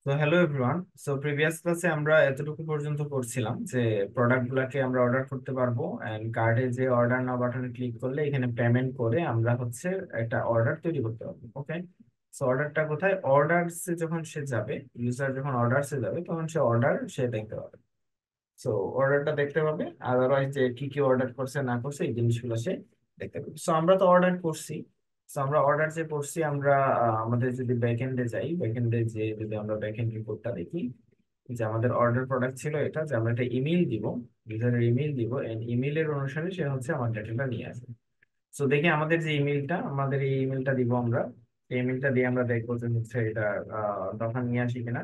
তো hello everyone. So previous ক্লাসে আমরা এতটুকু পর্যন্ত করছিলাম যে প্রোডাক্ট গুলাকে আমরা অর্ডার করতে পারবো, এন্ড কার্ডে যে অর্ডার নাও বাটনে ক্লিক করলে এখানে পেমেন্ট করে আমরা হচ্ছে একটা অর্ডার তৈরি করতে পারবো। ওকে, সো অর্ডারটা কোথায়? অর্ডারসে যখন সে যাবে, ইউজার যখন অর্ডারসে যাবে তখন সে অর্ডার সে দেখতে পাবে। সো অর্ডারটা দেখতে পাবে, আদারওয়াইজ যে কি কি অর্ডার করছে না করছে এই জিনিসগুলো সে দেখতে পাবে। সো আমরা তো অর্ডার করছি। সো আমরা অর্ডার যে করছি আমরা আমাদের যদি ব্যাকএন্ডে যাই, ব্যাকএন্ডে যে যদি আমরা ব্যাকএন্ড রিপোর্টটা দেখি, যে আমাদের অর্ডার প্রোডাক্ট ছিল এটা, যে আমরা একটা ইমেল দিব, ইউজারের ইমেল দিব, এন্ড ইমেলের অনুসারে সে হচ্ছে আমার ডেটাটা নিয়ে আসবে। সো দেখি আমাদের যে ইমেলটা, আমাদের এই ইমেলটা দিব আমরা। এই ইমেলটা দিয়ে আমরা দেখবো যে হচ্ছে এটা দোকান নিয়ে আসি কিনা।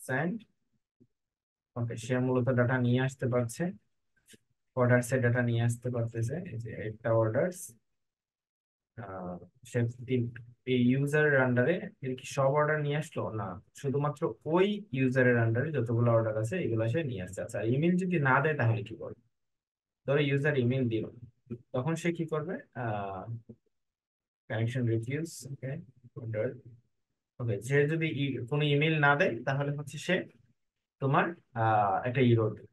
সেন্ড। ওকে, সে মূলত ডাটা নিয়ে আসতে পারছে, অর্ডারস এর ডাটা নিয়ে আসতে পারতেছে। এই যে একটা অর্ডারস, সে তিন- এই ইউজারের আন্ডারে এর কি সব অর্ডার নিয়ে আসলো না, শুধুমাত্র ওই ইউজারের আন্ডারে যতগুলো অর্ডার আছে এগুলো সে নিয়ে আসছে। আচ্ছা, ইমেল যদি না দেয় তাহলে কি করবে? ধরো ইউজার ইমেল দিল, তখন সে কি করবে? Connection refuse. Okay, order. Okay, সে যদি কোনো ইমেল না দেয় তাহলে হচ্ছে সে তোমার একটা ইরোর দেবে।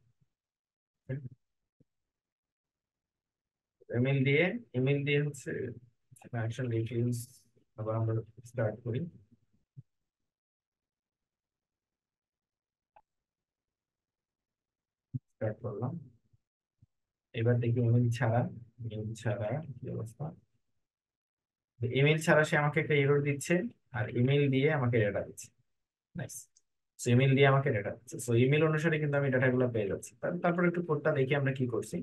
ইমেল দিয়ে, ইমেল দিয়ে হচ্ছে কানেকশন রিফিউজ। আবার আমরা স্টার্ট করি, স্টার্ট করলাম। এবার দেখি ইমেল ছাড়া, ইমেল ছাড়া কি অবস্থা। ইমেল ছাড়া সে আমাকে একটা এরর দিচ্ছে, আর ইমেল দিয়ে আমাকে ডেটা দিচ্ছে। নাইস। সো ইমেল দিয়ে আমাকে ডেটা দিচ্ছে, সো ইমেল অনুসারে কিন্তু আমি ডাটাগুলো পেয়ে যাচ্ছি। তারপর একটু কোডটা দেখি আমরা কি করছি।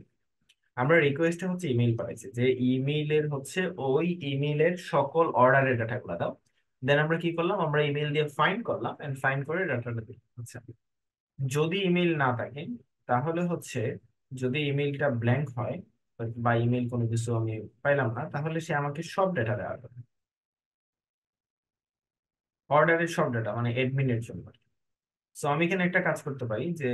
আমরা রিকোয়েস্টে হচ্ছে ইমেল পাঠাইছি, যে ইমেইলের হচ্ছে ওই ইমেইলের সকল অর্ডারের ডাটাগুলো দাও। দেন আমরা কি করলাম, আমরা ইমেল দিয়ে ফাইন্ড করলাম, এন্ড ফাইন্ড করে ডাটাটা দিই। আচ্ছা, যদি ইমেল না থাকে তাহলে হচ্ছে, যদি ইমেলটা ব্ল্যাঙ্ক হয় বা ইমেল কোনো কিছু আমি পাইলাম না, তাহলে সে আমাকে সব ডেটা দেওয়া হবে, অর্ডারের সব ডেটা, মানে এডমিনের জন্য। সো আমি এখানে একটা কাজ করতে পারি যে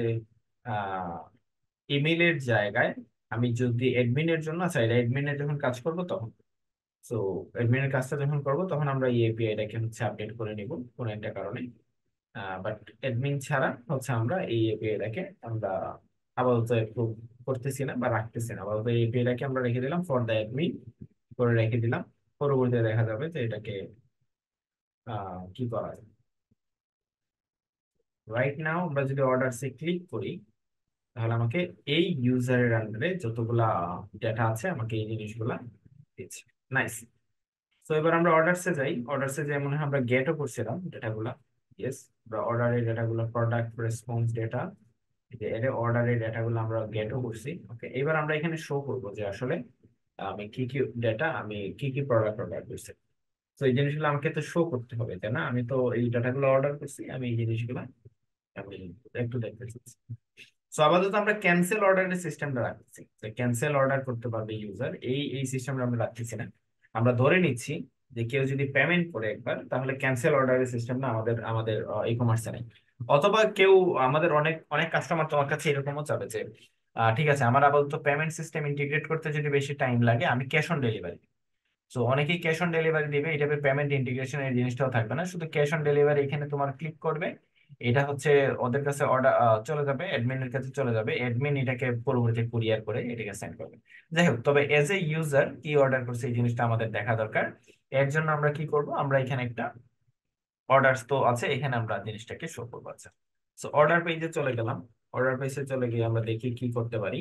ইমেইলের জায়গায় আমি যদি অ্যাডমিনের জন্য, আচ্ছা এটা অ্যাডমিনের যখন কাজ করব তখন, সো অ্যাডমিনের কাজটা যখন করব তখন আমরা এই এপিআইটাকে হচ্ছে আপডেট করে নিব কোনো একটা কারণে। বাট অ্যাডমিন ছাড়া হচ্ছে আমরা এই এপিআইটাকে আমরা আপাতত একটু করতেছি না বা রাখতেছি না। আপাতত এই এপিআইটাকে আমরা রেখে দিলাম ফর দ্য অ্যাডমিন করে রেখে দিলাম। পরবর্তীতে দেখা যাবে যে এটাকে কি করা যায়। রাইট নাও আমরা যদি অর্ডারসে ক্লিক করি, তাহলে আমাকে এই ইউজারের আন্ডারে যতগুলা ডেটা আছে আমাকে এই জিনিসগুলা দিচ্ছে। নাইস। তো এবার আমরা অর্ডারসে যাই, অর্ডারসে যাই মনে হয় আমরা গেটও করছিলাম ডেটাগুলা। ইয়েস, আমরা অর্ডারের ডেটাগুলো, প্রোডাক্ট রেসপন্স ডেটা, এর অর্ডারের ডেটাগুলো আমরা গেটও করছি। ওকে, এবার আমরা এখানে শো করব যে আসলে আমি কি কি ডেটা, আমি কি কি প্রোডাক্ট অর্ডার করছি। তো এই জিনিসগুলো আমাকে তো শো করতে হবে, তাই না? আমি তো এই ডাটাগুলো অর্ডার করছি, আমি এই জিনিসগুলো আমি একটু দেখতে চাচ্ছি। সো আপাতত আমরা ক্যান্সেল অর্ডারের সিস্টেমটা রাখতেছি, যে ক্যান্সেল অর্ডার করতে পারবে ইউজার, এই এই সিস্টেমটা আমরা রাখতেছি না। আমরা ধরে নিচ্ছি যে কেউ যদি পেমেন্ট করে একবার, তাহলে ক্যান্সেল অর্ডারের সিস্টেমটা আমাদের আমাদের ই কমার্সে নেই। অথবা কেউ, আমাদের অনেক অনেক কাস্টমার তোমার কাছে এরকমও চাবে যে ঠিক আছে আমার আপাতত পেমেন্ট সিস্টেম ইন্টিগ্রেট করতে যদি বেশি টাইম লাগে আমি ক্যাশ অন ডেলিভারি। সো অনেকেই ক্যাশ অন ডেলিভারি দিবে, এটা পেমেন্ট ইন্টিগ্রেশন এর জিনিসটাও থাকবে না, শুধু ক্যাশ অন ডেলিভারি এখানে তোমার ক্লিক করবে, এটা হচ্ছে ওদের কাছে অর্ডার চলে যাবে, অ্যাডমিনের কাছে চলে যাবে, অ্যাডমিন এটাকে পরবর্তী কুরিয়ার করে এটাকে সেন্ড করবে। যাই হোক, তবে এজ এ ইউজার কি অর্ডার করছে এই জিনিসটা আমাদের দেখা দরকার। এর জন্য আমরা কি করব, আমরা এখানে একটা অর্ডারস তো আছে, এখানে আমরা জিনিসটাকে শো করবো। আচ্ছা, সো অর্ডার পেজে চলে গেলাম। অর্ডার পেজে চলে গিয়ে আমরা দেখি কি করতে পারি।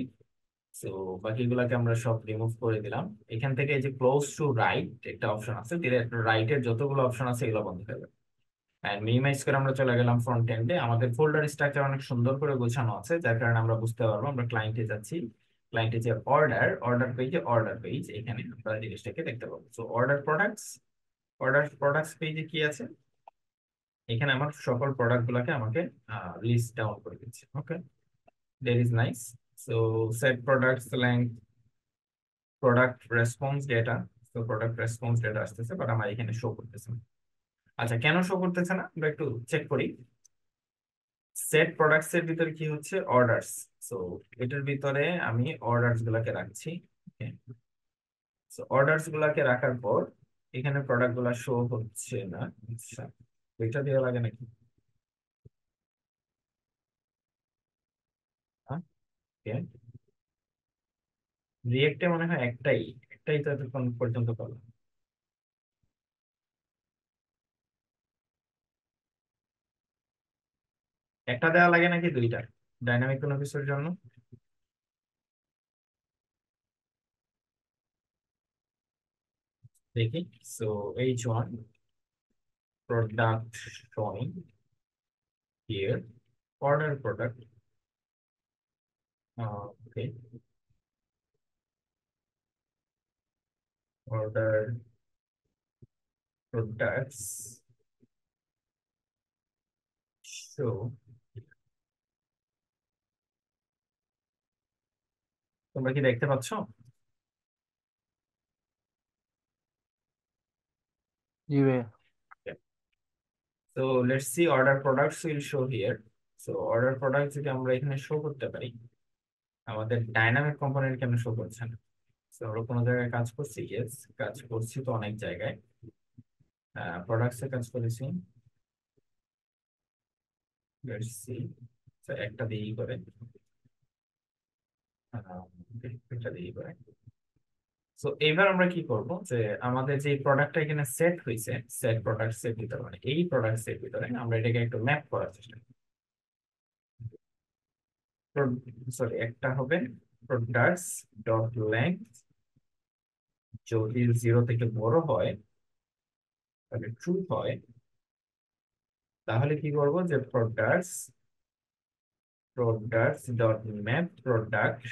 সো বাকিগুলাকে আমরা সব রিমুভ করে দিলাম। এখান থেকে এই যে ক্লোজ টু রাইট একটা অপশন আছে, দিলে রাইটের যতগুলো অপশন আছে এগুলো বন্ধ হয়ে যাবে। এন্ড মিনিমাইজ করে আমরা চলে গেলাম ফ্রন্ট এন্ডে। আমাদের ফোল্ডার স্ট্রাকচার অনেক সুন্দর করে গোছানো আছে, যার কারণে আমরা বুঝতে পারবো। আমরা ক্লায়েন্টে যাচ্ছি, ক্লায়েন্টে যে অর্ডার, অর্ডার পেজে অর্ডার পেজ, এখানে আমরা জিনিসটাকে দেখতে পাবো। So order products, order products পেজে কি আছে, এখানে আমার সকল প্রোডাক্ট গুলাকে আমাকে লিস্ট ডাউন করে দিচ্ছে। Okay, that is nice. So set products length, product response data. তো প্রোডাক্ট রেসপন্স ডেটা আসতেছে, বাট আমার এখানে শো করতেছে না। আচ্ছা, কেন শো করতেছে না আমরা একটু চেক করি। সেট প্রোডাক্টস এর ভিতরে কি হচ্ছে, অর্ডারস। সো এটার ভিতরে আমি অর্ডারস গুলাকে রাখছি। সো অর্ডারস গুলাকে রাখার পর এখানে প্রোডাক্ট গুলা শো হচ্ছে না। আচ্ছা, দুইটা দেওয়া লাগে নাকি? হ্যাঁ, রিয়েক্টে মনে হয় একটাই, একটাই তো এতক্ষণ পর্যন্ত করলাম। একটা দেওয়া লাগে নাকি দুইটা ডাইনামিক কোনো কিছুর জন্য? দেখি। So H1 product showing here, order product, okay, order products show। তোমরা কি দেখতে পাচ্ছ? জি ভাইয়া। So let's see, order products will show here. So order products যদি আমরা এখানে শো করতে পারি, আমাদের ডাইনামিক কম্পোনেন্ট কেন শো করছে না? So আমরা কোনো জায়গায় কাজ করছি, ইয়েস কাজ করছি তো অনেক জায়গায়। প্রোডাক্টস এ কাজ করেছি, লেটস সি। একটা দিয়েই করে, আহ, একটা দিয়েই করে। তো এবার আমরা কি করব, যে আমাদের যে প্রোডাক্টটা এখানে সেট হয়েছে, সেট প্রোডাক্টস এর ভিতরে, মানে এই প্রোডাক্টস এর ভিতরে আমরা এটাকে একটু ম্যাপ করার চেষ্টা করি। সরি, একটা হবে প্রোডাক্টস ডট লেংথ, যদি 0 থেকে বড় হয় তাহলে ট্রু হয়। তাহলে কি করব, যে প্রোডাক্টস ডট ম্যাপ প্রোডাক্ট,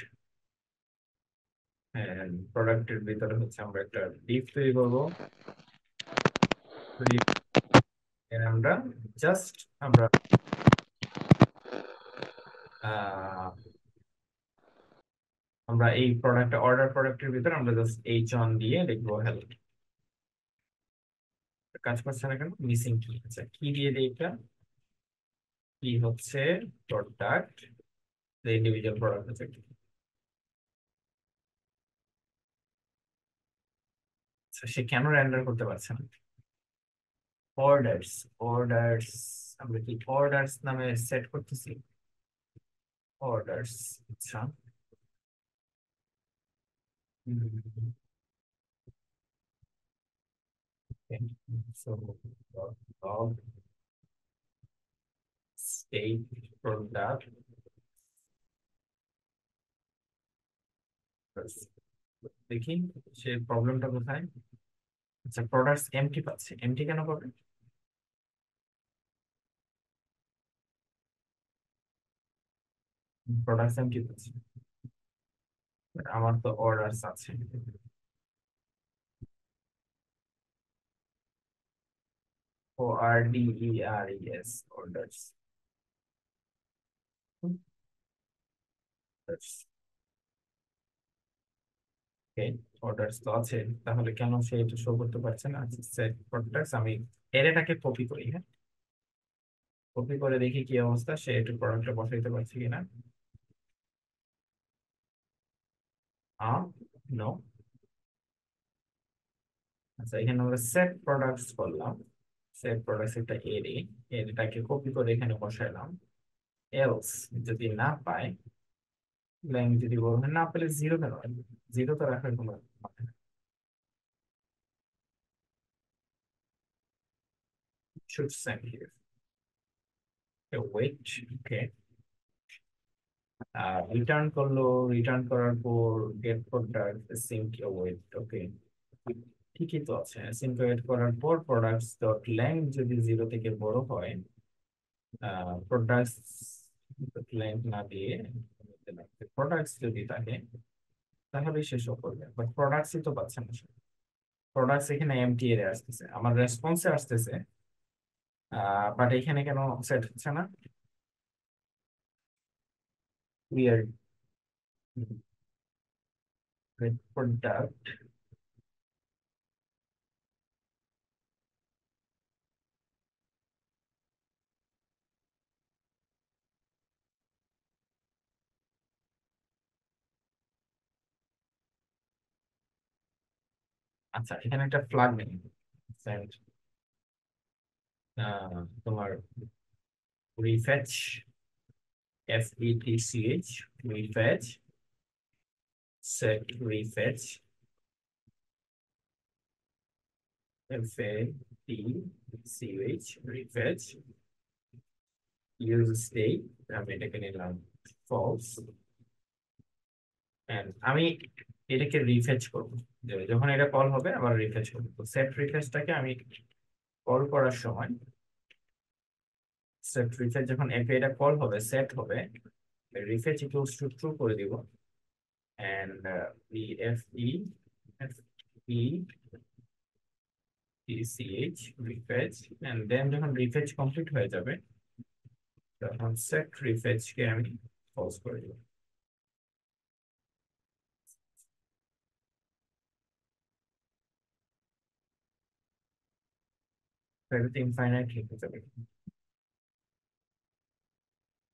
প্রোডাক্টের ভিতরে হচ্ছে আমরা একটা ডিপ তৈরি করবো। আমরা জাস্ট আমরা আহ আমরা এই প্রোডাক্ট অর্ডার প্রোডাক্টের ভিতরে আমরা জাস্ট H1 দিয়ে লিখবো হেল্প। কাজ করছে না কেন? মিসিং কি আছে, কি দিয়ে দিই এটা? কি হচ্ছে প্রোডাক্ট, ইন্ডিভিজুয়াল প্রোডাক্ট আছে কি? আচ্ছা, সে কেন রেন্ডার করতে পারছে না? অর্ডারস, অর্ডারস, আমরা কি অর্ডারস নামে সেট করতেছি? অর্ডারস, আচ্ছা। সো log state product, দেখি সে প্রবলেমটা কোথায়। আচ্ছা, প্রোডাক্টস এমটি পাচ্ছে, এমটি কেন পাবে? প্রোডাক্টস এমটি পাচ্ছে, আমার তো অর্ডারস আছে। ORDERES, orders. অর্ডারস তো আছে, তাহলে কেন সে এটা শো করতে পারছে না? সেট প্রোডাক্টস, আমি এটাকে কপি করি, হ্যাঁ, কপি করে দেখি কি অবস্থা, সে একটু প্রোডাক্টটা বসাইতে পারছে কিনা। নো। আচ্ছা, এখানে আমরা সেট প্রোডাক্টস করলাম, সেট প্রোডাক্টস একটা এরে, এটাকে কপি করে এখানে বসাইলাম। এলস যদি না পায়, লাইন যদি বড় হয়, না পেলে জিরো কেন? জিরো তো রাখার কোনো মানে নেই। should send here a wait, okay, return করলো, রিটার্ন করার পর গেট প্রোডাক্ট সিঙ্ক ওয়েট, ওকে, ঠিকই তো আছে। সিঙ্ক ওয়েট করার পর প্রোডাক্টস ডট লেং যদি 0 থেকে বড় হয়, প্রোডাক্টস লেং না দিয়ে প্রোডাক্টস যদি থাকে, তাহলে শেষ করবে, বাট প্রোডাক্টসই তো পাচ্ছে না। প্রোডাক্টস এখানে এমটি এর আসতেছে, আমার রেসপন্সে আসতেছে, বাট এখানে কেন সেট হচ্ছে না? উইয়ার্ড। প্রোডাক্ট, আচ্ছা এখানে একটা ফ্ল্যাগ নেই, তোমার refetch, FETCH, refetch, set refetch, FATCH, refetch, use state, আমি এটাকে নিলাম ফলস, এন্ড আমি এটাকে রিফেচ করব। যখন এটা কল হবে আবার রিফেচ করব। তো সেট রিফেচটাকে আমি কল করার সময়, সেট রিফেচ যখন এপি এটা কল হবে, সেট হবে, রিফেচ ইকুয়ালস টু ট্রু করে দিব, and PFETCH refetch, and then যখন রিফেচ কমপ্লিট হয়ে যাবে তখন সেট রিফেচ কে আমি ফলস করে দিব। এটা ইনফাইনাইট লিখে যাবে,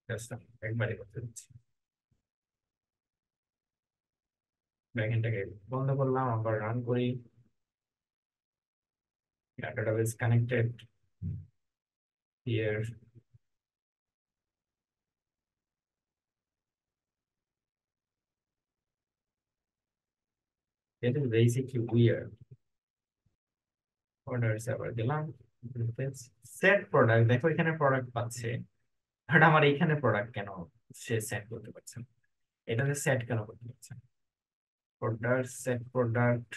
জাস্ট একবারই করতে দিচ্ছি। ব্যাকএন্ডটাকে বন্ধ করলাম, আবার রান করি। database connected here. It is basically weird. Orders আবার দিলাম, সেট প্রোডাক্ট, দেখো এখানে প্রোডাক্ট পাচ্ছে, বাট আমার এখানে প্রোডাক্ট কেন সে সেট করতে পারছে না? এটাতে সেট কেন করতে পারছে না? প্রোডাক্ট, সেট প্রোডাক্ট,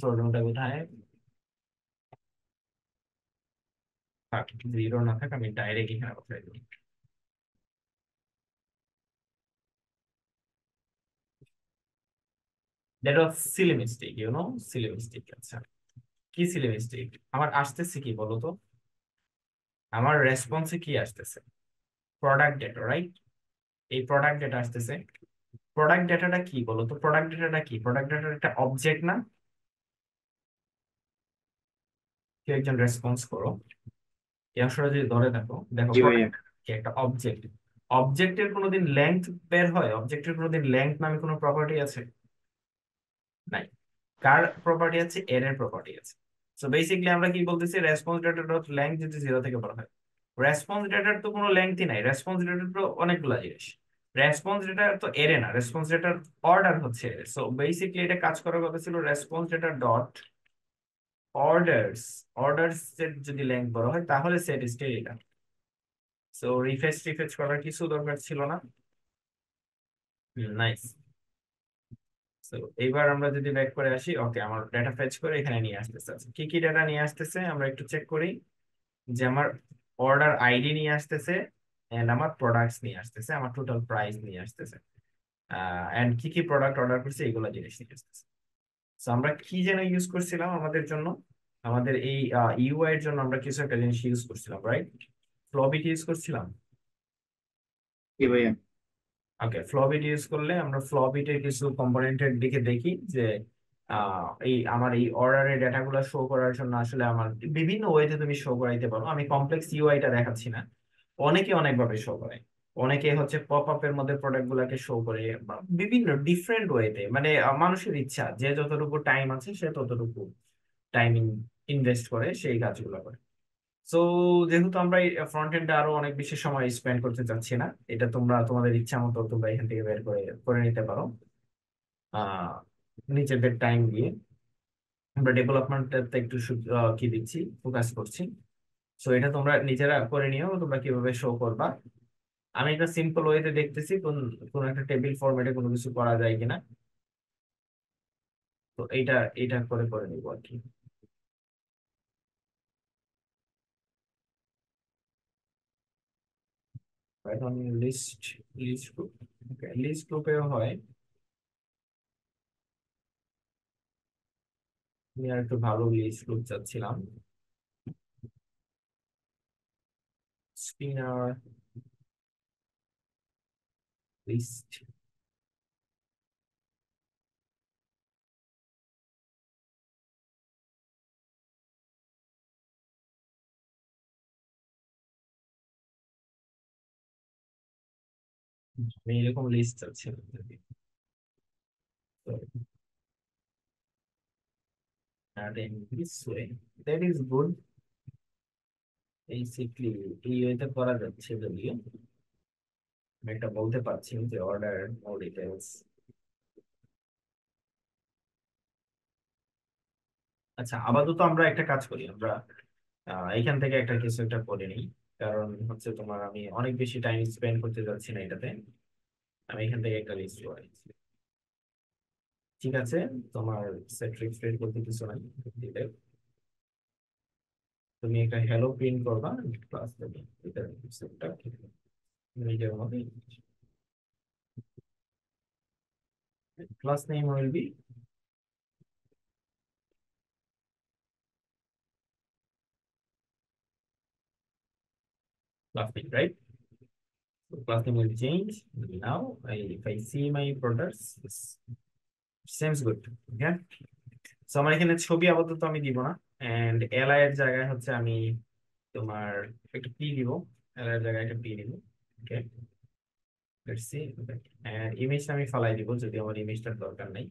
প্রোডাক্টটা কোথায়? থাক, জিরো না থাক, আমি ডাইরেক্ট এখানে বসাই দিই। That was Seely mistake, Seely mistake. আচ্ছা, কি সিলি মিস্টেক? আমার আসতেছে কি বলো তো? আমার রেসপন্সে কি আসতেছে? Product data, right? এই প্রোডাক্ট ডেটা আসতেছে। প্রোডাক্ট ডেটাটা কি বলো তো? প্রোডাক্ট ডেটাটা কি? প্রোডাক্ট ডেটাটা একটা অবজেক্ট না? কেউ একজন রেসপন্স করো। এই অংশটা যদি ধরে দেখো, দেখো জি ভাইয়া। প্রোডাক্ট কি একটা অবজেক্ট। অবজেক্টের কোনোদিন লেংথ বের হয়? অবজেক্টের কোনোদিন লেংথ নামে কোনো প্রপার্টি আছে? নাই। কার প্রপার্টি আছে? এর এর প্রপার্টি আছে। সো বেসিক্যালি আমরা কি বলতেছি, রেসপন্স ডেটার ডট লেংথ যদি জিরো থেকে বলা হয়, রেসপন্স ডেটার তো কোনো লেংথই নাই, রেসপন্স ডেটার তো অনেকগুলো জিনিস। রেসপন্স ডেটার তো এরে না, রেসপন্স ডেটার অর্ডার হচ্ছে এরে। সো বেসিক্যালি এটা কাজ করার কথা ছিল response data dot orders. Orders set যদি লেংথ বড় হয় তাহলে সেট স্টেট এটা। সো রিফ্রেশ রিফ্রেশ করার কিছু দরকার ছিল না। নাইস। তো এইবার আমরা যদি ব্যাক করে আসি, ওকে, আমার ডেটা ফেচ করে এখানে নিয়ে আসতেছে। আচ্ছা, কি কি ডেটা নিয়ে আসতেছে আমরা একটু চেক করি। যে আমার অর্ডার আইডি নিয়ে আসতেছে, এন্ড আমার প্রোডাক্টস নিয়ে আসতেছে, আমার টোটাল প্রাইস নিয়ে আসতেছে, এন্ড কি কি প্রোডাক্ট অর্ডার করছে এইগুলো জিনিস নিয়ে আসতেছে। তো আমরা কি যেন ইউজ করছিলাম আমাদের জন্য, আমাদের এই ইউআই এর জন্য আমরা কিছু একটা জিনিস ইউজ করছিলাম, রাইট? ফ্লবিট ইউজ করছিলাম। জি ভাইয়া। ওকে, ফ্লবিট ইউজ করলে আমরা ফ্লবিটের কিছু কম্পোনেন্টের দিকে দেখি যে এই আমার এই অর্ডারের ডেটাগুলো শো করার জন্য আসলে আমার বিভিন্ন ওয়েতে তুমি শো করাইতে পারো। আমি কমপ্লেক্স ইউআইটা দেখাচ্ছি না, অনেকে অনেক ভাবে শো করে। অনেকে হচ্ছে পপ আপের মধ্যে প্রোডাক্ট গুলাকে শো করে, বা বিভিন্ন ডিফারেন্ট ওয়েতে, মানে মানুষের ইচ্ছা, যে যতটুকু টাইম আছে সে ততটুকু টাইম ইনভেস্ট করে সেই কাজগুলো করে। সো যেহেতু আমরা ফ্রন্ট এন্ডে আরো অনেক বেশি সময় স্পেন্ড করতে চাচ্ছি না, এটা তোমরা তোমাদের ইচ্ছা মতো তোমরা এখান থেকে বের করে করে নিতে পারো আহ নিজেদের টাইম দিয়ে। আমরা ডেভেলপমেন্টে একটু কি দিচ্ছি, ফোকাস করছি। সো এটা তোমরা নিজেরা করে নিও, তোমরা কিভাবে শো করবা। আমি একটা সিম্পল ওয়েতে দেখতেছি কোন কোন একটা টেবিল ফরম্যাটে কোনো কিছু করা যায় কিনা। তো এইটা এটা করে করে নিবো আর কি। এখন লিস্ট, লিস্ট গ্রুপ, লিস্ট গ্রুপেও হয়। আমি আর একটু ভালো লিস্ট গ্রুপ চাচ্ছিলাম। স্পিনার লিস্ট, আমি এরকম লিস্ট চাচ্ছিলাম যদি। তো and in this way, that is good. Basically এই ওয়েতে করা যাচ্ছে, যদিও আমি একটা বলতে পারছি যে অর্ডার নো ডিটেলস। আচ্ছা, আপাতত আমরা একটা কাজ করি, আমরা এখান থেকে একটা কিছু একটা করে নিই। কারণ হচ্ছে তোমার, আমি অনেক বেশি টাইম স্পেন্ড করতে যাচ্ছি না এটাতে। আমি এখান থেকে একটা লিস্ট করে নিচ্ছি। ঠিক আছে, তোমার সেট রিফ্রেশ করতে কিছু নাই দিলে, তুমি একটা হ্যালো প্রিন্ট করবা ক্লাস থেকে, এটা সেটটা নিজের মধ্যে। Class name will be class name, right? So class name will change. Now, if I see my products, this seems good. Okay. So আমার এখানে ছবি আপাতত আমি দিব না, এন্ড এলআই এর জায়গায় হচ্ছে আমি তোমার একটা পি দিব। এলআই এর জায়গায় একটা পি দিব। ওকে, লেটস সি। ইমেজটা আমি ফালাই দিব, যদি আমার ইমেজটার দরকার নাই।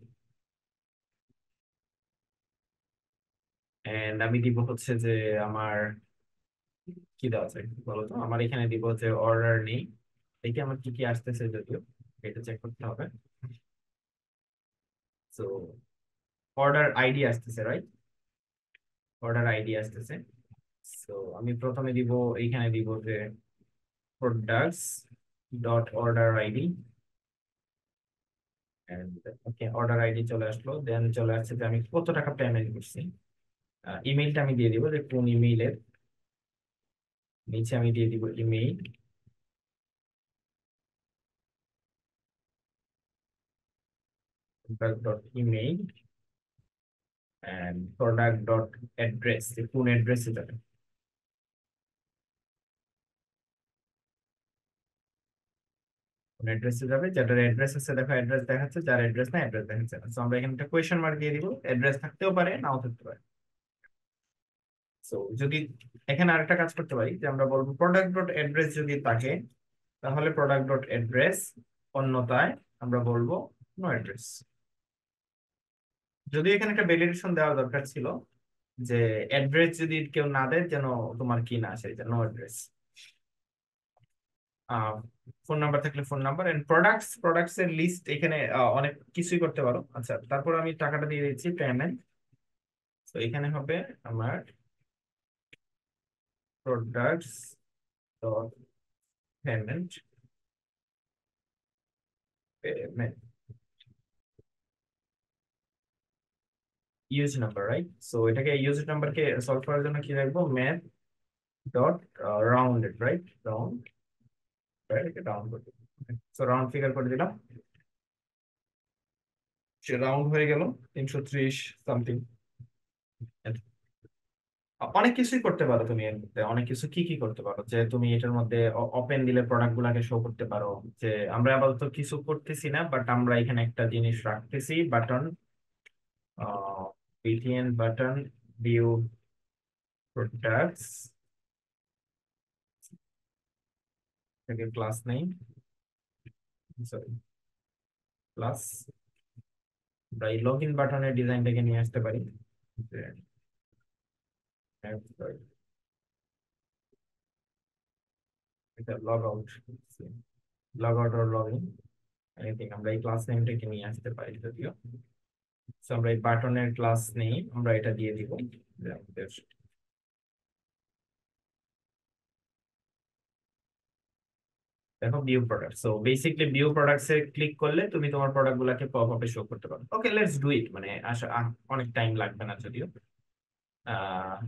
এন্ড আমি দিব হচ্ছে যে আমার কি দেওয়া আছে বলো তো। আমার এখানে দিব যে অর্ডার নেই, দেখি আমার কি কি আসতেছে, যদিও এটা চেক করতে হবে। সো অর্ডার আইডি আসতেছে, রাইট? অর্ডার আইডি আসতেছে। সো আমি প্রথমে দিব, এইখানে দিব যে প্রোডাক্টস ডট অর্ডার আইডি। ওকে, অর্ডার আইডি চলে আসলো। দেন চলে আসছে যে আমি কত টাকা পেমেন্ট করছি। ইমেইলটা আমি দিয়ে দিব, যে কোন ইমেইলের। নিচে আমি দিয়ে দিব email, product dot email and product dot address, কোন অ্যাড্রেসে যাবে। কোন অ্যাড্রেসে যাবে, যেটার অ্যাড্রেস আছে দেখো অ্যাড্রেস দেখাচ্ছে, যার অ্যাড্রেস না অ্যাড্রেস দেখাচ্ছে না। তো আমরা এখানে একটা কোয়েশ্চেন মার্ক দিয়ে দিব, অ্যাড্রেস থাকতেও পারে নাও থাকতে পারে। সো যদি এখানে আরেকটা কাজ করতে পারি, যে আমরা বলবো প্রোডাক্ট ডট অ্যাড্রেস যদি থাকে, তাহলে প্রোডাক্ট ডট অ্যাড্রেস, অন্যথায় আমরা বলবো নো অ্যাড্রেস। যদি এখানে একটা ভ্যালিডেশন দেওয়া দরকার ছিল, যে অ্যাড্রেস যদি কেউ না দেয়, যেন তোমার কি না আসে, যে নো অ্যাড্রেস। ফোন নাম্বার থাকলে ফোন নাম্বার, এন্ড প্রোডাক্টস এর লিস্ট এখানে অনেক কিছুই করতে পারো। আচ্ছা, তারপর আমি টাকাটা দিয়ে দিচ্ছি পেমেন্ট। তো এখানে হবে আমার products dot payment, payment use number, right? So এটাকে ইউজ নাম্বারকে সলভ করার জন্য কি রাখবো, math dot rounded, right? Round, right? Round করে দিলাম। সো রাউন্ড ফিগার করে দিলাম, সে রাউন্ড হয়ে গেল 330 সামথিং। অনেক কিছুই করতে পারো তুমি এর মধ্যে। অনেক কিছু কি কি করতে পারো, যে তুমি এটার মধ্যে ওপেন দিলে প্রোডাক্ট গুলাকে শো করতে পারো। যে আমরা আপাতত কিছু করতেছি না, বাট আমরা এখানে একটা জিনিস রাখতেছি, button, BTN button view products থেকে ক্লাস নেই, সরি ক্লাস। আমরা এই লগ ইন বাটনের ডিজাইনটাকে নিয়ে আসতে পারি, যে এটা লগ আউট, লগ আউট আর লগ ইন, এনিথিং আমরা এই ক্লাস নেমটাকে নিয়ে আসতে পারি। যদিও So, আমরা এই বাটনের ক্লাস নেই, আমরা এটা দিয়ে দিব যে আমাদের, দেখো view product. So basically view products এ ক্লিক করলে তুমি তোমার প্রোডাক্ট গুলাকে পপ আপে শো করতে পারো। ওকে, লেটস ডু ইট। মানে অনেক টাইম লাগবে না যদিও। আহ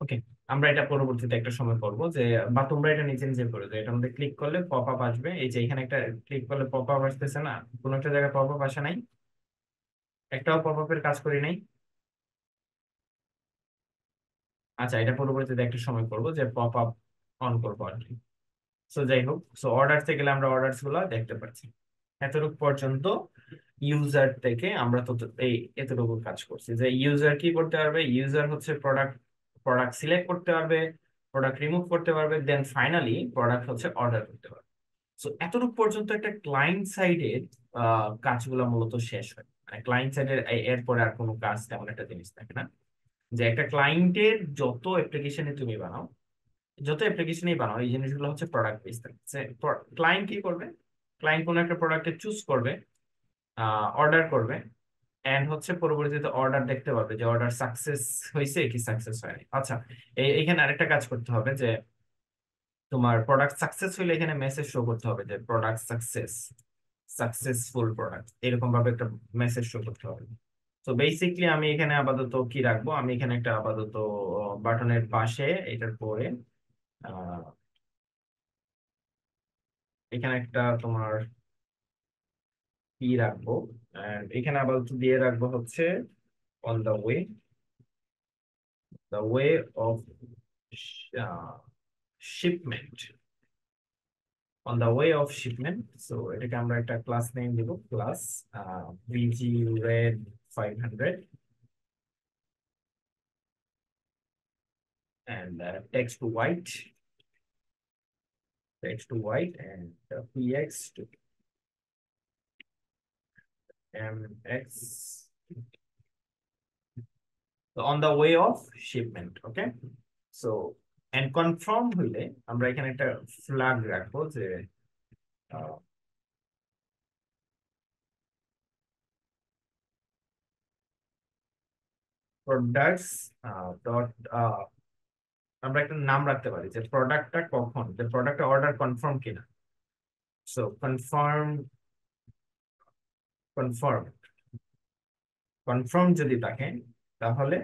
ওকে, আমরা এটা পরবর্তীতে একটা সময় করবো, যে বা তোমরা এটা নিজে নিজে করে দাও। এটার মধ্যে ক্লিক করলে পপ আপ আসবে, এই যে এখানে একটা ক্লিক করলে পপ আপ আসতেছে না, কোনো একটা জায়গায় পপ আপ আসে নাই, একটাও পপ আপের কাজ করি নাই। আচ্ছা, এটা পরবর্তীতে একটা সময় করবো, যে পপ আপ অন করবো আর কি। সো যাই হোক, সো অর্ডারসে গেলে আমরা অর্ডারস গুলো দেখতে পাচ্ছি। এতটুকু পর্যন্ত ইউজার থেকে আমরা তো এই এতটুকু কাজ করছি। যে ইউজার কি করতে পারবে, ইউজার হচ্ছে প্রোডাক্ট প্রোডাক্ট সিলেক্ট করতে পারবে, প্রোডাক্ট রিমুভ করতে পারবে, দেন ফাইনালি প্রোডাক্ট হচ্ছে অর্ডার করতে পারবে। সো এতটুকু পর্যন্ত একটা ক্লায়েন্ট সাইডের কাজগুলো মূলত শেষ হয়। মানে ক্লায়েন্ট সাইডের এরপরে আর কোনো কাজ তেমন একটা জিনিস থাকে না। যে একটা ক্লায়েন্টের যত অ্যাপ্লিকেশনে তুমি বানাও, যত অ্যাপ্লিকেশনই বানাও, এই জিনিসগুলো হচ্ছে প্রোডাক্ট বেস থাকছে। ক্লায়েন্ট কি করবে? ক্লায়েন্ট কোনো একটা প্রোডাক্টে চুজ করবে, অর্ডার করবে, এন্ড হচ্ছে পরবর্তীতে অর্ডার দেখতে পাবে যে অর্ডার সাকসেস হয়েছে কি সাকসেস হয়নি। আচ্ছা, এইখানে আরেকটা কাজ করতে হবে যে তোমার প্রোডাক্ট সাকসেস হইলে এখানে মেসেজ শো করতে হবে যে প্রোডাক্ট সাকসেস, সাকসেসফুল প্রোডাক্ট, এরকম ভাবে একটা মেসেজ শো করতে হবে। তো বেসিকলি আমি এখানে আপাতত কি রাখবো, আমি এখানে একটা আপাতত বাটনের পাশে এটার পরে আহ, এখানে একটা তোমার কি রাখবো, and এখানে আপাতত দিয়ে রাখবো হচ্ছে on the way, the way of shipment, on the way of shipment. So এটাকে আমরা একটা ক্লাস নেম দিব, class vg red 500 and text to white and px to mx. So on the way of shipment, okay. So and confirm হইলে আমরা এখানে একটা flag রাখবো যে প্রোডাক্টস ডট, আমরা একটা নাম রাখতে পারি যে প্রোডাক্টটা কখন, যে প্রোডাক্টটা অর্ডার কনফার্ম কিনা। সো কনফার্ম, কনফার্ম, কনফার্ম যদি থাকে তাহলে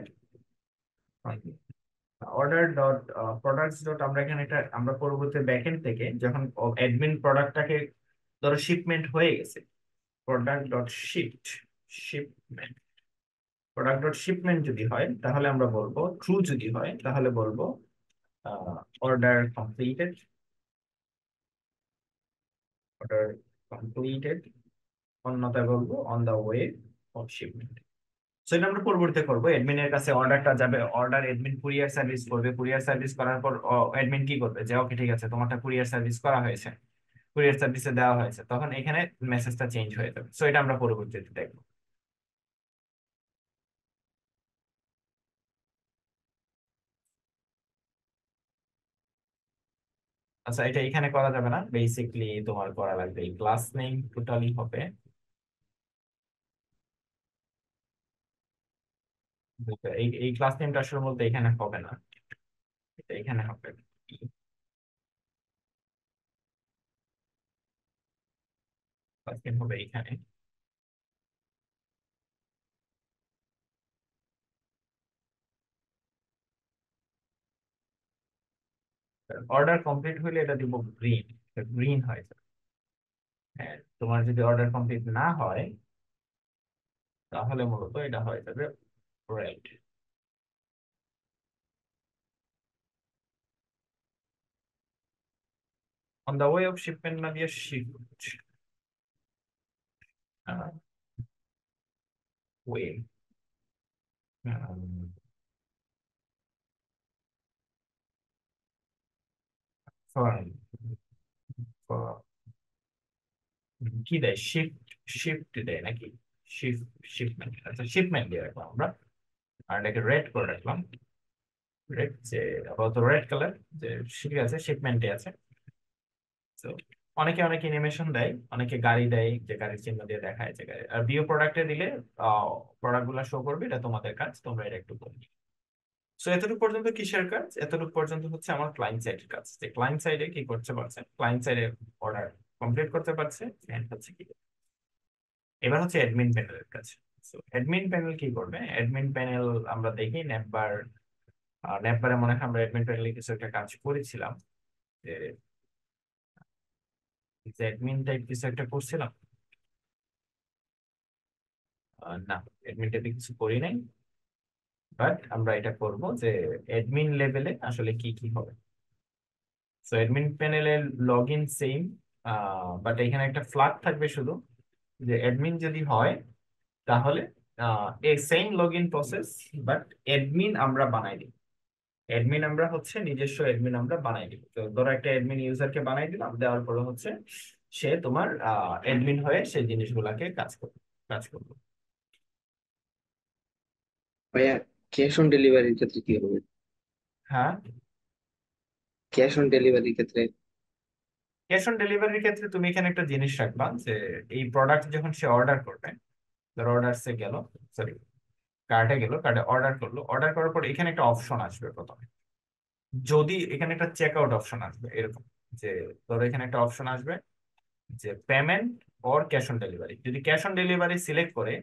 অর্ডার ডট প্রোডাক্টস ডট, আমরা এখানে একটা, আমরা পরবর্তী ব্যাকএন্ড থেকে যখন অ্যাডমিন প্রোডাক্টটাকে ধরো শিপমেন্ট হয়ে গেছে, product dot shipped, shipment, product dot shipment যদি হয় তাহলে আমরা বলবো ট্রু, যদি হয় তাহলে বলবো অর্ডার কমপ্লিটেড, অর্ডার কমপ্লিটেড, অন্যথায় বলবো on the way of shipment. So এটা আমরা পরবর্তীতে করবো, অ্যাডমিনের কাছে অর্ডারটা যাবে, অর্ডার অ্যাডমিন কুরিয়ার সার্ভিস করবে, কুরিয়ার সার্ভিস করার পর অ্যাডমিন কি করবে যে ওকে ঠিক আছে তোমারটা কুরিয়ার সার্ভিস করা হয়েছে, কুরিয়ার সার্ভিসে দেওয়া হয়েছে, তখন এখানে মেসেজটা চেঞ্জ হয়ে যাবে। সো এটা আমরা পরবর্তীতে দেখবো। আচ্ছা, এটা এখানে করা যাবে না, বেসিকলি তোমার করা লাগবে এই ক্লাস নেম টোটালি হবে, এই এই ক্লাস নেমটা আসলে বলতে এখানে হবে না, এটা এখানে হবে, ক্লাস নেম হবে এখানে। অর্ডার কমপ্লিট হলে এটা দিব গ্রিন, গ্রিন হয়ে যাবে। হ্যাঁ, তোমার যদি অর্ডার কমপ্লিট না হয় তাহলে মূলত এটা হয়ে যাবে red. On the way of shipment না দিয়ে শিফট ওয়ে, ফার্ম, কি দেয়, শিফট, শিফট দেয় নাকি, শিফট, শিপমেন্ট, আচ্ছা শিপমেন্ট দিয়ে রাখলাম আমরা, আর এটাকে রেড করে রাখলাম, রেড, যে আপাতত রেড কালার, যে ঠিক আছে শিপমেন্টে আছে। তো অনেকে অনেক অ্যানিমেশন দেয়, অনেকে গাড়ি দেয় যে গাড়ির চিহ্ন দিয়ে দেখায় যে গাড়ি, আর ভিও প্রোডাক্টে দিলে প্রোডাক্ট গুলা শো করবে, এটা তোমাদের কাজ, তোমরা এটা একটু করবে। সো এতটুকু পর্যন্ত কিসের কাজ, এতটুকু পর্যন্ত হচ্ছে আমার ক্লায়েন্ট সাইডের কাজ, যে ক্লায়েন্ট সাইডে কি করতে পারছে, ক্লায়েন্ট সাইডে অর্ডার কমপ্লিট করতে পারছে, এন্ড হচ্ছে কি, এবার হচ্ছে অ্যাডমিন প্যানেলের কাজ। সো অ্যাডমিন প্যানেল কি করবে, অ্যাডমিন প্যানেল আমরা দেখি নেটবার, নেটবারে মনে হয় আমরা অ্যাডমিন প্যানেলে কিছু একটা কাজ করেছিলাম, যে অ্যাডমিন টাইপ কিছু একটা করছিলাম, না অ্যাডমিন টাইপে কিছু করি নাই, বাট আমরা এটা করব যে অ্যাডমিন লেভেলে আসলে কি কি হবে। সো অ্যাডমিন প্যানেলের লগ ইন সেম, বাট এখানে একটা ফ্ল্যাগ থাকবে শুধু, যে অ্যাডমিন যদি হয় তাহলে এই same log in process, but admin আমরা বানাই দিই, অ্যাডমিন আমরা হচ্ছে নিজস্ব অ্যাডমিন আমরা বানাই দিব। তো ধরো একটা অ্যাডমিন ইউজারকে বানাই দিলাম, দেওয়ার পরে হচ্ছে সে তোমার অ্যাডমিন হয়ে সেই জিনিসগুলাকে কাজ করবে, কাজ করবে। ভাইয়া, ক্যাশ অন ডেলিভারির ক্ষেত্রে কি হবে? হ্যাঁ, ক্যাশ অন ডেলিভারির ক্ষেত্রে ক্যাশ অন ডেলিভারির ক্ষেত্রে তুমি এখানে একটা জিনিস রাখবা যে এই প্রোডাক্ট যখন সে অর্ডার করবে, ধরো অর্ডারসে গেল, সরি কার্টে গেল, কার্টে অর্ডার করলো, অর্ডার করার পর এখানে একটা অপশন আসবে প্রথমে, যদি এখানে একটা চেক আউট অপশন আসবে এরকম, যে ধরো এখানে একটা অপশন আসবে যে payment or cash on delivery. যদি ক্যাশ অন ডেলিভারি সিলেক্ট করে,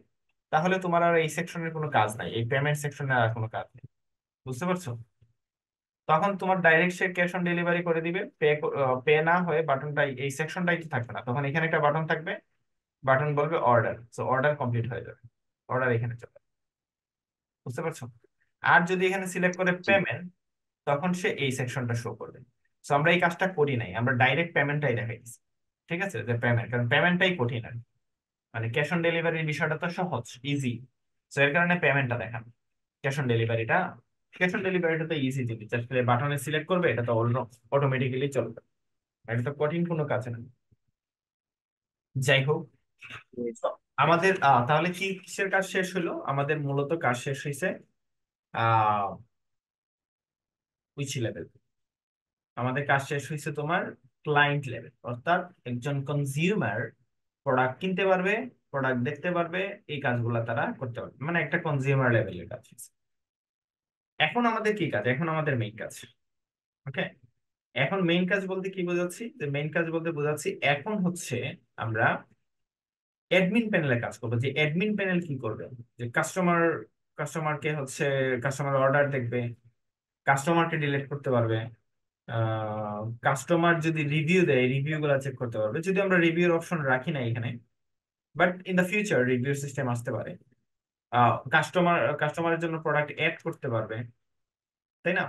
তাহলে তোমার আর এই সেকশনের কোনো কাজ নাই, এই পেমেন্ট সেকশনের আর কোনো কাজ নেই। বুঝতে পারছো? তখন তোমার direct say cash on delivery করে দিবে, পে না হয়ে বাটনটা এই সেকশনটাই তো থাকবে না, তখন এখানে একটা বাটন থাকবে, বাটন বলবে অর্ডার, সো অর্ডার কমপ্লিট হয়ে যাবে, অর্ডার এখানে চলে আসবে। বুঝতে পারছো? আর যদি এখানে সিলেক্ট করে জি। পেমেন্ট, তখন সে এই সেকশনটা শো করবে। সো আমরা এই কাজটা করি নাই, আমরা ডাইরেক্ট পেমেন্টটাই দেখাই দিচ্ছি। ঠিক আছে, যে পেমেন্ট, কারণ পেমেন্টটাই কঠিন আর কি। মানে ক্যাশ অন ডেলিভারির বিষয়টা তো সহজ, ইজি, সো এর কারণে পেমেন্টটা দেখান। ক্যাশ অন ডেলিভারিটা, ক্যাশ অন ডেলিভারিটা তো ইজি জিনিস, জাস্ট বাটনে সিলেক্ট করবে, এটা তো অটোমেটিক্যালি চলবে, এটা তো কঠিন কোনো কাজ না। যাই হোক, তো আমাদের তাহলে কি কিসের কাজ শেষ হলো? আমাদের মূলত কাজ শেষ হয়েছে আহ উইচ লেভেল, আমাদের কাজ শেষ হয়েছে তোমার ক্লায়েন্ট লেভেল, অর্থাৎ একজন কনজিউমার প্রোডাক্ট কিনতে পারবে, প্রোডাক্ট দেখতে পারবে, এই কাজগুলো তারা করতে পারবে, মানে একটা কনজিউমার লেভেলের কাজ হয়েছে। এখন আমাদের কি কাজ? এখন আমাদের মেইন কাজ। ওকে, এখন মেইন কাজ বলতে কি বোঝাচ্ছি? যে মেইন কাজ বলতে বোঝাচ্ছি এখন হচ্ছে আমরা অ্যাডমিন প্যানেলে কাজ করবো। যে অ্যাডমিন প্যানেল কি করবে, যে কাস্টমারকে হচ্ছে কাস্টমার অর্ডার দেখবে, কাস্টমারকে ডিলিট করতে পারবে, কাস্টমার যদি রিভিউ দেয় রিভিউ গুলা চেক করতে পারবে, যদি আমরা রিভিউর অপশন রাখি না এখানে, but in the future review system আসতে পারে। কাস্টমারের জন্য প্রোডাক্ট অ্যাড করতে পারবে, তাই না?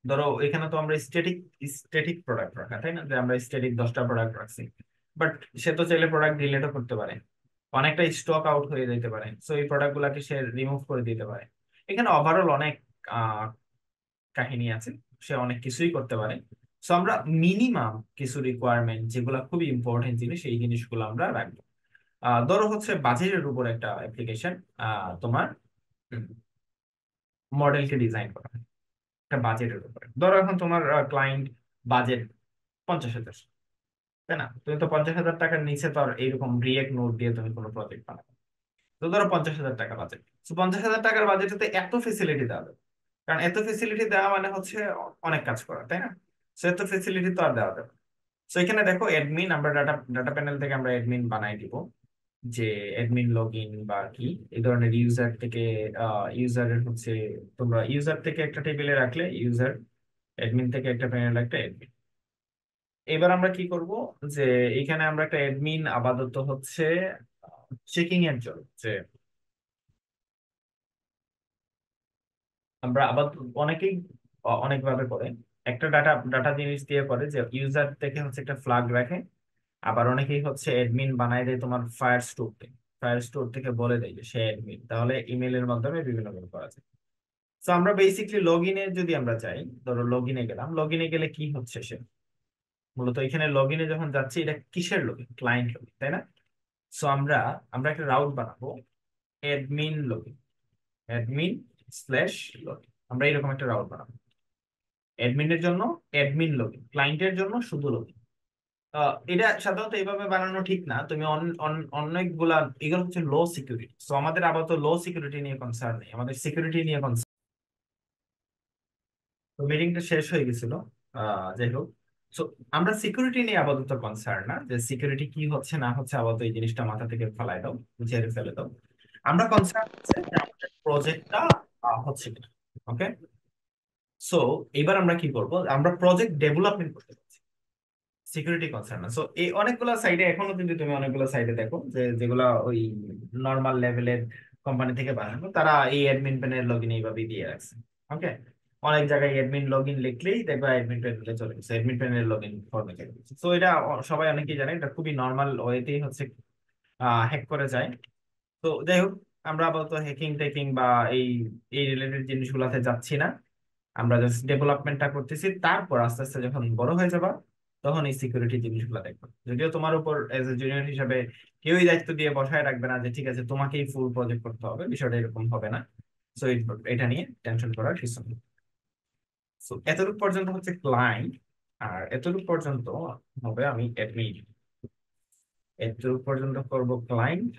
ধরো এখানে তো আমরা স্ট্যাটিক প্রোডাক্ট রাখা, তাই না, যে আমরা স্ট্যাটিক 10টা প্রোডাক্ট রাখছি, বাট সে তো চাইলে প্রোডাক্ট ডিলিটও করতে পারে, অনেকটা স্টক আউট হয়ে যেতে পারে, সো এই প্রোডাক্ট গুলাকে সে রিমুভ করে দিতে পারে। এখানে ওভারঅল অনেক আহ, কাহিনী আছে, সে অনেক কিছুই করতে পারে। সো আমরা মিনিমাম কিছু রিকোয়ারমেন্ট যেগুলো খুবই ইম্পর্টেন্ট জিনিস, এই জিনিসগুলো আমরা রাখবো। ধরো হচ্ছে বাজেটের উপর একটা অ্যাপ্লিকেশন, তোমার মডেলকে ডিজাইন করা হয়, একটা বাজেটের উপরে। ধরো এখন তোমার ক্লায়েন্ট বাজেট 50,000, তাই না? তুমি তো 50,000 টাকার নিচে তো আর এইরকম রিয়েক্ট নোট দিয়ে তুমি কোনো প্রজেক্ট বানাবে। তো ধরো 50,000 টাকা বাজেট, তো 50,000 টাকার বাজেটে এত ফেসিলিটি দেওয়া যাবে, কারণ এত ফেসিলিটি দেওয়া মানে হচ্ছে অনেক কাজ করা, তাই না? সো এত ফেসিলিটি তো আর দেওয়া যাবে। সো এখানে দেখো অ্যাডমিন, আমরা ডাটা ডাটা প্যানেল থেকে আমরা অ্যাডমিন বানাই দিব, যে অ্যাডমিন লগ ইন বা কি এই ধরনের ইউজার থেকে, ইউজারের হচ্ছে, তোমরা ইউজার থেকে একটা টেবিলে রাখলে ইউজার, অ্যাডমিন থেকে একটা প্যানেল একটা অ্যাডমিন। এবার আমরা কি করব, যে এখানে আমরা একটা অ্যাডমিন আপাতত হচ্ছে চেকিং এর জন্য, যে আমরা আবার অনেকেই অনেক ভাবে করে, একটা ডাটা ডাটা জিনিস দিয়ে করে, যে ইউজার থেকে হচ্ছে একটা ফ্ল্যাগ রাখে, আবার অনেকেই হচ্ছে অ্যাডমিন বানায় দেয় তোমার ফায়ার স্টোর থেকে, ফায়ার স্টোর থেকে বলে দেয় যে সে অ্যাডমিন, তাহলে ইমেলের মাধ্যমে বিভিন্ন ভাবে করা যায়। তো আমরা বেসিকলি লগ ইনে যদি আমরা যাই, ধরো লগ ইনে গেলাম, লগ ইনে গেলে কি হচ্ছে, সে মূলত এখানে লগ ইনে যখন যাচ্ছি, এটা কিসের log in? Client log in, তাই না? সো আমরা আমরা একটা রাউট বানাবো, admin log in, admin slash log in, আমরা এরকম একটা রাউট বানাবো। অ্যাডমিনের জন্য অ্যাডমিন লগইন, ক্লায়েন্টের জন্য শুধু লগইন। এটা সাধারণত এইভাবে বানানো ঠিক না, তুমি অনেকগুলা, এগুলো হচ্ছে লো সিকিউরিটি, সো আমাদের আপাতত লো সিকিউরিটি নিয়ে কনসার্ন নেই, আমাদের সিকিউরিটি নিয়ে কনসার্ন। তো মিটিংটা শেষ হয়ে গেছিল, যাই হোক। সো আমরা সিকিউরিটি নিয়ে আপাতত কনসার্ন না, যে সিকিউরিটি কি হচ্ছে না হচ্ছে, আপাতত এই জিনিসটা মাথা থেকে ফেলাই দাও, ঝেড়ে ফেলে দাও। আমরা কনসার্ন হচ্ছে যে আমাদের প্রজেক্টটা হচ্ছে কিনা। ওকে, সো এবার আমরা কি করব, আমরা প্রজেক্ট ডেভেলপমেন্ট করতে চাচ্ছি, সিকিউরিটি কনসার্ন না। সো এই অনেকগুলো সাইডে এখনো কিন্তু তুমি অনেকগুলো সাইডে দেখো, যে যেগুলা ওই নর্মাল লেভেলের কোম্পানি থেকে বানানো, তারা এই অ্যাডমিন প্যানেল লগ ইন এইভাবে দিয়ে রাখছে। ওকে, অনেক জায়গায় অ্যাডমিন লগ ইন লিখলেই দেখবা অ্যাডমিন প্যানেলে চলে গেছে, অ্যাডমিন প্যানেল লগ ইন ফর্মে চলে গেছে। তো এটা সবাই অনেকেই জানে, এটা খুবই নর্মাল ওয়েতেই হচ্ছে হ্যাক করে যায়। তো যাই হোক, আমরা আপাতত হ্যাকিং টেকিং বা এই এই রিলেটেড জিনিসগুলোতে যাচ্ছি না, আমরা জাস্ট ডেভেলপমেন্টটা করতেছি, তারপর আস্তে আস্তে যখন বড় হয়ে যাবা, তখন এই সিকিউরিটি জিনিসগুলো দেখবো। যদিও তোমার উপর এজ এ জুনিয়র হিসাবে কেউই দায়িত্ব দিয়ে বসায় রাখবে না যে ঠিক আছে তোমাকেই ফুল প্রজেক্ট করতে হবে, বিষয়টা এরকম হবে না। সো এটা নিয়ে টেনশন করার কিছু নেই। সো এতটুকু পর্যন্ত হচ্ছে ক্লায়েন্ট, আর এতটুকু পর্যন্ত হবে আমি অ্যাডমিন। এতটুকু পর্যন্ত করব ক্লায়েন্ট,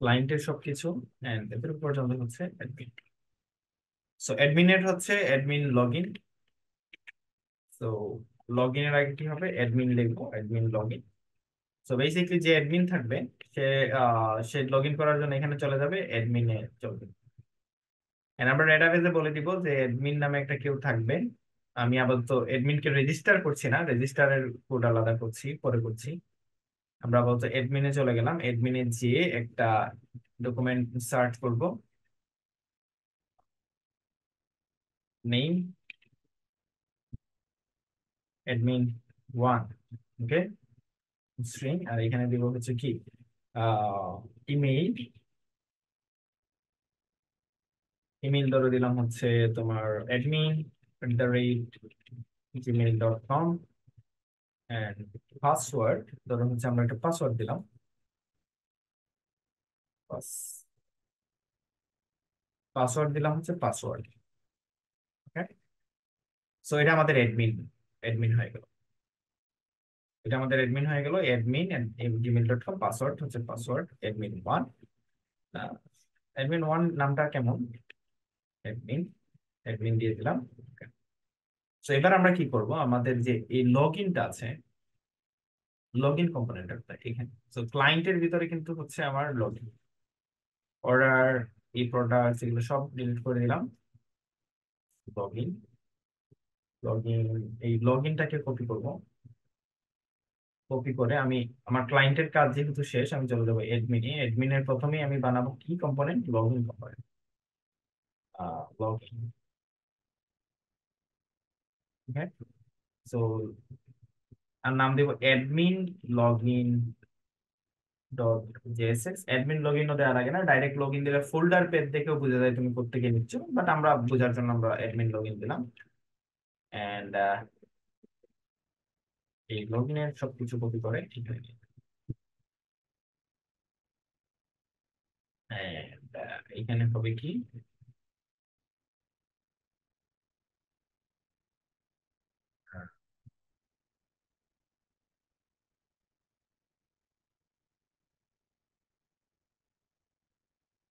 ক্লায়েন্টের সবকিছু, এন্ড এতটুকু পর্যন্ত হচ্ছে অ্যাডমিন। সো অ্যাডমিনের হচ্ছে admin log in. So log ইনের আগে কি হবে, অ্যাডমিন লিখবো, admin log in. So basically যে অ্যাডমিন থাকবে সে সে লগ ইন করার জন্য এখানে চলে যাবে, অ্যাডমিনে চলবে। And আমরা ডেটাবেজে বলে দিব যে অ্যাডমিন নামে একটা কেউ থাকবে। আমি আপাতত অ্যাডমিনকে রেজিস্টার করছি না, রেজিস্টারের কোড আলাদা করছি, পরে করছি। আমরা আপাতত অ্যাডমিনে চলে গেলাম, অ্যাডমিনে যেয়ে একটা ডকুমেন্ট সার্চ করব, নেম অ্যাডমিন 1, ওকে, স্ট্রিং, আর এখানে দিব হচ্ছে কি ইমেইল। ইমেইল ধরে দিলাম হচ্ছে তোমার admin@gmail.com, এন্ড পাসওয়ার্ড ধরুন হচ্ছে আমরা একটা পাসওয়ার্ড দিলাম, পাসওয়ার্ড দিলাম হচ্ছে পাসওয়ার্ড, ওকে। সো এটা আমাদের অ্যাডমিন, অ্যাডমিন হয়ে গেল, এটা আমাদের অ্যাডমিন হয়ে গেল, admin@gmail.com, পাসওয়ার্ড হচ্ছে পাসওয়ার্ড admin1। admin1 নামটা কেমন, অ্যাডমিন, অ্যাডমিন দিয়ে দিলাম। তো এবার আমরা কি করব, আমাদের যে এই লগ ইনটা আছে, লগ ইন কম্পোনেন্টটা এখানে, তো ক্লায়েন্টের ভিতরে কিন্তু হচ্ছে আমার লগ ইন, অর্ডার, এই প্রোডাক্ট এগুলো সব ডিলিট করে দিলাম। লগ ইন, লগ ইন, এই লগ ইনটাকে কপি করব, কপি করে আমি আমার ক্লায়েন্টের কাজ যেহেতু শেষ, আমি চলে যাবো এডমিনে। এডমিনের প্রথমেই আমি বানাবো কি component, log in component, log in, okay. So আর নাম দেবো admin log in dot JSX. Admin log in দেওয়ার আগে না, ডাইরেক্ট লগ ইন দিলে ফোল্ডার পেজ দেখেও বোঝা যায় তুমি কোত্থেকে নিচ্ছ, বাট আমরা বোঝার জন্য আমরা অ্যাডমিন লগ ইন দিলাম। এন্ড এই লগ ইনের সবকিছু কপি করে এখানে নিয়ে, and, এখানে হবে কি,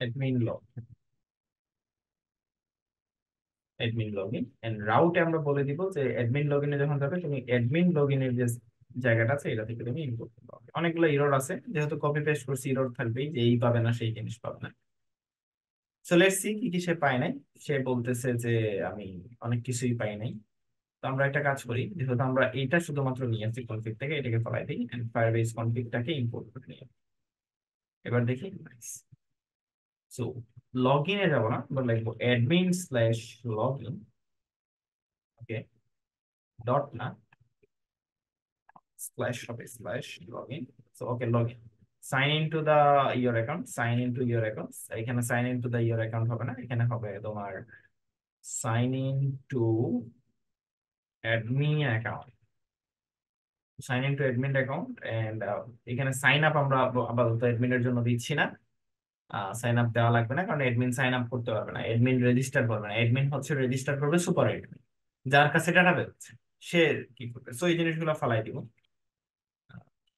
admin log, admin log in and রাউটে আমরা বলে দিব যে অ্যাডমিন লগ ইনে যখন যাবে তুমি অ্যাডমিন লগ ইনের যে জায়গাটা আছে এটা থেকে তুমি ইনপুট করতে হবে। অনেকগুলো ইরর আছে, যেহেতু কপি পেস্ট করছি ইরর থাকবেই, যে এই পাবে না সেই জিনিস পাবে না। সো লেটস সি কি কি সে পায় নাই। সে বলতেছে যে আমি অনেক কিছুই পাই নাই। তো আমরা একটা কাজ করি, যেহেতু আমরা এইটা শুধুমাত্র নিয়ে আসছি কনফিগ থেকে, এটাকে ফলাই দিই এন্ড ফায়ারবেস কনফিগটাকে ইম্পোর্ট করে নিই। এবার দেখি, সো লগ ইনে যাবো না, এবার লিখবো admin/login, ওকে, ডট না, স্ল্যাশ হবে, slash login. So okay, login, sign in to the your account, sign in to your account. এখানে sign in to the your account হবে না, এখানে হবে তোমার sign in to admin account, sign in to admin account. And এখানে sign up আমরা আপাতত অ্যাডমিনের জন্য দিচ্ছি না, সাইন আপ দেওয়া লাগবে না, কারণ অ্যাডমিন সাইন আপ করতে পারবে না, অ্যাডমিন রেজিস্টার করবে না। অ্যাডমিন হচ্ছে রেজিস্টার করবে সুপার অ্যাডমিন, যার কাছে ডাটা বেরোচ্ছে সে কি করবে। সো এই জিনিসগুলো ফালাই দিব।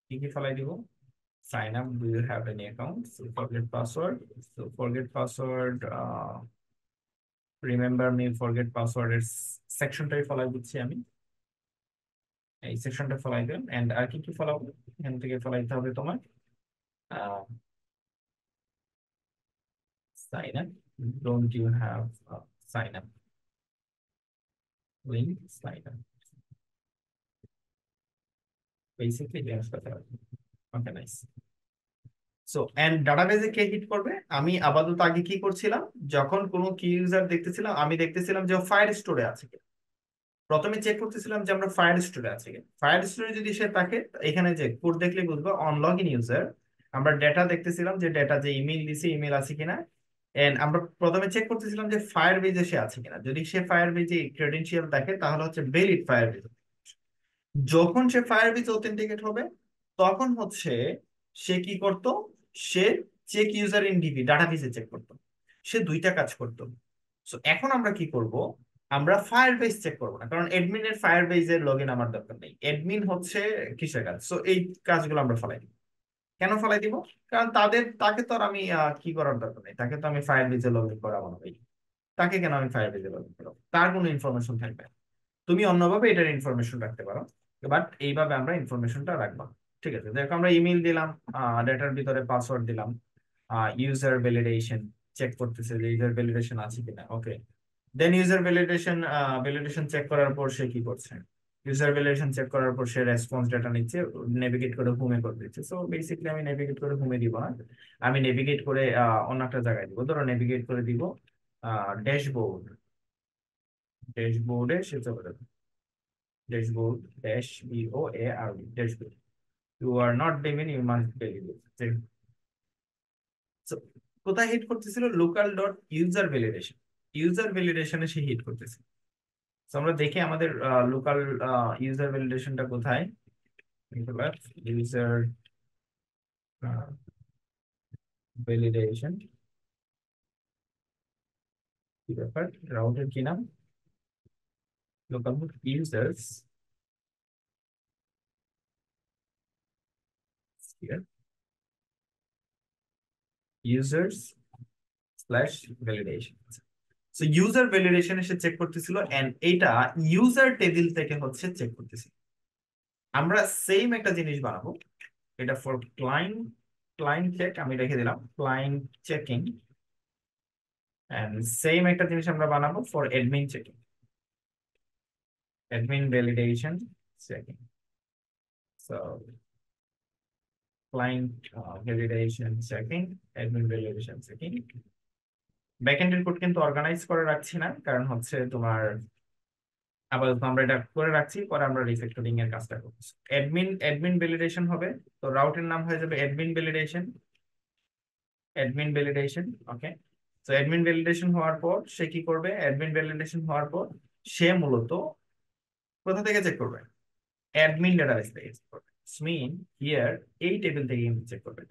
কি কি ফালাই দিব, sign up, do you have any account, so forget password, so forget password, remember me, forget password এর সেকশনটাই ফলাই দিচ্ছি আমি, এই সেকশনটা ফলাই দিলাম। এন্ড আর কি কি ফলাবো, এখান থেকে ফলাইতে হবে তোমার sign up, don't you have sign up link, sign up, basically জিজ্ঞেস করতে হবে। Okay, nice. সো এন্ড ডাটাবেজে কে হিট করবে, আমি আপাতত আগে কি করছিলাম, যখন কোনো কি ইউজার দেখতেছিলাম আমি দেখতেছিলাম যে ফায়ার স্টোরে আছে কিনা। প্রথমে চেক করতেছিলাম যে আমরা ফায়ার স্টোরে আছি কিনা, ফায়ার স্টোরে যদি সে থাকে, এখানে যে কোড দেখলে বুঝবো অন লগ ইন ইউজার। আমরা ডেটা দেখতেছিলাম যে ডেটা, যে ইমেল দিছে ইমেল আছে কিনা। এন্ড আমরা প্রথমে চেক করতেছিলাম যে ফায়ার বেজে সে আছে কিনা, যদি সে ফায়ার বেজে ক্রেডেনশিয়াল দেখে তাহলে হচ্ছে ভ্যালিড ফায়ার বেজ। যখন সে ফায়ার বেজ অথেন্টিকেট হবে তখন হচ্ছে সে কি করত? সে চেক ইউজার ইন ডিবি ডাটাবেসে চেক করতো, সে দুইটা কাজ করতো। সো এখন আমরা কি করব? আমরা ফায়ারবেস চেক করবো না, কারণ এডমিনের ফায়ারবেসের লগ ইন আমার দরকার নেই। এডমিন হচ্ছে কিসের কাজ, সো এই কাজগুলো আমরা ফেলাই দিব। কেন ফেলাই দিব? কারণ তাকে তো আর আমি কি করার দরকার নেই, তাকে তো আমি ফায়ারবেসে লগ ইন করাবো না ভাই। তাকে কেন আমি ফায়ারবেসে লগ ইন করাবো? তার কোনো ইনফরমেশন থাকবে না। তুমি অন্যভাবে এটার ইনফরমেশন রাখতে পারো, বাট এইভাবে আমরা ইনফরমেশনটা রাখবো না। ঠিক আছে, দেখো আমরা ইমেল দিলাম, ডেটার ভিতরে পাসওয়ার্ড দিলাম, ইউজার ভ্যালিডেশন চেক করতেছে যে ইউজার ভ্যালিডেশন আছে কিনা। Okay, then user validation validation check করার পর সে কি করছে? ইউজার ভ্যালিডেশন চেক করার পর সে রেসপন্স ডাটা নিচ্ছে, নেভিগেট করে হোমে করে দিচ্ছে। সো বেসিক্যালি আমি নেভিগেট করে হোমে দিব না, আমি নেভিগেট করে অন্য একটা জায়গায় দিব। ধরো নেভিগেট করে দিব ড্যাশবোর্ড, ড্যাশবোর্ডে সে চলে যাবে। Dashboard, dash B O A R dashboard. You are not Devin, you must validate. So, কোথায় হিট করতেছিল? Local dot user validation, user ভ্যালিডেশনে সে হিট করতেছিল। তো আমরা দেখি আমাদের লোকাল ইউজার ভ্যালিডেশনটা কোথায়। ইউজার ভ্যালিডেশন, কি ব্যাপার, রাউটের কি নাম? Local users, users slash validation. So user validation এসে চেক করতেছিল, এন্ড এটা ইউজার টেবিল থেকে হচ্ছে চেক করতেছিল। আমরা সেম একটা জিনিস বানাবো, এটা ফর ক্লায়েন্ট, ক্লায়েন্ট চেক আমি রেখে দিলাম ক্লায়েন্ট চেকিং, এন্ড সেম একটা জিনিস আমরা বানাবো for admin checking, admin validation checking. So client validation checking, admin validation checking. ব্যাকএন্ডের কোড কিন্তু অর্গানাইজ করে রাখছি না, কারণ হচ্ছে তোমার আপাতত আমরা এটা করে রাখছি, পরে আমরা রিফ্যাক্টরিং এর কাজটা করছি। অ্যাডমিন ভ্যালিডেশন হবে, তো রাউটের নাম হয়ে যাবে অ্যাডমিন ভ্যালিডেশন, অ্যাডমিন ভ্যালিডেশন। ওকে, তো অ্যাডমিন ভ্যালিডেশন হওয়ার পর সে কি করবে? অ্যাডমিন ভ্যালিডেশন হওয়ার পর সে মূলত কোথা থেকে চেক করবে? অ্যাডমিন ডাটাবেস থেকে চেক করবে। মিন হিয়ার এই টেবিল থেকে কিন্তু চেক করবে।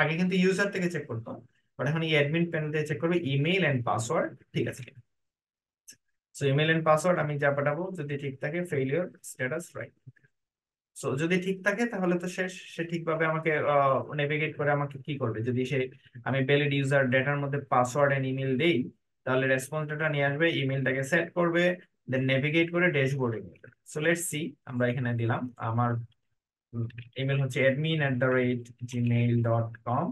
আগে কিন্তু ইউজার থেকে চেক করতো, বাট এখন এই অ্যাডমিন প্যানেল থেকে চেক করবে ইমেইল এন্ড পাসওয়ার্ড ঠিক আছে কিনা। সো ইমেইল এন্ড পাসওয়ার্ড আমি যা পাঠাবো যদি ঠিক থাকে, ফেইলিওর স্ট্যাটাস রাইট। সো যদি ঠিক থাকে তাহলে তো শেষ, সে ঠিকভাবে আমাকে নেভিগেট করে আমাকে কি করবে। যদি সে আমি ভ্যালিড ইউজার ডেটার মধ্যে পাসওয়ার্ড এন্ড ইমেল দেই, তাহলে রেসপন্স ডাটা নিয়ে আসবে, ইমেলটাকে সেট করবে, দেন নেভিগেট করে ড্যাশবোর্ডে নিয়ে যাবে। সো লেটস সি, আমরা এখানে দিলাম আমার ইমেল হচ্ছে admin@gmail.com,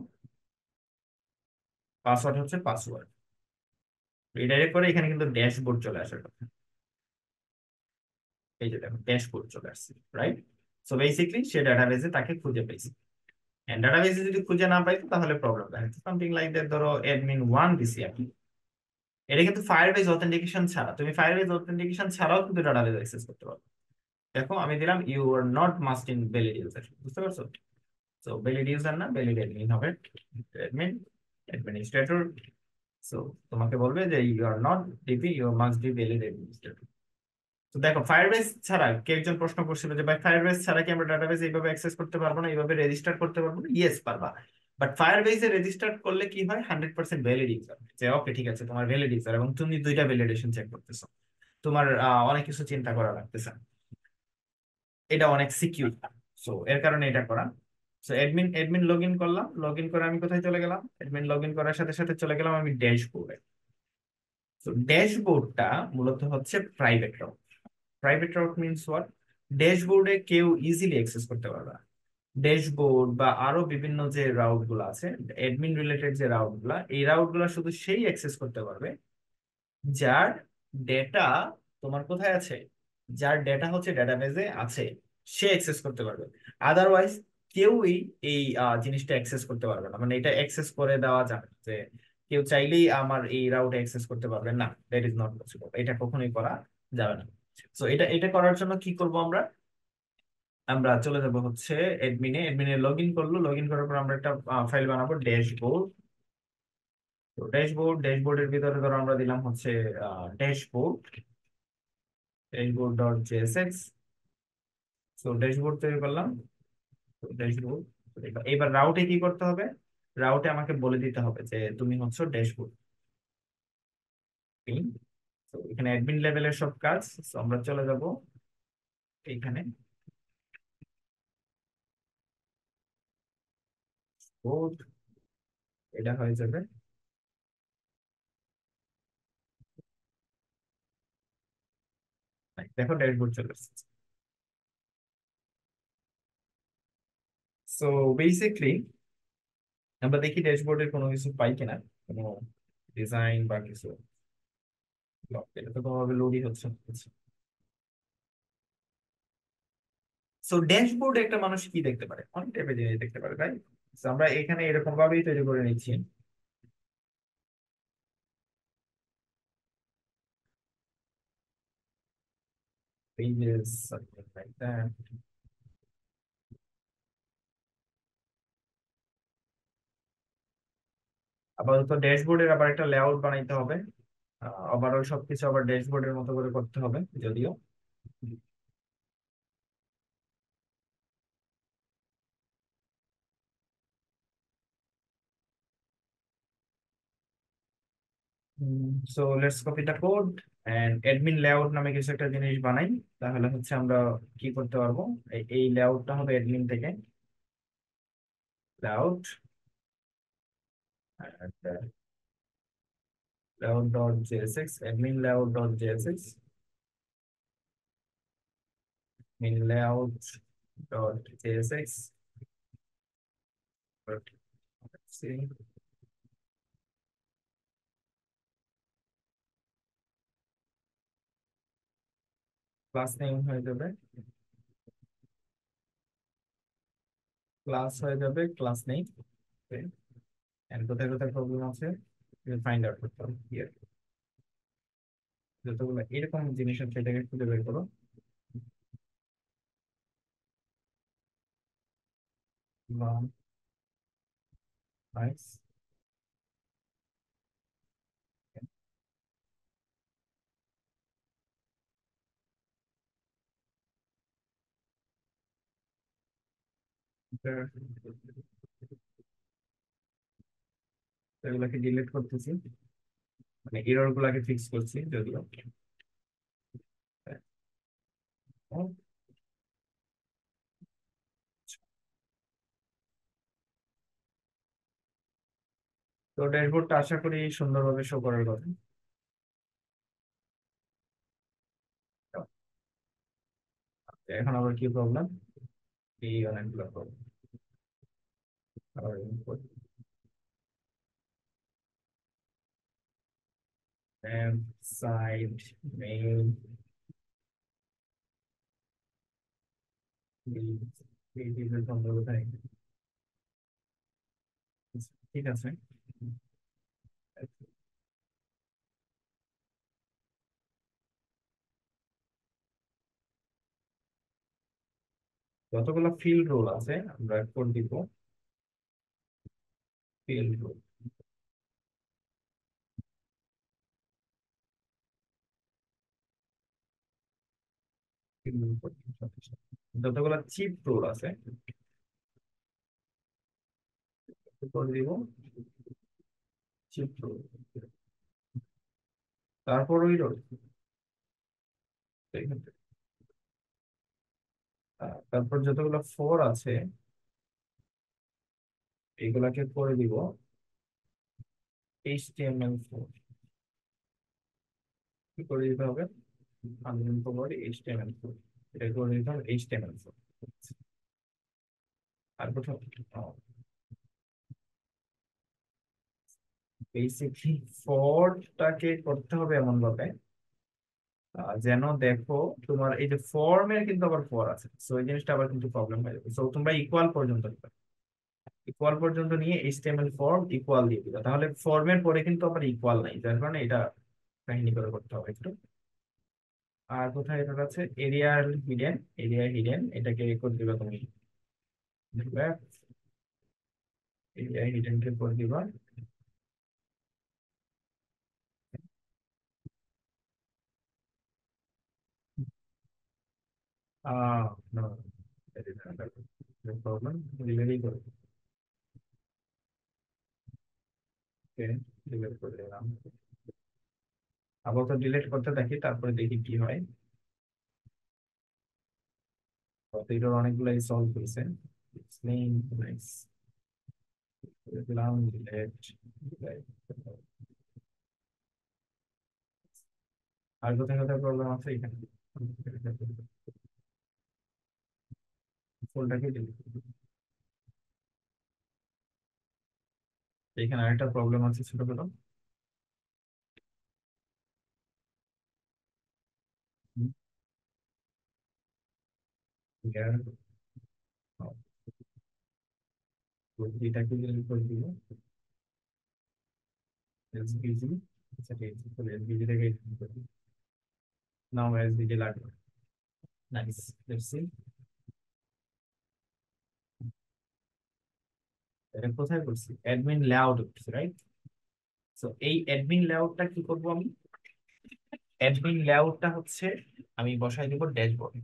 পাসওয়ার্ড হচ্ছে পাসওয়ার্ড। রিডাইরেক্ট করে এখানে কিন্তু ড্যাশবোর্ড চলে আসার কথা। এই যে দেখো ড্যাশবোর্ড চলে আসছে, রাইট? সো বেসিক্যালি সে ডাটাবেসে তাকে খুঁজে পেয়েছে। ডাটাবেসে যদি খুঁজে না পাই তাহলে প্রবলেম দেখাচ্ছে, সামথিং লাইক দ্যাট। ধরো অ্যাডমিন 1 দিছি আমি, এটা কিন্তু ফায়ারবেস অথেন্টিকেশন ছাড়া, তুমি ফায়ারবেস অথেন্টিকেশন ছাড়াও কিন্তু ডাটাবেস অ্যাক্সেস করতে পারো। দেখো আমি দিলাম you are not must in valid user, বুঝতে পারছো? সো ভ্যালিড ইউজার না, ভ্যালিড অ্যাডমিন হবে। Admin, administrator. সো তোমাকে বলবে যে you are not DB, you must be valid administrator. তো দেখো ফায়ারবেস ছাড়া কে একজন প্রশ্ন করছিল যে ভাই ফায়ারবেস ছাড়া কি আমরা ডাটাবেস এইভাবে অ্যাক্সেস করতে পারবো না, এইভাবে রেজিস্টার করতে পারবো না? ইয়েস পারবা, বাট ফায়ারবেসে রেজিস্টার করলে কি হয়? 100% ভ্যালিড ইউজার, যে ওকে ঠিক আছে তোমার ভ্যালিড ইউজার এবং তুমি দুইটা ভ্যালিডেশন চেক করতেছো, তোমার অনেক কিছু চিন্তা করা লাগতেছে না। এটা অনেক সিকিউর। সো এর কারণে এটা করা। সো অ্যাডমিন লগ ইন করলাম, লগ ইন করে আমি কোথায় চলে গেলাম? অ্যাডমিন লগ ইন করার সাথে সাথে চলে গেলাম আমি ড্যাশবোর্ডে। তো ড্যাশবোর্ডটা মূলত হচ্ছে private route. Private route means what? ড্যাশবোর্ডে কেউ ইজিলি অ্যাক্সেস করতে পারবে না। ড্যাশবোর্ড বা আরো বিভিন্ন যে রাউট গুলো আছে, অ্যাডমিন রিলেটেড যে রাউট গুলা, এই রাউট গুলা শুধু সেই অ্যাক্সেস করতে পারবে যার ডেটা তোমার কোথায় আছে, যার ডেটা হচ্ছে ডেটাবেজে আছে, সে অ্যাক্সেস করতে পারবে। আদারওয়াইজ কেউই এই জিনিসটা অ্যাক্সেস করতে পারবে না। মানে এটা অ্যাক্সেস করে দেওয়া যাবে না যে কেউ চাইলেই আমার এই রাউটে অ্যাক্সেস করতে পারবে না, দ্যাট ইজ নট পসিবল, এটা কখনোই করা যাবে না। সো এটা এটা করার জন্য কি করব আমরা? আমরা চলে যাব হচ্ছে অ্যাডমিনে লগ ইন করলো, লগ ইন করার পর আমরা একটা ফাইল বানাবো ড্যাশবোর্ড। তো ড্যাশবোর্ডের ভিতরে ধরো আমরা দিলাম হচ্ছে ড্যাশবোর্ড, ড্যাশবোর্ড ডট জেএসএক্স। তো ড্যাশবোর্ড তৈরি করলাম, ড্যাশবোর্ড এবার রাউটে কি করতে হবে? রাউটে আমাকে বলে দিতে হবে যে তুমি হচ্ছে ড্যাশবোর্ড। তো এখানে অ্যাডমিন লেভেলের সব কাজ। তো আমরা চলে যাব এইখানে, বোর্ড, এটা হয়ে যাবে। দেখো ড্যাশবোর্ড চলে এসেছে। সো বেসিকলি আমরা দেখি ড্যাশবোর্ডের কোনো কিছু পাই কিনা, কোনো ডিজাইন বা কিছু। এটা তো কোনোভাবে লোডই হচ্ছে না। সো ড্যাশবোর্ড একটা মানুষ কি দেখতে পারে? অনেক টাইপের জিনিস দেখতে পারে, তাই। So আমরা এখানে এরকম ভাবেই তৈরি করে নিচ্ছি। Pages, something like that. আপাতত ড্যাশবোর্ডের আবার একটা লেআউট বানাইতে হবে। ওভারঅল সবকিছু আবার ড্যাশবোর্ডের মতো করে করতে হবে যদিও। So let's copy the code end admin layout নামে কিছু একটা জিনিস বানাই। তাহলে হচ্ছে আমরা কি করতে পারবো, এই লেআউটটা হবে অ্যাডমিন থেকে। Layout layout dot JSX, admin layout dot JSX, min layout dot jsx. See, class name হয়ে যাবে, ক্লাস হয়ে যাবে ক্লাস নেম। এন্ড কোথায় কোথায় প্রবলেম আছে ফাইন্ড আউট করতে হবে here। যতগুলো এরকম জিনিস আছে এটাকে খুঁজে বের করো। নাইস। এগুলাকে ডিলিট করতেছি, মানে এরর গুলাকে ফিক্স করছি যদিও। তো ড্যাশবোর্ডটা আশা করি সুন্দরভাবে শো করার কথা। এখন আবার কি প্রবলেম? এই অনেকগুলো প্রবলেম। সাইড মেইল, এই ডিটেইলস আমরা কোথায়? ঠিক আছে। যতগুলো ফিল্ড রোল আছে আমরা কোড দিব। ফিল্ড রোল যতগুলো চিপ রোল আছে কোড দিব চিপ রোল, তারপর ওই রোল। তারপর যতগুলো ফোর আছে এগুলাকে করে দিব HTML4। কি করে দিতে হবে? আনলিমিটেড বডি HTML4, এটা করে দিতে হবে HTML4। আর কোথাও বেসিকলি ফরটাকে করতে হবে এমন ভাবে যেন দেখো তোমার এই যে ফর্মের কিন্তু আবার ফর আছে, সো এই জিনিসটা আবার কিন্তু প্রবলেম হয়ে যাবে। সো তোমরা ইকুয়াল পর্যন্ত নিবে, ইকুয়াল পর্যন্ত নিয়ে HTML ফর্ম ইকুয়াল দিয়ে দিবে, তাহলে ফর্মের পরে কিন্তু আবার ইকুয়াল নাই, যার কারণে এটা কাহিনী করে করতে হবে একটু। আর কোথায় এটা আছে এরিয়ার হিডেন, এরিয়া হিডেন এটাকে করে দিবা তুমি, এরিয়া হিডেন কে করে দিবা। Ah no, that is not good. Problem ডিলিটই করে ডিলিট করে দিলাম। আপাতত ডিলিট করতে থাকি, তারপরে দেখি কি হয়। এটার অনেকগুলো সলভ করেছে। নাইস। দিলাম ডিলিট। আর কোথায় কোথায় প্রবলেম আছে এখানে? ফুলটাকে ডিলিট। এখানে আরেকটা প্রবলেম আছে ছোট ছোট। এটাকে ডিলিট করে দিব। এসবিজি, আচ্ছা ঠিক আছে, এসবিজি থেকে নাও এসবিজি লাগবে। নাইস, লেটস সি এটা কোথায় করছি। অ্যাডমিন লেআউট করছি, রাইট? সো এই অ্যাডমিন লেআউটটা কি করব আমি? অ্যাডমিন লেআউটটা হচ্ছে আমি বসাই দিব ড্যাশবোর্ড।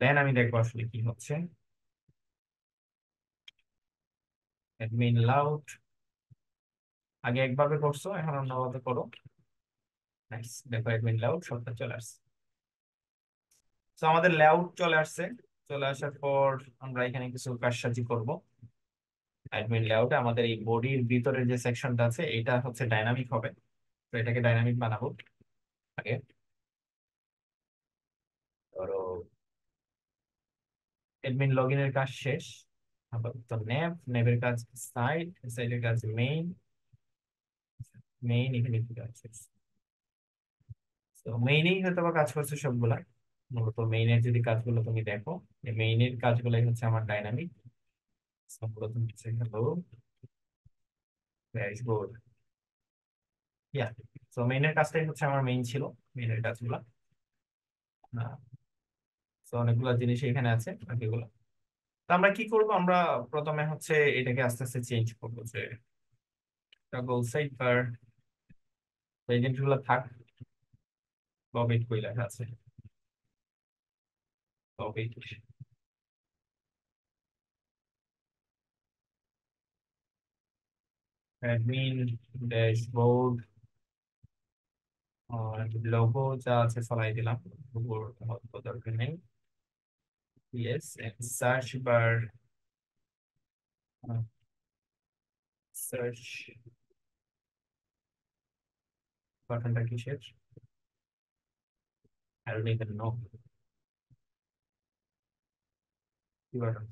দেন আমি দেখবো আসলে কি হচ্ছে। অ্যাডমিন লেআউট আগে একভাবে করছো, এখন অন্যভাবে করো। নাইস, দেখো অ্যাডমিন লেআউট সবটা চলে আসছে। তো আমাদের লেআউট চলে আসছে। চলে আসার পর আমরা এখানে কিছু কারসাজি করব। অ্যাডমিন লেআউটে আমাদের এই বডির ভিতরে যে সেকশনটা আছে এটা হচ্ছে ডাইনামিক হবে। তো এটাকে ডাইনামিক বানাবো আগে। ধরো অ্যাডমিন লগইনের কাজ শেষ, আপাতত নেভের কাজ সাইড, সাইডের কাজ মেইন, মেইন এখানে কি কাজ শেষ। তো মেইনেই হয়তো বা কাজ করছে সবগুলা। মূলত মেইনের যদি কাজগুলো তুমি দেখো, মেইনের কাজগুলোই হচ্ছে আমার ডাইনামিক। মূলত হচ্ছে হলো ড্যাশবোর্ড। ইয়া, তো মেইনের কাজটাই হচ্ছে আমার মেইন ছিল, মেইনের কাজগুলো। তো অনেকগুলো জিনিস এখানে আছে বাকিগুলো। তো আমরা কি করব, আমরা প্রথমে হচ্ছে এটাকে আস্তে আস্তে চেঞ্জ করবো যে গোল সাইড বার এই জিনিসগুলো থাক। ববিট কই লেখা আছে? ববিট অ্যাডমিন ড্যাশবোর্ড আর লোগো যা আছে সরাই দিলাম। লোগোর অত দরকার নেই। ইয়েস, সার্চ বার, সার্চ বাটনটা কিসের? I don't even know কি বাটন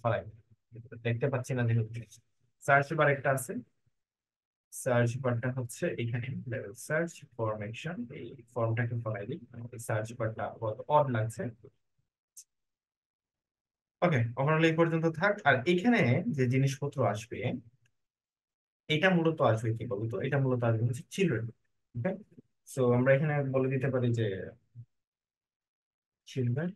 ফলাই দেখতে পাচ্ছি না যেহেতু। সার্চ বার একটা আছে, সার্চ বারটা হচ্ছে এখানে লেভেল সার্চ ফরমেশন, এই ফর্মটাকে ফলাই দিই। আমাদের সার্চ বারটা অড লাগছে। ওকে, ওভারঅল এই পর্যন্ত থাক। আর এখানে যে জিনিসপত্র আসবে এটা মূলত আসবে কি বলতো, এটা মূলত আসবে হচ্ছে চিলড্রেন। ওকে, সো আমরা এখানে বলে দিতে পারি যে চিলড্রেন।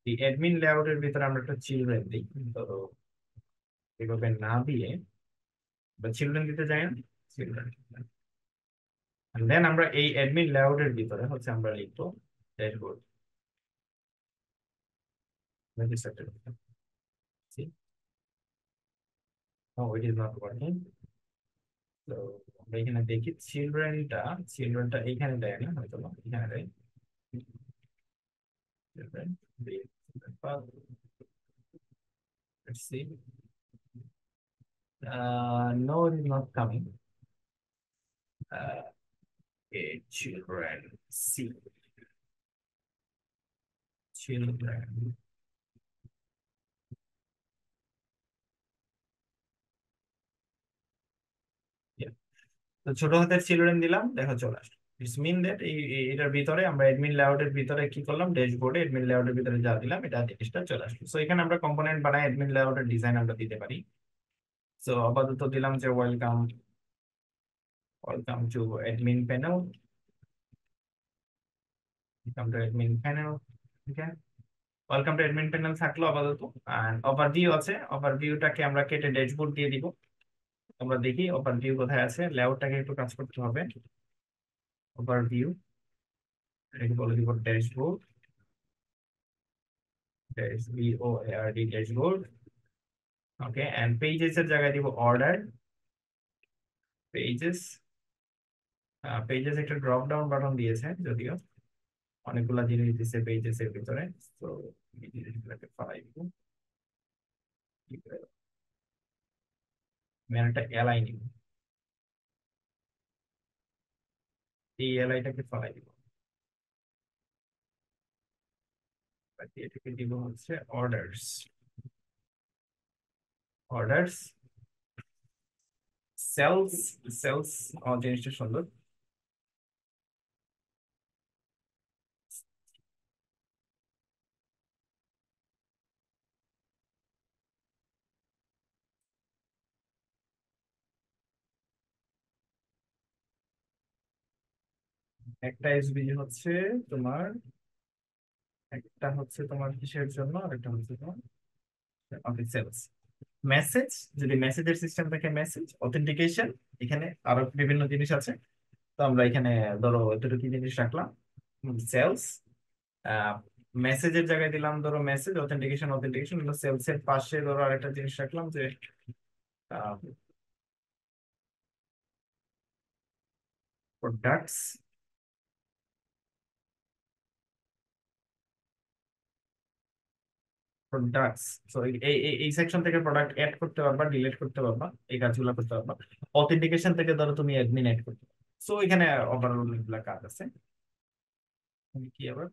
এই অ্যাডমিন লেআউটের ভিতরে আমরা একটা চিলড্রেন দিই। ধরো এভাবে না দিয়ে বা চিলড্রেন দিতে যাই না, চিলড্রেন। দেন আমরা এই অ্যাডমিন লেআউটের ভিতরে হচ্ছে আমরা লিখবো dashboard. See? Oh, it is not working. তো আমরা এখানে দেখি চিলড্রেনটা এখানে দেয় না, হয়তো বা এখানে দেয়। Children, children path. Let's see. No, it is not coming. Okay, children. See, children. Yeah. তো ছোট হাতের চিলড্রেন দিলাম, দেখো চলে আসলো। ইটস মিন দ্যাট এটার ভিতরে আমরা অ্যাডমিন লেআউটের ভিতরে কি করলাম, ড্যাশবোর্ডে অ্যাডমিন লেআউটের ভিতরে যা দিলাম এটা জিনিসটা চলে আসলো। সো এখানে আমরা কম্পোনেন্ট বানাই অ্যাডমিন লেআউটের ডিজাইন আমরা দিতে পারি। সো আপাতত দিলাম যে welcome, welcome to admin panel, welcome to admin panel. ঠিক আছে, ওয়েলকাম টু অ্যাডমিন প্যানেল থাকলো আপাতত। আর ওভারভিউ আছে, ওভারভিউটাকে আমরা কেটে ড্যাশবোর্ড দিয়ে দিব। আমরা দেখি ওভারভিউ কোথায় আছে, লেআউটটাকে একটু কাজ করতে হবে। ওভারভিউ, এটাকে বলে দিব dashboard, BOARD dashboard. Okay, and pages এর জায়গায় দিব অর্ডার, পেজেস। পেজেস একটা ড্রপ ডাউন বাটন দিয়েছে, যদিও অনেকগুলা জিনিস দিচ্ছে পেজেস এর ভিতরে। তো এই জিনিসগুলোকে ফালাই দিব, আমি একটা এলআই নিব, এই এলআইটাকে ফালাই দিব, বাকি এটাকে দিব হচ্ছে অর্ডারস। অর্ডারস, সেলস, সেলস জিনিসটা সুন্দর। একটা এসবিজি হচ্ছে তোমার, একটা হচ্ছে তোমার কিসের জন্য, আর একটা হচ্ছে তোমার সেলস। মেসেজ, যদি মেসেজের সিস্টেম থাকে মেসেজ অথেন্টিকেশন, এখানে আরো বিভিন্ন জিনিস আছে। তো আমরা এখানে ধরো এতটুকু জিনিস রাখলাম, সেলস। মেসেজের জায়গায় দিলাম ধরো মেসেজ অথেন্টিকেশন, অথেন্টিকেশন সেলস এর পাশে ধরো আরেকটা জিনিস রাখলাম যে প্রোডাক্টস। প্রোডাক্টস, সো এই এই এই সেকশন থেকে প্রোডাক্ট অ্যাড করতে পারবা, ডিলিট করতে পারবা, এই কাজগুলো করতে পারবা। অথেন্টিকেশন থেকে ধরো তুমি অ্যাডমিন অ্যাড করতে পারবা। সো এখানে ওভারঅল অনেকগুলো কাজ আছে। তুমি কি আবার,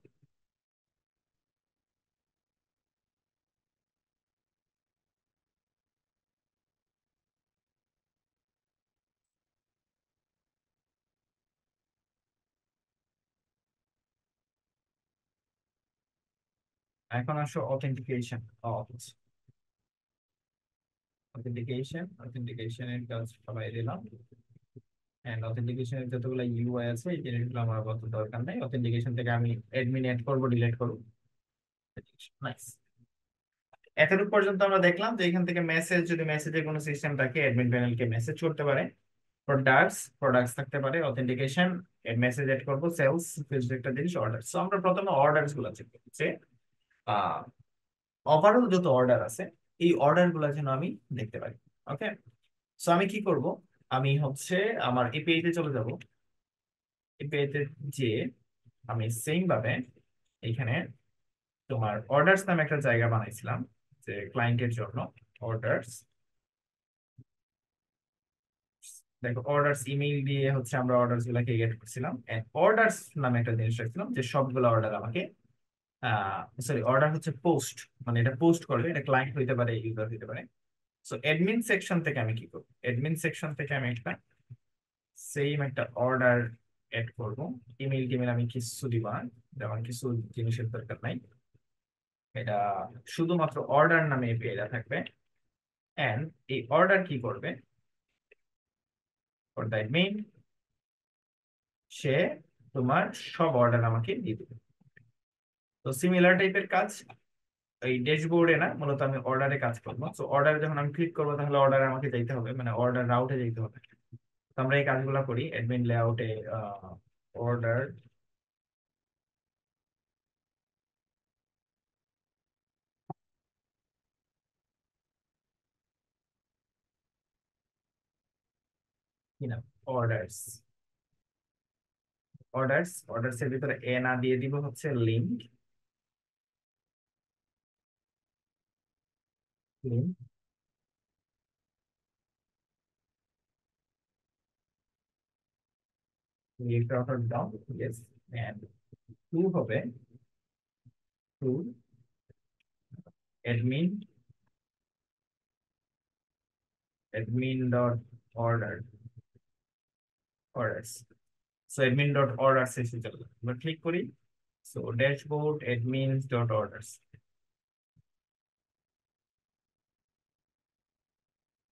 এখন আসো অথেন্টিকেশন। অথেন্টিকেশন, অথেন্টিকেশনের কাজ সবাই দিলাম। এন্ড অথেন্টিকেশনের যতগুলো ইউআই আছে এই জিনিসগুলো আমার আপাতত দরকার নাই। অথেন্টিকেশন থেকে আমি অ্যাডমিন অ্যাড করবো, ডিলিট করবো। নাইস। এতটুকু পর্যন্ত আমরা দেখলাম যে এখান থেকে মেসেজ, যদি মেসেজের কোনো সিস্টেম থাকে অ্যাডমিন প্যানেলকে মেসেজ করতে পারে। প্রোডাক্টস, প্রোডাক্টস থাকতে পারে, অথেন্টিকেশন, মেসেজ এড করবো, সেলস, একটা জিনিস অর্ডার। সো আমরা প্রথমে অর্ডারস গুলো চেক করবো যে ওভারঅল যত অর্ডার আছে এই অর্ডার গুলো যেন আমি দেখতে পারি। ওকে, সো আমি কি করব, আমি হচ্ছে আমার এপিআই তে চলে যাব। এপিআই তে যে আমি সেম ভাবে এখানে তোমার অর্ডারস নামে একটা জায়গা বানাইছিলাম যে ক্লায়েন্টের জন্য। অর্ডারস, দেখো অর্ডারস ইমেইল দিয়ে হচ্ছে আমরা অর্ডারস গুলাকে গেট করছিলাম। অর্ডারস নামে একটা জিনিস রাখছিলাম যে সবগুলো অর্ডার আমাকে, সরি অর্ডার হচ্ছে পোস্ট, মানে এটা পোস্ট করবে, এটা ক্লায়েন্ট হইতে পারে, ইউজার হইতে পারে। সো অ্যাডমিন সেকশন থেকে আমি কি করবো, অ্যাডমিন সেকশন থেকে আমি একটা সেম একটা অর্ডার এড করব। ইমেইল টিমেল আমি কিছু দিব না, যেমন কিছু জিনিসের দরকার নাই। এটা শুধুমাত্র অর্ডার নামে এপিআই থাকবে। এন্ড এই অর্ডার কি করবে, ফর দ্য অ্যাডমিন, সে তোমার সব অর্ডার আমাকে দিয়ে দেবে। তো সিমিলার টাইপের কাজ এই ড্যাশবোর্ডে না, মূলত আমি অর্ডারে কাজ করবো। তো অর্ডারে যখন আমি ক্লিক করবো তাহলে অর্ডারে আমাকে যাইতে হবে, মানে অর্ডার রাউটে যাইতে হবে। তো আমরা এই কাজগুলো করি অ্যাডমিন লেআউটে। অর্ডার, কি নাম, অর্ডারস। অর্ডারস, অর্ডারস এর ভিতরে এ না দিয়ে দিব হচ্ছে লিঙ্ক, লিঙ্ক অর্ডার দাও, ইয়েস। এন্ড টু হবে, to admin, admin dot order, orders. So admin dot orders এসে চলে যাবে। আমরা ক্লিক করি, so dashboard admin dot orders,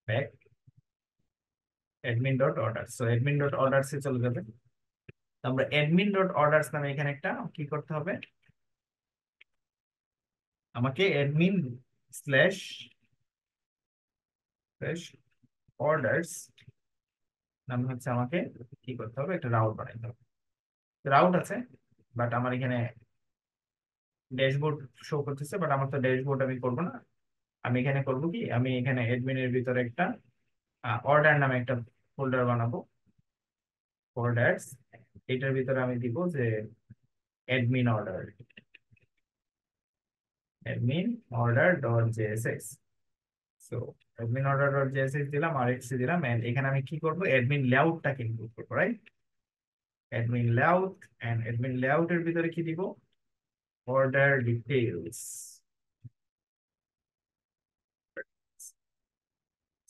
back admin dot order. So admin dot orders এ চলে যাবে। তো আমরা অ্যাডমিন ডট অর্ডারস নামে এখানে একটা কি করতে হবে, আমাকে অ্যাডমিন স্ল্যাশ অর্ডারস নামে হচ্ছে আমাকে কি করতে হবে, একটা রাউট বানাইতে হবে। রাউট আছে, বাট আমার এখানে ড্যাশবোর্ড শো করতেছে, বাট আমার তো ড্যাশবোর্ড আমি করবো না। আমি এখানে করব কি, আমি এখানে অ্যাডমিনের ভিতরে একটা অর্ডার নামে একটা ফোল্ডার বানাবো, ফোল্ডার্স। এটার ভিতরে আমি দিব যে admin order, admin order dot JSX. So admin order dot JSX দিলাম, আর এক্স দিলাম, এন্ড এখানে আমি কি করব, অ্যাডমিন লেআউটটাকে ইনপুট করবো, right? Admin layout, and admin লেআউটের ভিতরে কি দিব, অর্ডার ডিটেইলস।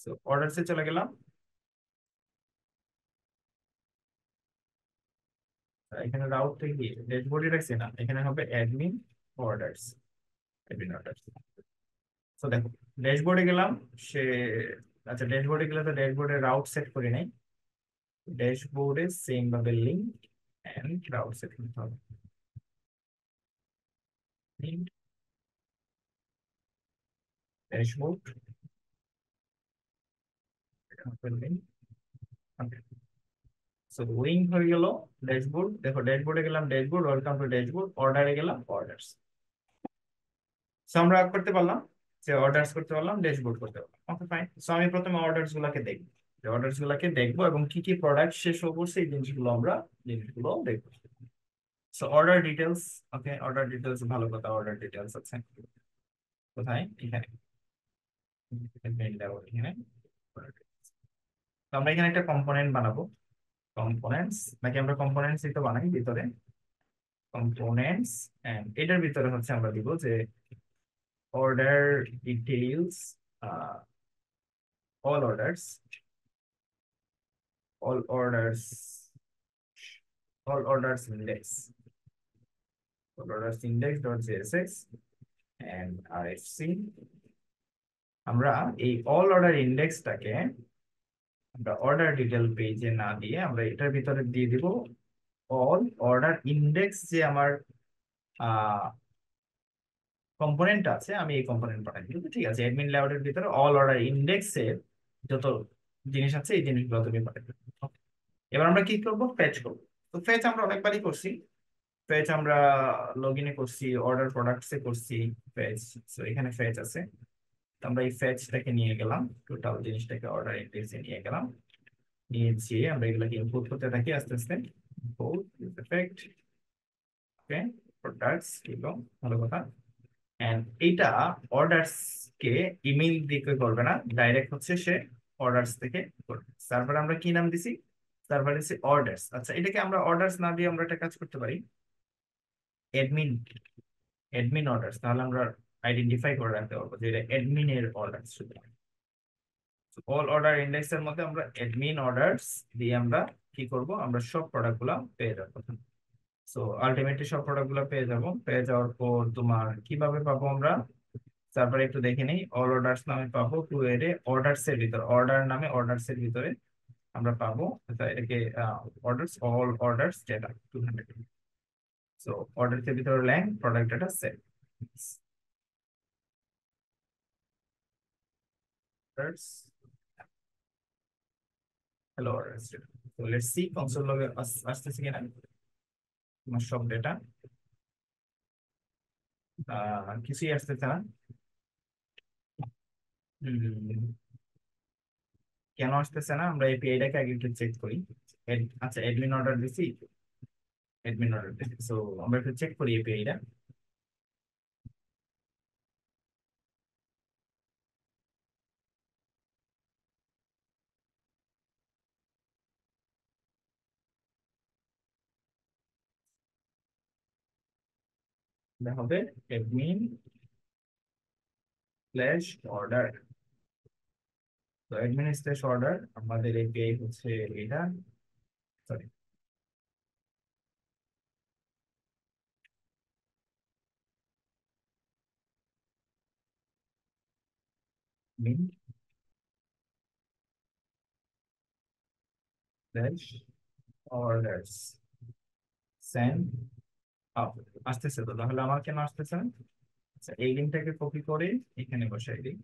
সো অর্ডারসে চলে গেলাম। এখানে রাউট থেকে কি ড্যাশবোর্ডে রাখছি না, এখানে হবে অ্যাডমিন অর্ডারস, অ্যাডমিন অর্ডারস। তো দেখো, ড্যাশবোর্ডে গেলাম। সে আচ্ছা, ড্যাশবোর্ডে গেলে তো ড্যাশবোর্ডে রাউট সেট করি নাই। ড্যাশবোর্ডে সেম ভাবে লিঙ্ক এন্ড রাউট সেট করতে হবে। ড্যাশবোর্ড সো লিঙ্ক হয়ে গেল ড্যাশবোর্ড। দেখো ড্যাশবোর্ডে গেলাম, ড্যাশবোর্ড, ওয়েলকাম টু ড্যাশবোর্ড। অর্ডারে গেলাম, অর্ডারস। সো আমরা করতে পারলাম যে অর্ডারস করতে পারলাম, ড্যাশবোর্ড করতে পারলাম। Okay fine. সো আমি প্রথমে অর্ডারস গুলাকে দেখবো, যে অর্ডারস গুলাকে দেখবো এবং কি কি প্রোডাক্ট শেষ শো করছে এই জিনিসগুলো দেখবো। So order details. Okay, order details ভালো কথা, অর্ডার ডিটেলস আছে কোথায়, এখানে এখানে। তো আমরা এখানে একটা কম্পোনেন্ট বানাবো, কম্পোনেন্টস, নাকি আমরা কম্পোনেন্টস তো বানাই ভিতরে, কম্পোনেন্টস। এন্ড এটার ভিতরে হচ্ছে আমরা দিব যে order details, all orders, all orders, all orders index, all orders index dot JSX and RFC. আমরা এই অল অর্ডার ইন্ডেক্সটাকে আমরা অর্ডার ডিটেল পেজে না দিয়ে আমরা এটার ভিতরে দিয়ে দিব অল অর্ডার ইন্ডেক্স। যে আমার কম্পোনেন্ট আছে, আমি এই কম্পোনেন্ট পাঠাই দিব। ঠিক আছে, অ্যাডমিন লেআউটের ভিতরে অল অর্ডার ইন্ডেক্সের যত জিনিস আছে এই জিনিসগুলো তুমি পাঠাই দিবে। এবার আমরা কি করব, ফেচ করব। তো ফেচ আমরা অনেকবারই করছি। ফেচ আমরা লগ ইনে করছি, অর্ডার প্রোডাক্টসে করছি ফেচ। তো এখানে ফেচ আছে। তো আমরা এই ফেচটাকে নিয়ে গেলাম, টোটাল জিনিসটাকে অর্ডার ইন্ডেক্সে নিয়ে গেলাম। নিয়ে যেয়ে আমরা এগুলাকে ইনপুট করতে থাকি আস্তে আস্তে। ইনপুট ইফেক্ট, ওকে, প্রোডাক্টস, এবং ভালো কথা। এন্ড এইটা অর্ডারস কে ইমেইল দিয়ে করবে না, ডাইরেক্ট হচ্ছে সে অর্ডারস থেকে করবে। সার্ভার আমরা কি নাম দিছি, সার্ভার দিছি অর্ডারস। আচ্ছা, এটাকে আমরা অর্ডারস না দিয়ে আমরা একটা কাজ করতে পারি, অ্যাডমিন, অ্যাডমিন অর্ডারস। তাহলে আমরা আইডেন্টিফাই করে রাখতে পারবো যে এটা অ্যাডমিনের অর্ডারস শুধু। অল অর্ডার ইন্ডেক্স এর মধ্যে আমরা অ্যাডমিন অর্ডারস দিয়ে আমরা কি করব, আমরা সব প্রোডাক্ট গুলা পেয়ে যাবো। সো আলটিমেটলি সব প্রোডাক্ট গুলো পেয়ে যাবো। পেয়ে যাওয়ার পর তোমার কিভাবে পাবো আমরা, তারপরে একটু দেখে নেই। অল অর্ডারস নামে পাবো টু এর অর্ডারস এর ভিতরে, অর্ডার নামে অর্ডারস এর ভিতরে আমরা পাবো। আচ্ছা, এটাকে orders, all orders data 200। So orders এর ভিতরে ল্যাং product data set, orders, hello orders data. তো লেটস সি কনসোল লগে আসতেছে কিনা তোমার সব ডেটা। কিছুই আসতেছে না। হুম, কেন আসতেছে না, আমরা এপিআইটাকে আগে একটু চেক করি। আচ্ছা, অ্যাডমিন অর্ডার দিছি, অ্যাডমিন অর্ডার দিছি। সো আমরা একটু চেক করি এপিআইটা। এটা হবে অ্যাডমিন স্ল্যাশ অর্ডার। তো অ্যাডমিন স্ল্যাশ অর্ডার আমাদের এপিআই হচ্ছে এটা, সরি, মিন স্ল্যাশ অর্ডারস সেন্ড আপ। আসতেছে তো, তাহলে আমার কেন আসতেছে না? আচ্ছা, এই লিঙ্কটাকে কপি করে এখানে বসাই দিই।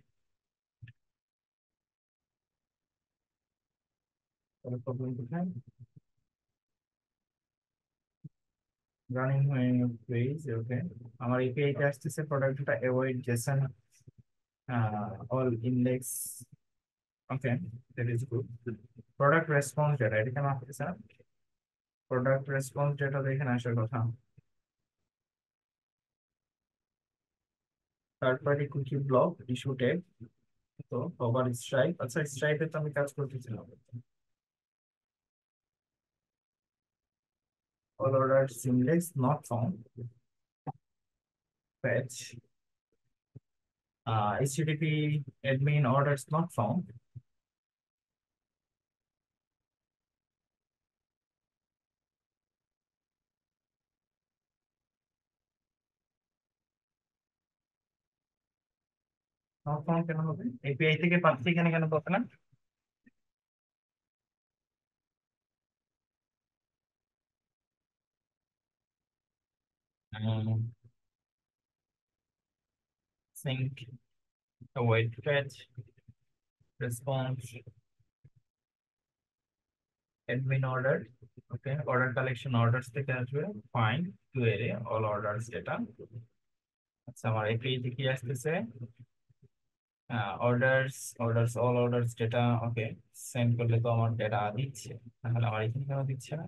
প্রবলেম কোথায়? Running page, okay. আমার এপিআই তে আসতেছে product data avoid JSON all index, okay, that is good. Product response data এটা কেন আসতেছে? প্রোডাক্ট রেসপন্স ডেটা এখানে আসার কথা। Third party cookie block issue tag, তো ওভার স্ট্রাইপ, আচ্ছা স্ট্রাইপে তো আমি কাজ করতেছিলাম। All order index not found, fetch HTTP admin orders not found. Not found কেন হবে? এপিআই থেকে পাচ্ছি এখানে কেন পাচ্ছে না? Sync, await fetch, response, admin order, okay, order collection orders থেকে আসবে, find query all orders data। আচ্ছা আমার এপিআই থেকে কি আসতেছে? অর্ডারস, অল অর্ডারস ডেটা, ওকে। সেন্ড করলে তো আমার ডেটা দিচ্ছে, তাহলে আমার এখানে কেন দিচ্ছে না?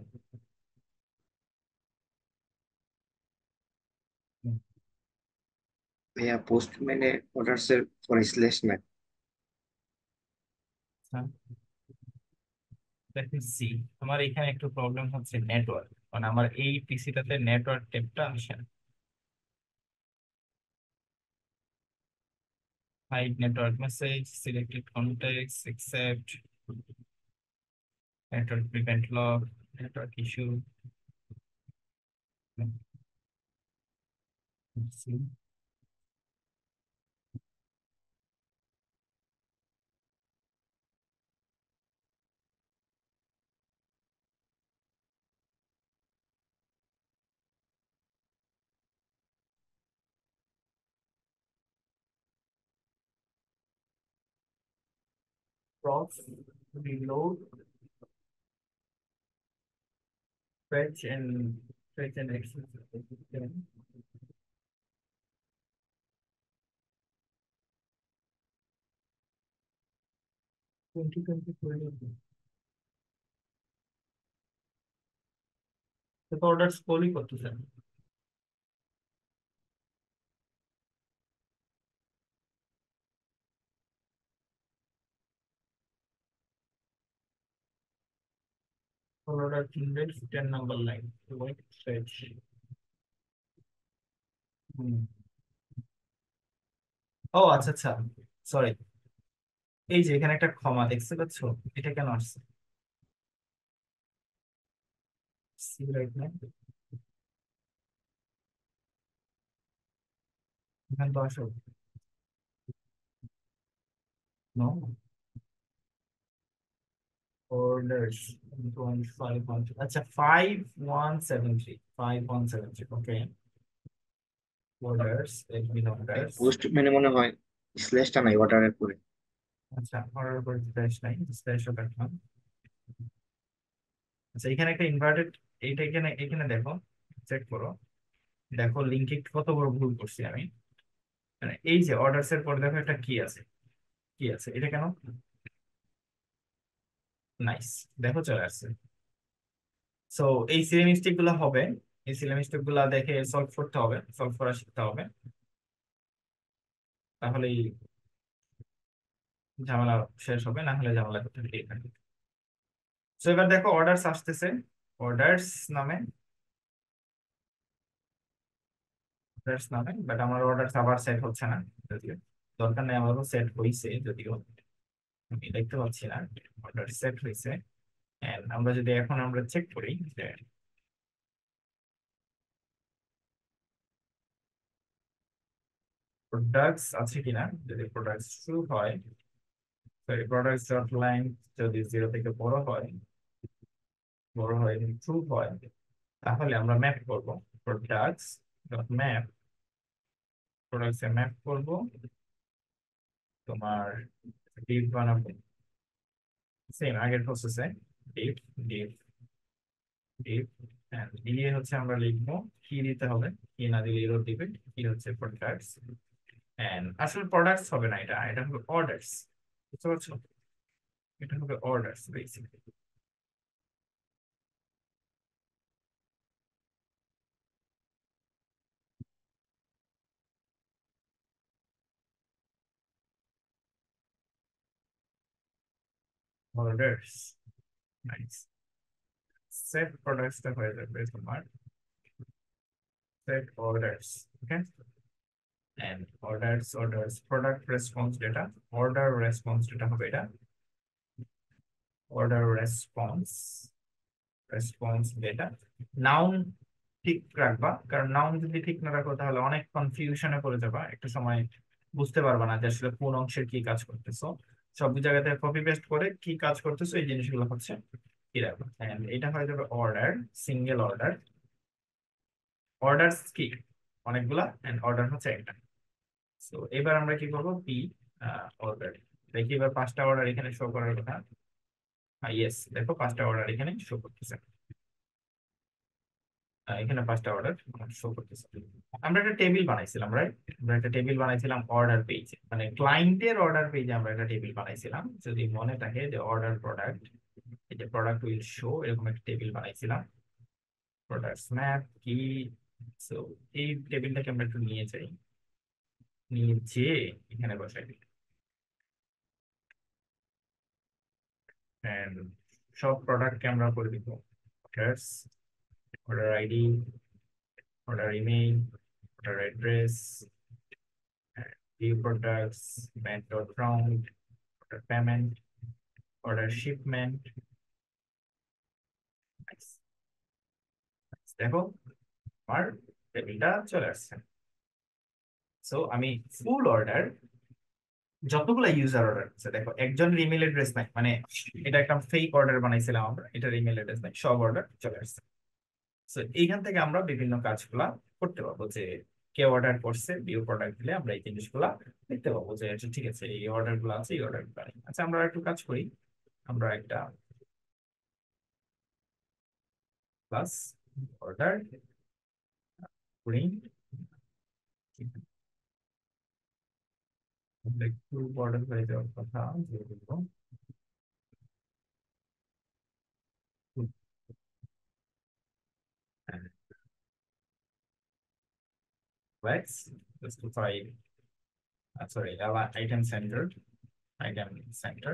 হুম, ভাইয়া পোস্ট মানে অর্ডারস এর পরে স্ল্যাশ না। আচ্ছা লেট মি সি। আমার এখানে একটু প্রবলেম হচ্ছে নেটওয়ার্ক, মানে আমার এই পিসিটাতে নেটওয়ার্ক টেপটা আসে না। Hide network message, selected contexts, except, network prevent log, network issue. Proc, reload, fetch and access. 2020 তো অর্ডার স্কোরই করতেছেন। Order index 10 number line, wait fetch. ও আচ্ছা আচ্ছা, সরি। এই যে এখানে একটা ক্ষমা দেখতে পাচ্ছ, এটা কেন আসছে? সি রাইট না, এখানে তো আসো। নো অর্ডার্স, 5 আচ্ছা 5173, 5173, ওকে। অর্ডার্স, এডমিন ভাই অর্ডার্স। পোস্ট মানে মনে হয় স্ল্যাশটা নাই অর্ডারের পরে। আচ্ছা অর্ডার করে স্পেস নাই, স্পেশাল রাখলাম। আচ্ছা এখানে একটা ইনভার্টেড, এইটা এখানে এখানে দেখো, চেক করো, দেখো লিঙ্কে কত বড় ভুল করছি আমি। মানে এই যে অর্ডার্স এর পর দেখো একটা কি আছে, কি আছে এটা কেন? নাইস, দেখো চলে আসছে। সো এই সিলেম মিস্টেক গুলো হবে, এই সিলেম মিস্টেক গুলা দেখে সলভ করতে হবে, সলভ করা শিখতে হবে, তাহলেই ঝামেলা শেষ হবে, না হলে ঝামেলা করতে হবে এখানে। তো এবার দেখো অর্ডার্স আসতেছে, অর্ডার্স নামে, অর্ডার্স নামে, বাট আমার অর্ডার্স আবার সেট হচ্ছে না, যদিও দরকার নেই, আমারও সেট হয়েছে যদিও আমি দেখতে পাচ্ছি না। অর্ডার সেট হয়েছে। And আমরা যদি এখন আমরা চেক করি যে প্রোডাক্টস আছে কিনা, যদি প্রোডাক্টস ট্রু হয়, সরি প্রোডাক্টস ডট লাইন যদি 0 থেকে বড় হয় ট্রু হয়, তাহলে আমরা ম্যাপ করব প্রোডাক্টস ডট ম্যাপ, প্রোডাক্টস এ ম্যাপ করব তোমার ডিভ বানাবো সেম আগের প্রসেসে। ডিফ ডিফ ডিফ দিয়ে হচ্ছে আমরা লিখবো কি দিতে হবে, কি না দিলে এরর দিবে, কি হচ্ছে প্রোডাক্টস। এন্ড আসলে প্রোডাক্টস হবে না, এটা এটা হবে অর্ডারস, বুঝতে পারছো? এটা হবে orders basically. Orders, nice. Set প্রোডাক্টসটা হয়ে যাবে তোমার set orders, okay. And orders product response data, order response data হবে এটা, অর্ডার রেসপন্স রেসপন্স ডেটা। নাউন ঠিক রাখবা, কারণ নাউন যদি ঠিক না রাখো তাহলে অনেক কনফিউশনে পড়ে যাবা, একটা সময় বুঝতে পারবা না যে আসলে কোন অংশের কি কাজ করতেছো। সব জায়গাতে কপি পেস্ট করে কি কাজ করতেছো এই জিনিসগুলো হচ্ছে কি রাখবা। And এটা হয়ে যাবে অর্ডার, সিঙ্গেল অর্ডার। অর্ডার কি অনেকগুলা, এন্ড অর্ডার হচ্ছে একটা। তো এবার আমরা কি করবো, পি অর্ডার। দেখি এবার 5টা অর্ডার এখানে শো করার কথা। ইয়েস, দেখো 5টা অর্ডার এখানে শো করতেছে। এখানে 5টা অর্ডার শো করতেছে। আমরা একটা টেবিল বানাইছিলাম, রাইট? আমরা একটা টেবিল বানাইছিলাম অর্ডার পেজে, মানে ক্লায়েন্টের অর্ডার পেজে আমরা একটা টেবিল বানাইছিলাম, যদি মনে থাকে যে অর্ডার প্রোডাক্ট, এই যে প্রোডাক্ট উইল শো, এরকম একটা টেবিল বানাইছিলাম। প্রোডাক্ট ম্যাপ কি, সো এই টেবিলটাকে আমরা একটু নিয়ে যাই, নিয়ে যেয়ে এখানে বসাই দিই। And সব প্রোডাক্টকে আমরা করে দিব orders, order ID, order email, order address, view products, bank.round, order payment, order shipment. Nice. দেখো আমার টেবিলটা চলে আসছে। সো আমি ফুল অর্ডার যতগুলো ইউজার অর্ডার আছে, দেখো একজনের ইমেল অ্যাড্রেস নাই, মানে এটা একটা ফেক অর্ডার বানাইছিলাম আমরা, এটার ইমেল অ্যাড্রেস নাই, সব অর্ডার চলে আসছে। সো এইখান থেকে আমরা বিভিন্ন কাজগুলা করতে পারবো, যে কে অর্ডার করছে ভিউ প্রোডাক্ট দিলে আমরা এই জিনিসগুলা দেখতে পাবো, যে আচ্ছা ঠিক আছে এই অর্ডার গুলো আছে, এই অর্ডার গুলো নেই। আচ্ছা আমরা একটু কাজ করি, আমরা একটা প্লাস অর্ডার প্রিন্ট, একটু বর্ডার হয়ে যাওয়ার কথা যে বলবো flex justify, sorry, item center, item center.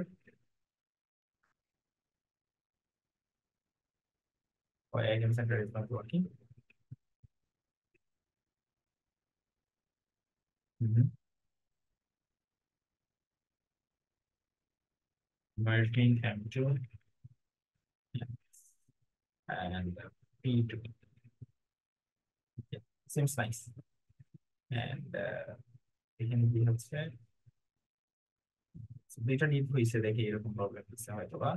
Why item center is not working? Mhm. Merging M2 and P2. Yeah, seems nice. And এখানে কি হচ্ছে, দুইটা নিট হয়েছে দেখে এরকম প্রবলেম হচ্ছে হয়তো বা,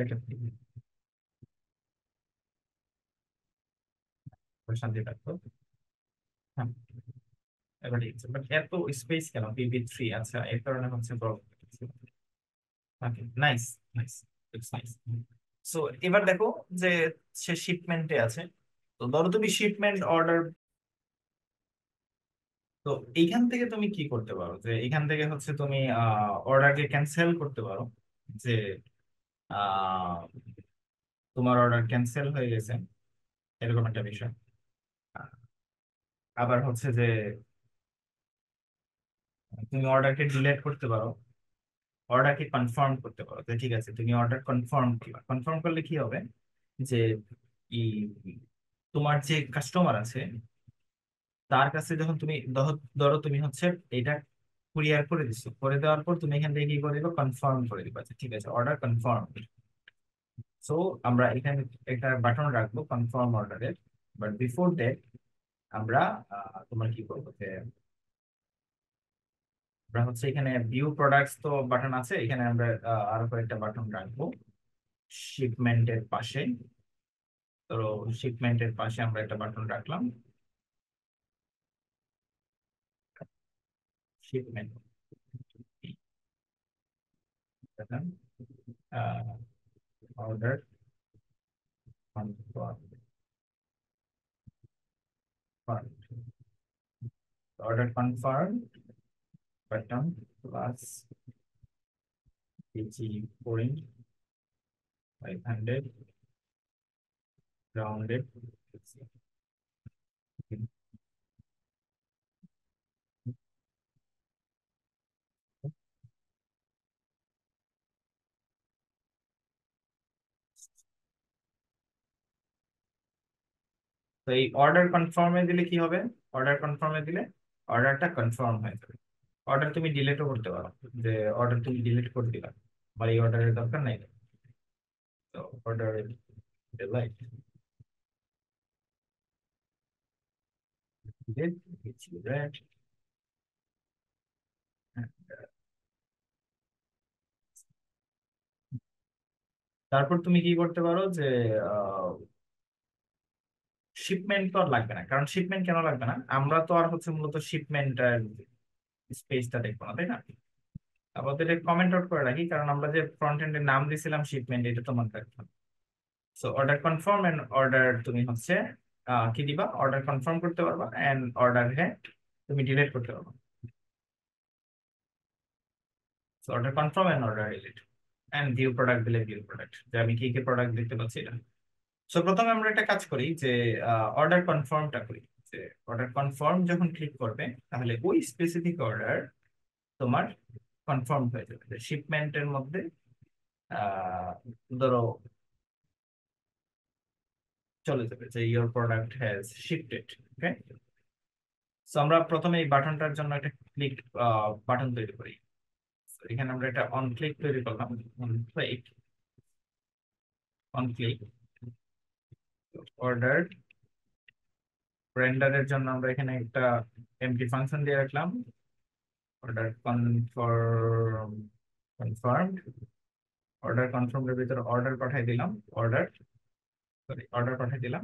একটু শান্তি থাকতো। হ্যাঁ, এবার ঠিক আছে, বাট এত স্পেস কেন পিপি3? আচ্ছা এর কারণে হচ্ছে problem. Okay, nice, nice, it's nice. So এবার দেখো যে সে শিপমেন্টে আছে, তো ধরো তুমি শিপমেন্ট অর্ডার, তো এইখান থেকে তুমি কি করতে পারো, যে এখান থেকে হচ্ছে তুমি অর্ডারকে ক্যান্সেল করতে পারো, যে আহ, তোমার অর্ডার ক্যান্সেল হয়ে গেছে, এরকম একটা বিষয়। আহ, আবার হচ্ছে যে তুমি অর্ডারকে ডিলেট করতে পারো, অর্ডারকে কনফার্ম করতে পারো, যে ঠিক আছে তুমি অর্ডার কনফার্ম করলা, কনফার্ম করলে কি হবে, যে ই তোমার যে কাস্টমার আছে তার কাছে যখন তুমি ধরো ধরো তুমি হচ্ছে এটা কুরিয়ার করে দিছো, করে দেওয়ার পর তুমি এখান থেকে কি করে দিবা, কনফার্ম করে দিবা যে ঠিক আছে অর্ডার কনফার্ম। সো আমরা এখানে একটা বাটন রাখবো কনফার্ম অর্ডারের, বাট বিফোর দ্যাট আমরা তোমার কি করবো, যে আমরা হচ্ছে এখানে ভিউ প্রোডাক্টস তো বাটন আছে, এখানে আমরা আরো কয়েকটা বাটন রাখবো শিপমেন্টের পাশে। তো শিপমেন্টের পাশে আমরা একটা বাটন রাখলাম shipment, order confirm, order confirm button plus KG pouring 500 rounded. তো এই অর্ডার কনফার্মে দিলে কি হবে? অর্ডার কনফার্মে দিলে অর্ডারটা কনফার্ম হয়ে যাবে। অর্ডার তুমি ডিলিটও করতে পারো, যে অর্ডার তুমি ডিলিট করে দিলা, আমার এই অর্ডারের দরকার নাই। তো অর্ডার ডিলাইট ডিলিট। তারপর তুমি কি করতে পারো যে শিপমেন্ট তো আর লাগবে না, কারণ শিপমেন্ট কেন লাগবে না, আমরা তো আর হচ্ছে মূলত শিপমেন্ট স্পেসটা দেখবো না, তাই না? আপাতত এটা কমেন্ট আউট করে রাখি, কারণ আমরা যে ফ্রন্ট এন্ডের নাম দিয়েছিলাম শিপমেন্ট, এটা তো মনে রাখতে হবে। So order confirm and order তুমি হচ্ছে কি দিবা, অর্ডার কনফার্ম করতে পারবা এন্ড অর্ডার হ্যাঁ তুমি ডিলিট করতে পারবা। So order confirm and order delete and view product দিলে ভিউ প্রোডাক্ট, যে আমি কি কি প্রোডাক্ট দেখতে পাচ্ছি এটা। সো প্রথমে আমরা একটা কাজ করি যে অর্ডার কনফার্মটা করি। যে অর্ডার কনফার্ম যখন ক্লিক করবে, তাহলে ওই স্পেসিফিক অর্ডার তোমার কনফার্ম হয়ে যাবে, শিপমেন্টের মধ্যে আহ ধরো চলে যাবে যে your product has shifted. Okay, so আমরা প্রথমে এই বাটনটার জন্য একটা ক্লিক বাটন তৈরি করি। So, এখানে আমরা একটা অন ক্লিক তৈরি করলাম। On click, on click order রেন্ডারের জন্য আমরা এখানে একটা এমটি ফাংশন দিয়ে রাখলাম। অর্ডার কনফার্ম, কনফার্মড, অর্ডার কনফার্মের ভিতরে অর্ডার পাঠাই দিলাম, অর্ডার সরি অর্ডার পাঠাই দিলাম।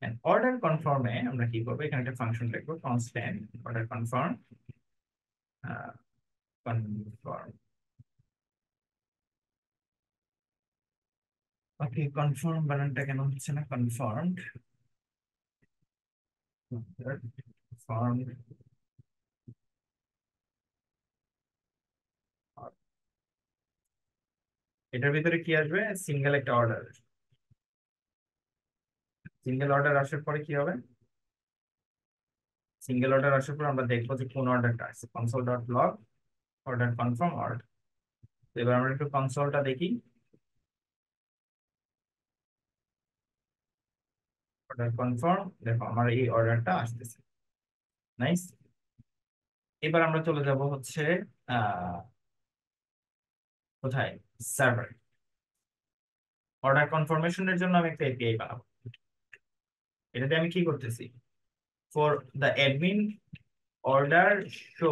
এন্ড অর্ডার কনফার্মে আমরা কি করবো, এখানে একটা ফাংশন লিখবো কনস্ট্যান্ট অর্ডার কনফার্ম, কনফার্ম। ওকে, কনফার্ম বানানটা কেন হচ্ছে না, কনফার্মড, কনফার্মড। এটার ভিতরে কি আসবে, সিঙ্গেল একটা অর্ডার। সিঙ্গেল অর্ডার আসার পরে কি হবে, সিঙ্গেল অর্ডার আসার পর আমরা দেখবো যে কোন অর্ডারটা আসছে, console dot log order confirm order. এবার আমরা একটু কনসোলটা দেখি। অর্ডার কনফার্ম, দেখো আমার এই অর্ডারটা আসতেছে। নাইস। এবার আমরা চলে যাব হচ্ছে আহ কোথায়, সার্ভার। অর্ডার কনফার্মেশনের জন্য আমি একটা এপিআই বানাবো। এটাতে আমি কি করতেছি, for the admin order show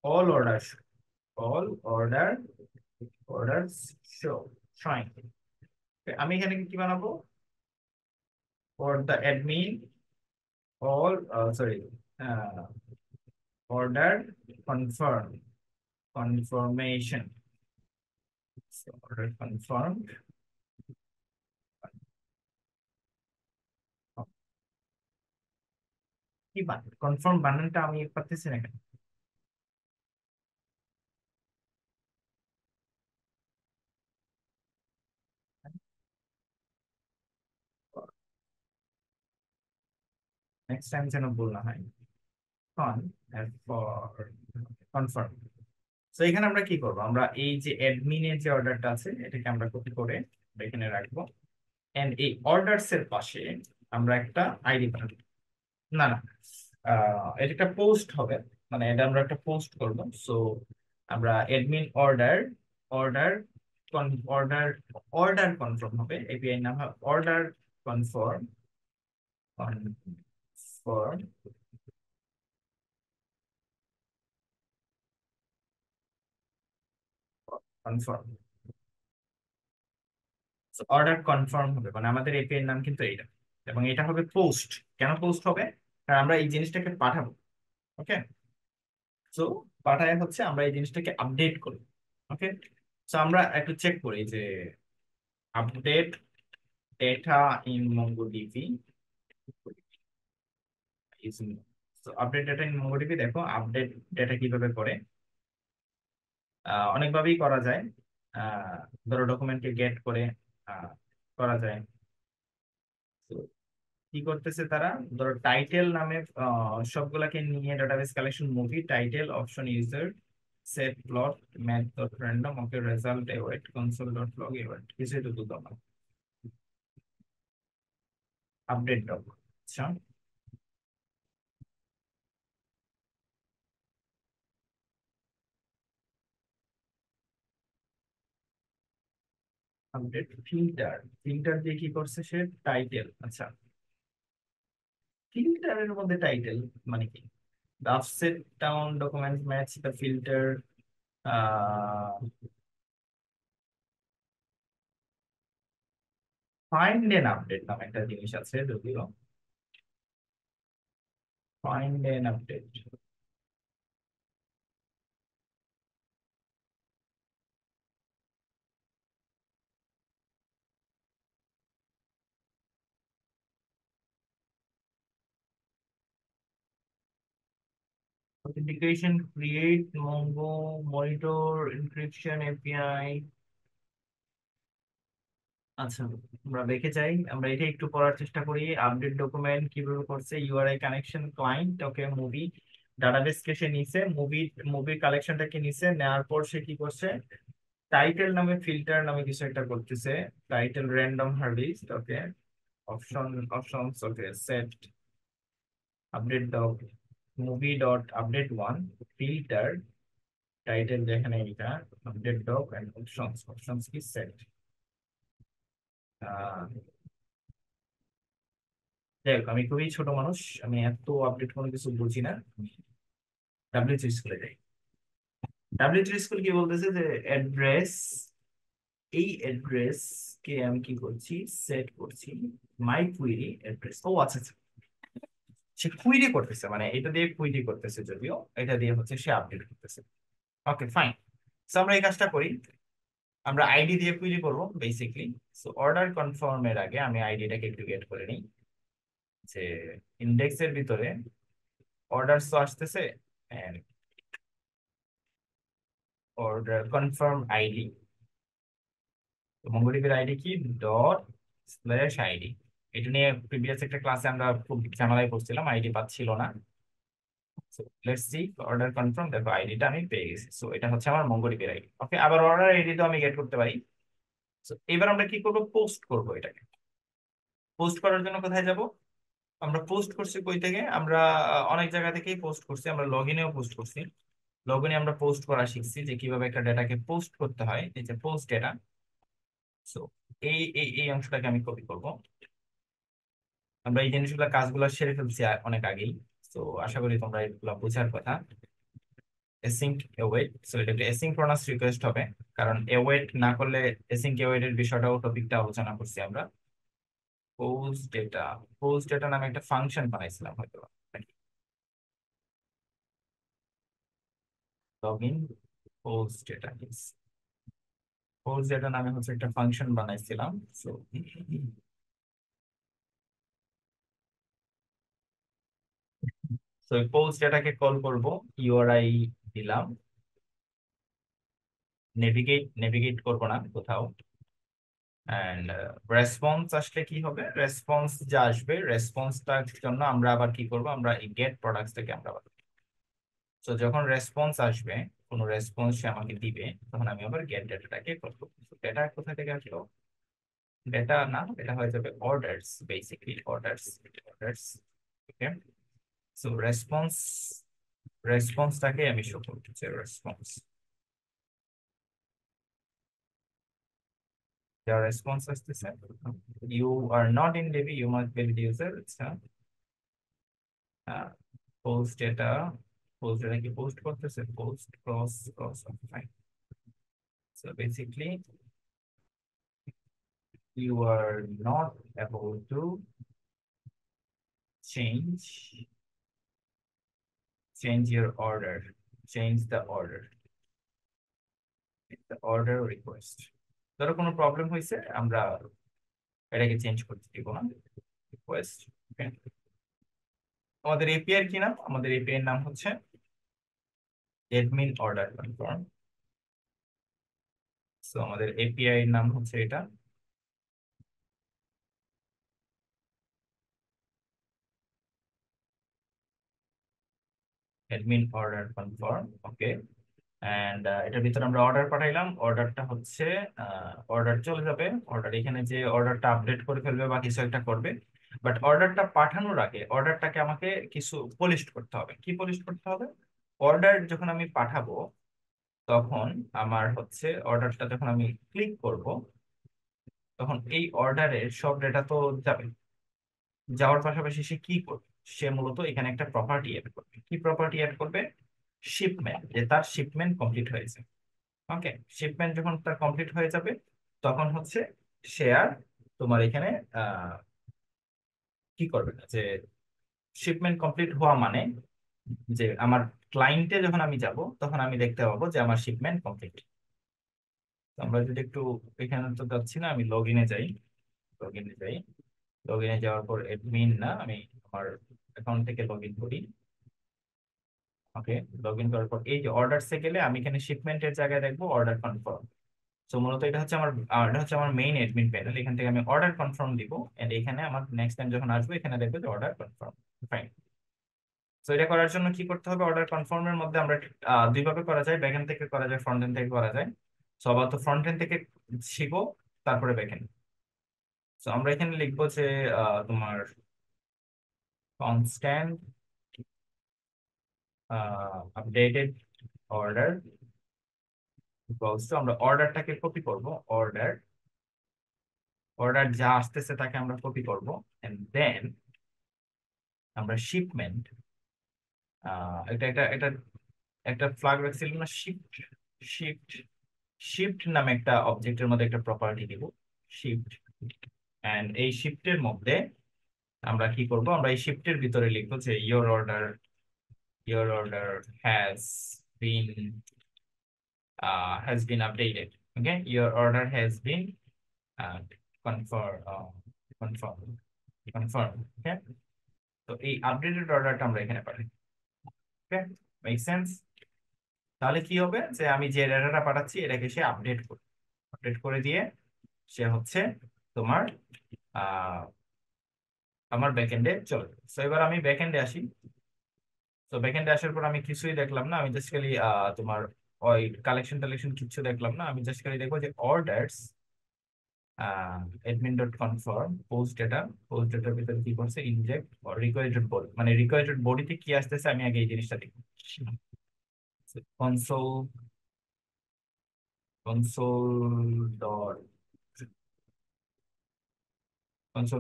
all order, all order, order show showing. আমি এখানে কি বানাবো, for the admin all sorry order confirm, confirmation, order confirm. কি বানান, কনফার্ম বানানটা আমি পারতেছি না কেন। নেক্সট টাইম যেন ভুল না হয়। কন ফর কনফার্ম। তো এখানে আমরা কি করব, আমরা এই যে অ্যাডমিনের যে অর্ডারটা আছে এটাকে আমরা কপি করে এখানে রাখবো। এন্ড এই অর্ডারস এর পাশে আমরা একটা আইডি বানাবো। না না, এটা একটা পোস্ট হবে, মানে এটা আমরা একটা পোস্ট করব। সো আমরা admin order, order order, order confirm হবে, এপিআই নাম হবে order confirm, confirm, confirm. Order confirm হবে, মানে আমাদের এপিআই এর নাম কিন্তু এইটা। এবং এটা হবে পোস্ট। কেন পোস্ট হবে, কারণ আমরা এই জিনিসটাকে পাঠাবো। ওকে, সো পাঠায় হচ্ছে আমরা এই জিনিসটাকে আপডেট করি। ওকে, তো আমরা একটু চেক করি যে update data in MongoDB using. তো আপডেট ডেটা ইন MongoDB, দেখো আপডেট ডেটা কিভাবে করে। অনেকভাবেই করা যায়। আহ, ধরো ডকুমেন্টকে গেট করে আহ, করা যায়। তো কি করতেছে তারা, ধরো টাইটেল নামে সবগুলাকে নিয়ে database collection movie title option user set plot math dot random okay result await console dot log await কিছুই তো দুটো না। আপডেট ডক, আচ্ছা আপডেট ফিল্টার, ফিল্টার দিয়ে কি করছে সে, টাইটেল, আচ্ছা ফিল্টারের মধ্যে টাইটেল মানে কি, offset down documents match the filter, find and update নামে একটা জিনিস আছে যদিও, find and update. Authentication, create, Mongo, monitor, encryption, API। আচ্ছা, আমরা দেখে যাই, আমরা এটা একটু পড়ার চেষ্টা করি। আপডেট ডকুমেন্ট কিভাবে করছে, ইউআরআই কানেকশন ক্লায়েন্ট, ওকে মুভি ডাটাবেস কে সে নিছে, মুভির কালেকশনটাকে নিছে, নেওয়ার পর সে কি করছে, টাইটেল নামে ফিল্টার নামে কিছু একটা করতেছে, title random hardest, okay options, okay set update doc movie dot update one filter title যেখানে এটা আপডেট ডক এন্ড অপশনস কি সেট। যাই হোক, আমি খুবই ছোট মানুষ, আমি এত আপডেট কোনো কিছু বুঝি না। ডাব্লিউএইচ স্কুলে যাই। ডাব্লিউএইচ স্কুল কি বলতেছে যে অ্যাড্রেস, এই অ্যাড্রেস কে আমি কি করছি, সেট করছি মাই কুইরি অ্যাড্রেস। ও আচ্ছা আচ্ছা, সে কুইরি করতেছে, মানে এটা দিয়ে কুইরি করতেছে, যদিও এটা দিয়ে হচ্ছে সে আপডেট করতেছে। Okay fine. সো আমরা এই কাজটা করি, আমরা আইডি দিয়ে কুইরি করব বেসিকলি। সো অর্ডার কনফার্মের আগে আমি আইডিটাকে একটু গেট করে নিই, যে ইন্ডেক্সের ভিতরে অর্ডার তো আসতেছে, অর্ডার কনফার্ম আইডি, মঙ্গোডিবির আইডি কি, ডট স্ল্যাশ আইডি। এটা নিয়ে প্রিভিয়াস একটা ক্লাসে আমরা খুব ঝামেলায় পড়ছিলাম, আইডি পাচ্ছিল না। লেটস সি অর্ডার কনফার্ম, দেখো আইডিটা আমি পেয়ে গেছি। সো এটা হচ্ছে আমার মঙ্গোডিবির আইডি। ওকে, আবার অর্ডার আইডি তো আমি গেট করতে পারি। সো এবার আমরা কি করব, পোস্ট করব এটাকে। পোস্ট করার জন্য কোথায় যাব, আমরা পোস্ট করছি কই থেকে, আমরা অনেক জায়গা থেকেই পোস্ট করছি, আমরা লগ ইনেও পোস্ট করছি। লগ ইনে আমরা পোস্ট করা শিখছি যে কিভাবে একটা ডেটাকে পোস্ট করতে হয়, এই যে পোস্ট ডেটা। সো এই অংশটাকে আমি কপি করব। আমরা এই জিনিসগুলো কাজগুলো সেরে ফেলছি অনেক আগেই। তো আশা করি তোমরা এগুলো বোঝার কথা। এসিঙ্ক অ্যাওয়েট, সো এটা একটা অ্যাসিঙ্ক্রোনাস রিকোয়েস্ট হবে, কারণ অ্যাওয়েট না করলে, এসিঙ্ক অ্যাওয়েট এর বিষয়টাও টপিকটা আলোচনা করছি আমরা। পোস্ট ডেটা, পোস্ট ডেটা নামে একটা ফাংশন বানাইছিলাম হয়তো, login post data, post data নামে হচ্ছে একটা ফাংশন বানাইছিলাম। সো তো পোস্ট ডেটাকে কল করব, ইউআরআই দিলাম, নেভিগেট করব না কোথাও। এন্ড রেসপন্স আসলে কি হবে, রেসপন্স যা আসবে রেসপন্সটার জন্য আমরা আবার কি করব, আমরা এই গেট প্রোডাক্টসটাকে আমরা আবার, তো যখন রেসপন্স আসবে, কোনো রেসপন্স সে আমাকে দিবে, তখন আমি আবার গেট ডেটাটাকে কল করব। ডেটা কোথা থেকে আসলো, ডেটা না, এটা হয়ে যাবে orders, basically orders. Okay, so রেসপন্সটাকে আমি শো করতেছি, রেসপন্স, যা রেসপন্স আসতেছে, you are not in DB, you must be user, আচ্ছা পোস্ট ডেটা, পোস্ট ডেটা কি পোস্ট করতেছে, post cross fine. So basically you are not able to change change your order, change the order, order request, ধরো কোনো problem হয়েছে, আমরা এটাকে change করতে দিব না, রিকোয়েস্ট। আমাদের এপিআই কি নাম? আমাদের এপিআই নাম হচ্ছে অ্যাডমিন অর্ডার কনফার্ম। সো আমাদের এপিআই নাম হচ্ছে এটা, admin order confirm. Okay. And এটার ভিতরে আমরা অর্ডার পাঠাইলাম, অর্ডারটা হচ্ছে অর্ডার চলে যাবে, অর্ডার এখানে যে অর্ডারটা আপডেট করে ফেলবে বা কিছু একটা করবে। বাট অর্ডারটা পাঠানোর আগে অর্ডারটাকে আমাকে কিছু পলিশ করতে হবে। কি পলিশ করতে হবে? অর্ডার যখন আমি পাঠাবো, তখন আমার হচ্ছে অর্ডারটা যখন আমি ক্লিক করব, তখন এই অর্ডারের সব ডেটা তো যাবে। যাওয়ার পাশাপাশি সে কি করবে? সে মূলত এখানে একটা প্রপার্টি অ্যাড করবে। কি প্রপার্টি অ্যাড করবে? শিপমেন্ট, যে তার শিপমেন্ট কমপ্লিট হয়েছে। ওকে। শিপমেন্ট যখন তার কমপ্লিট হয়ে যাবে, তখন হচ্ছে সে আর তোমার এখানে আহ কি করবে না, যে শিপমেন্ট কমপ্লিট হওয়া মানে যে আমার ক্লায়েন্টে যখন আমি যাব, তখন আমি দেখতে পাবো যে আমার শিপমেন্ট কমপ্লিট। আমরা যদি একটু, এখানে তো যাচ্ছি না, আমি লগ ইনে যাই। লগ ইনে যাই, লগ ইনে যাওয়ার পর এডমিন না, আমি আমার অ্যাকাউন্ট থেকে লগ ইন করি। ওকে। লগ ইন করার পর এই যে অর্ডারসে গেলে আমি এখানে শিপমেন্টের জায়গায় দেখবো অর্ডার কনফার্ম। সো মূলত এটা হচ্ছে আমার এটা হচ্ছে আমার মেইন অ্যাডমিন প্যানেল। এখান থেকে আমি অর্ডার কনফার্ম দিব, এন্ড এখানে আমার নেক্সট টাইম যখন আসবো, এখানে দেখবো যে অর্ডার কনফার্ম। ফাইন। তো এটা করার জন্য কি করতে হবে? অর্ডার কনফার্মের মধ্যে আমরা দুই ভাবে করা যায়, ব্যাকএন্ড থেকে করা যায়, ফ্রন্ট এন্ড থেকে করা যায়। সো আবার তো ফ্রন্ট এন্ড থেকে শিখবো, তারপরে ব্যাকএন্ড। সো আমরা এখানে লিখবো যে তোমার constant updated order equals to, আমরা অর্ডারটাকে কপি করব। অর্ডার, অর্ডার যা আসতেছে তাকে আমরা কপি করব, এন্ড দেন আমরা শিপমেন্ট, এটা এটা এটা একটা ফ্ল্যাগ রাখছিলাম না, শিফট। শিফট শিফট নামে একটা অবজেক্টের মধ্যে একটা প্রপার্টি দিব, শিফট। এন্ড এই শিফটের মধ্যে আমরা কি করব? আমরা এই শিফটের ভিতরে লিখবো যে your order has been updated. Okay, your order has been uh, confirmed confirmed. Okay, তো এই আপডেটেড অর্ডারটা আমরা এখানে পাঠাই। ওকে, মেক সেন্স? তাহলে কি হবে, যে আমি যে ডেটাটা পাঠাচ্ছি এটাকে সে আপডেট করবে। আপডেট করে দিয়ে সে হচ্ছে তোমার আহ আমার ব্যাকএন্ডে চলে যাবে। তো এবার আমি ব্যাকএন্ডে আসি। তো ব্যাকএন্ডে আসার পর আমি কিছুই দেখলাম না, আমি জাস্ট খালি তোমার ওই কালেকশন টালেকশন কিছু দেখলাম না, আমি জাস্ট খালি দেখবো যে orders admin dot confirm post ডেটার ভিতরে কি করছে, ইনজেক্ট রিকোয়েস্টেড বডি, মানে রিকোয়েস্টেড বডিতে কি আসতেছে আমি আগে এই জিনিসটা দেখবো। Console console dot console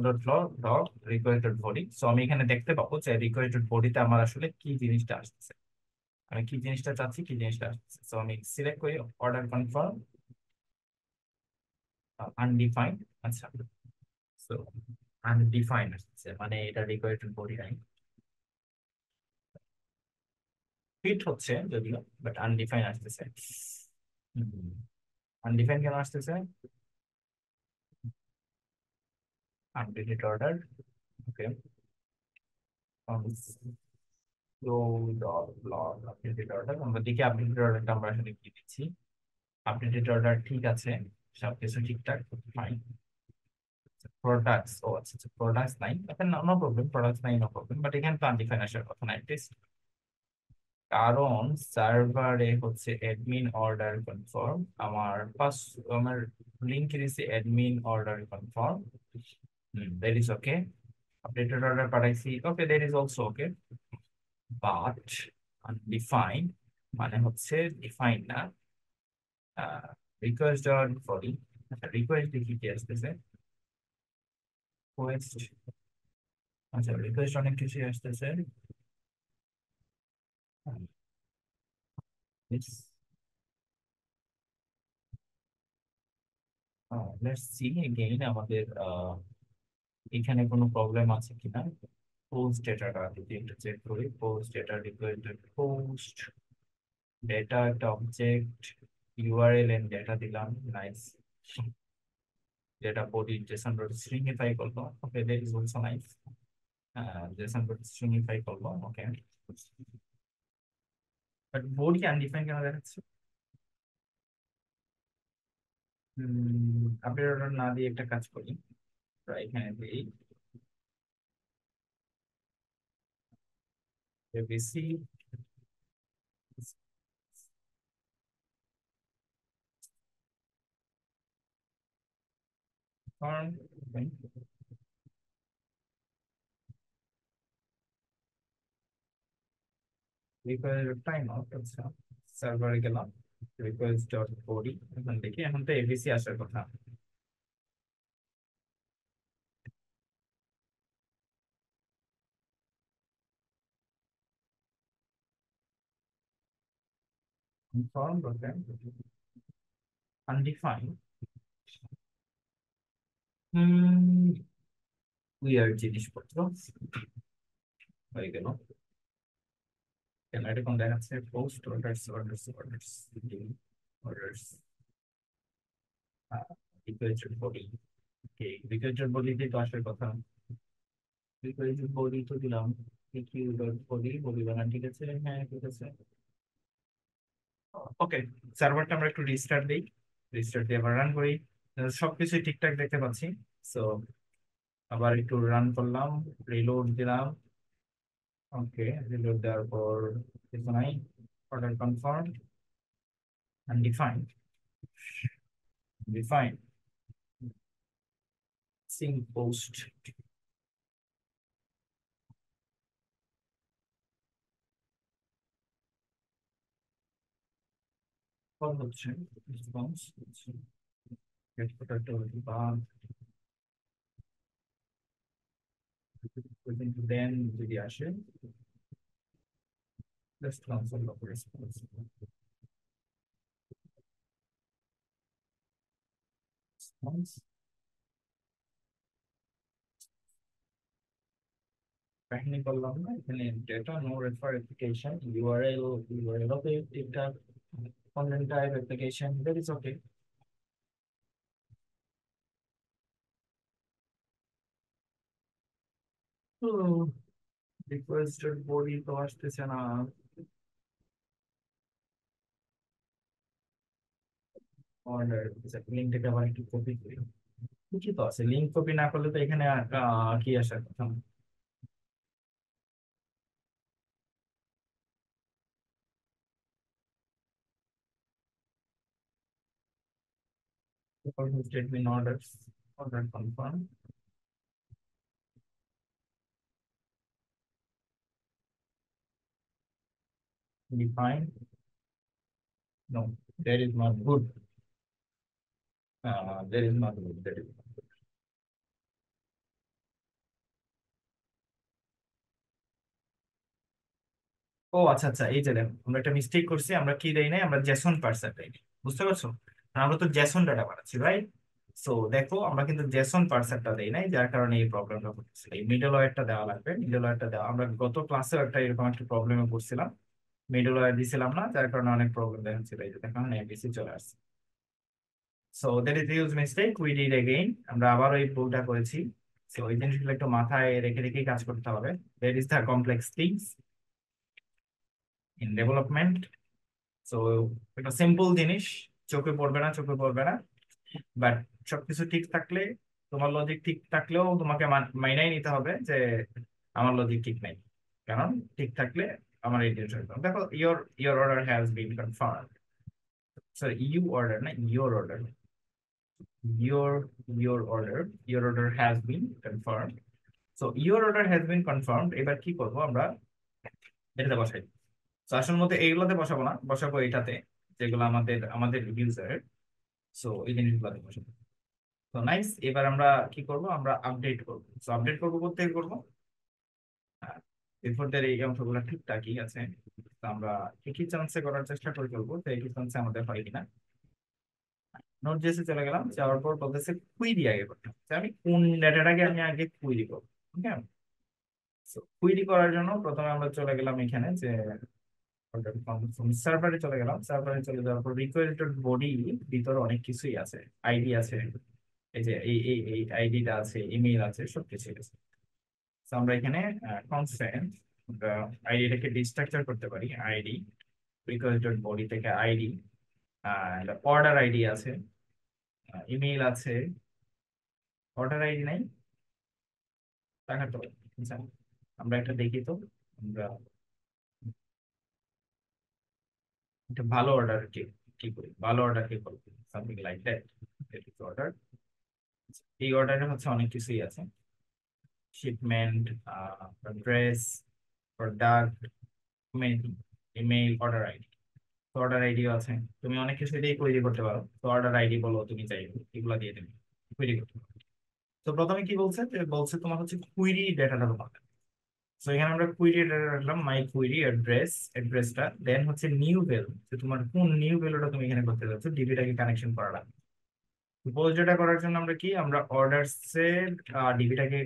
dot requested body. So আমি এখানে দেখতে পাবো যে রিকোয়েস্টেড বডিতে আমার আসলে কি জিনিসটা আসতেছে, আমি কি জিনিসটা চাচ্ছি, কি জিনিসটা আসতেছে। সো আমি সিলেক্ট করি অর্ডার কনফার্ম আনডিফাইন্ড। আচ্ছা, সো আনডিফাইন্ড আসছে, মানে এটা রিকোয়ার্ড বডি নাই, ফিট হচ্ছে যদিও, বাট আনডিফাইন্ড আসতেছে। আনডিফাইন্ড কেন আসতেছে? Updated order. Okay, updated order, আমরা দেখি আপডেটেড অর্ডারটা আমরা আসলে কি দিচ্ছি। আপডেটেড অর্ডার ঠিক আছে, সবকিছু ঠিকঠাক, ফাইন। প্রোডাক্টস, ও আচ্ছা আচ্ছা, প্রোডাক্টস নাই, এখন নো প্রবলেম, প্রোডাক্টস নাই, নো প্রবলেম, বাট এখানে তো আনডিফাইন আসার কথা নাই, কারণ সার্ভারে হচ্ছে অ্যাডমিন অর্ডার কনফার্ম, আমার লিংকে দিছে admin order confirm. That is okay. Updated order পাঠাইছি, okay, that is also okay, but undefined মানে হচ্ছে ডিফাইন না। রিকোয়েস্ট ডট বডি, আচ্ছা রিকোয়েস্ট দেখি কি আসতেছে, রিকোয়েস্ট, আচ্ছা রিকোয়েস্ট অনেক কিছু আসতেছে। লেটস সি এগেইন আমাদের এখানে কোনো প্রবলেম আছে কিনা। পোস্ট ডেটাটা যদি একটু চেক করি, post data requested post data একটা অবজেক্ট, ইউআরএল এন্ড ডেটা দিলাম, nice. Data body JSON dot stringify করবো, okay, that is also nice. JSON dot stringify করবো, ওকে। বাট বডি আনডিফাইন্ড কেন দেখাচ্ছে? আপডেট অর্ডার না দিয়ে একটা কাজ করি, আমরা এখানে দিই ABC form, request time out, আচ্ছা, সার্ভারে গেলাম, রিকোয়েস্ট ডট বডি, এখান থেকে এখন তো এবিসি আসার কথা। ফর্ম ওকে, আনডিফাইন্ড, উইয়ার্ড জিনিসপত্র হয়ে গেল। কেন এটা কোন দেখাচ্ছে? Post orders orders orders orders request body, okay, request বডিতে তো আসার কথা। রিকোয়েস্ট বডি তো দিলাম, কিউ ডট বডি, বডি বানান ঠিক আছে, হ্যাঁ ঠিক আছে, ওকে। সার্ভারটা আমরা একটু রিস্টার্ট দিই, রিস্টার্ট দিয়ে আবার রান করি। সবকিছু ঠিকঠাক দেখতে পাচ্ছি। সো আবার একটু রান করলাম, রিলোড দিলাম, ওকে, রিলোড দেওয়ার পর কিছু নাই, order confirm, undefined, defined, sing post, call হচ্ছে, রেসপন্স হচ্ছে, গেট পোটাটো বা দেন যদি আসে just console of response, response কাহিনী করলাম না এখানে, data no refer application, URL okay, ঠিকঠাক, content type application, that is okay. তো রিকোয়েস্টেড বডি তো আসতেছে না, অর্ডার লিঙ্কটাকে আবার একটু কপি করি, ঠিকই তো আছে, লিঙ্ক কপি না করলে তো এখানে কি আসার কথা? Statement order, order confirm, define, no, that is not good, that is not good, that is not good. ও আচ্ছা আচ্ছা, এই যে দেখো আমরা একটা মিস্টেক করছি, আমরা কি দেই নাই, আমরা জেসন পার্সার দেই নাই। বুঝতে পারছো? আর আমরা তো জেসন ডাটা বানাচ্ছি, রাইট? সো দেখো আমরা কিন্তু জেসন পার্সারটা দেই নাই, যার কারণে এই প্রবলেমটা হচ্ছে। এই মিডল ওয়্যারটা দেওয়া লাগবে, মিডল ওয়্যারটা দেওয়া, আমরা গত ক্লাসেও একটা এরকম একটা প্রবলেমে পড়ছিলাম, মিডল ওয়্যার দিছিলাম না, যার কারণে অনেক প্রবলেম দেখাচ্ছিল। এই যে দেখো এবিসি চলে আসছে। So that is huge mistake, we did again, আমরা আবার ওই ভুলটা করেছি। সো ওই জিনিসগুলো একটু মাথায় রেখে রেখেই কাজ করতে হবে। That is the complex things in development. So এটা সিম্পল জিনিস, চোখে পড়বে না, চোখে পড়বে না, বাট সবকিছু ঠিক থাকলে, তোমার লজিক ঠিক থাকলেও তোমাকে মাইনাই নিতে হবে যে আমার লজিক ঠিক নাই, কারণ ঠিক থাকলে আমার এই জিনিস হইতো। দেখো your order has been confirm, sorry you order না, your order, your order has been confirmed. So your order has been confirmed, এবার কি করব আমরা, এটাতে বসাই। তো আসল মধ্যে এইগুলোতে বসাবো না, বসাবো এটাতে, যেগুলো আমাদের আমাদের ইউজার। সো এই জিনিসগুলোতে বসাবো। তো নাইস, এবার আমরা কি করব, আমরা আপডেট করব। সো আপডেট করব, করতে করব এরপরদের এই অংশগুলো ঠিকঠাকই আছে। তো আমরা একই চান্সে করার চেষ্টা করে ফেলবো, তো একই চান্সে আমাদের হয় কিনা। নোট জেসে চলে গেলাম, যাওয়ার পর বলতেছে কুইরি আগে করতে হবে। তো আমি কোন ডেটাটাকে আমি আগে কুইরি করবো, ওকে। কুইরি করার জন্য প্রথমে আমরা চলে গেলাম এখানে যে সার্ভারে চলে গেলাম, সার্ভারে চলে যাওয়ার পর রিকোয়েস্টেড বডি ভিতরে অনেক কিছুই আছে, আইডি আছে, এই যে এই আইডিটা আছে, ইমেল আছে, সবকিছুই আছে। তো আমরা এখানে কনস্ট্যান্ট আমরা আইডিটাকে ডিস্ট্রাকচার করতে পারি, আইডি রিকোয়েস্টেড বডি থেকে আইডি, অর্ডার আইডি আছে, ইমেল আছে, অর্ডার আইডি নাই, টাকা তো আচ্ছা, আমরা একটা দেখি তো, আমরা একটা ভালো অর্ডার কি কি করি, ভালো অর্ডার কি করবো, সামথিং লাইক দ্যাট অর্ডার। এই অর্ডারে হচ্ছে অনেক কিছুই আছে, shipment, dress, product, email, order ID. তো অর্ডার আইডিও আছে, তুমি অনেক কিছু দিয়ে কোয়েরি করতে পারো, তো অর্ডার আইডি বলো তুমি চাইবে এগুলো দিয়ে দেবে, কোয়েরি করতে পারো। তো প্রথমে কি বলছে, যে বলছে তোমার হচ্ছে কুইরি ডেটাটা তোমার। তো এখানে আমরা কুইরি ডেটা রাখলাম, মাই কুইরি অ্যাড্রেসটা, দেন হচ্ছে নিউ ভ্যালু, যে তোমার কোন নিউ ভ্যালুটা তুমি এখানে করতে যাচ্ছ, ডিবিটাকে কানেকশন করা লাগবে। পোজ ডেটা করার জন্য আমরা কি, আমরা অর্ডারসের ডিবিটাকে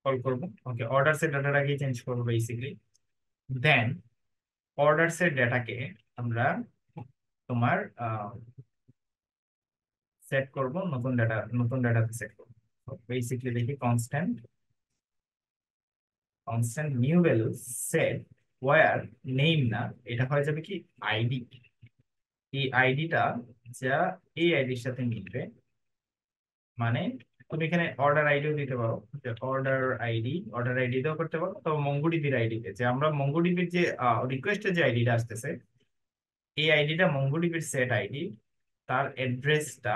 কল করব, ওকে, অর্ডারসের ডাটাটাকে চেঞ্জ করবো বেসিক্যালি। দেন অর্ডারসের ডেটাকে আমরা তোমার সেট করব, নতুন ডাটাতে সেট করব। বেসিক্যালি দেখি constant constant new value set wire name না, এটা হয়ে যাবে কি আইডি। এই আইডিটা যা এই আইডির সাথে মিলবে, মানে তুমি এখানে অর্ডার আইডিও দিতে পারো, যে অর্ডার আইডি দিয়েও করতে পারো, তবে মঙ্গোডিবির আইডিতে, যে আমরা মঙ্গোডিবির যে রিকোয়েস্টের যে আইডিটা আসতেছে, এই আইডিটা মঙ্গোডিবির সেট আইডি, তার অ্যাড্রেসটা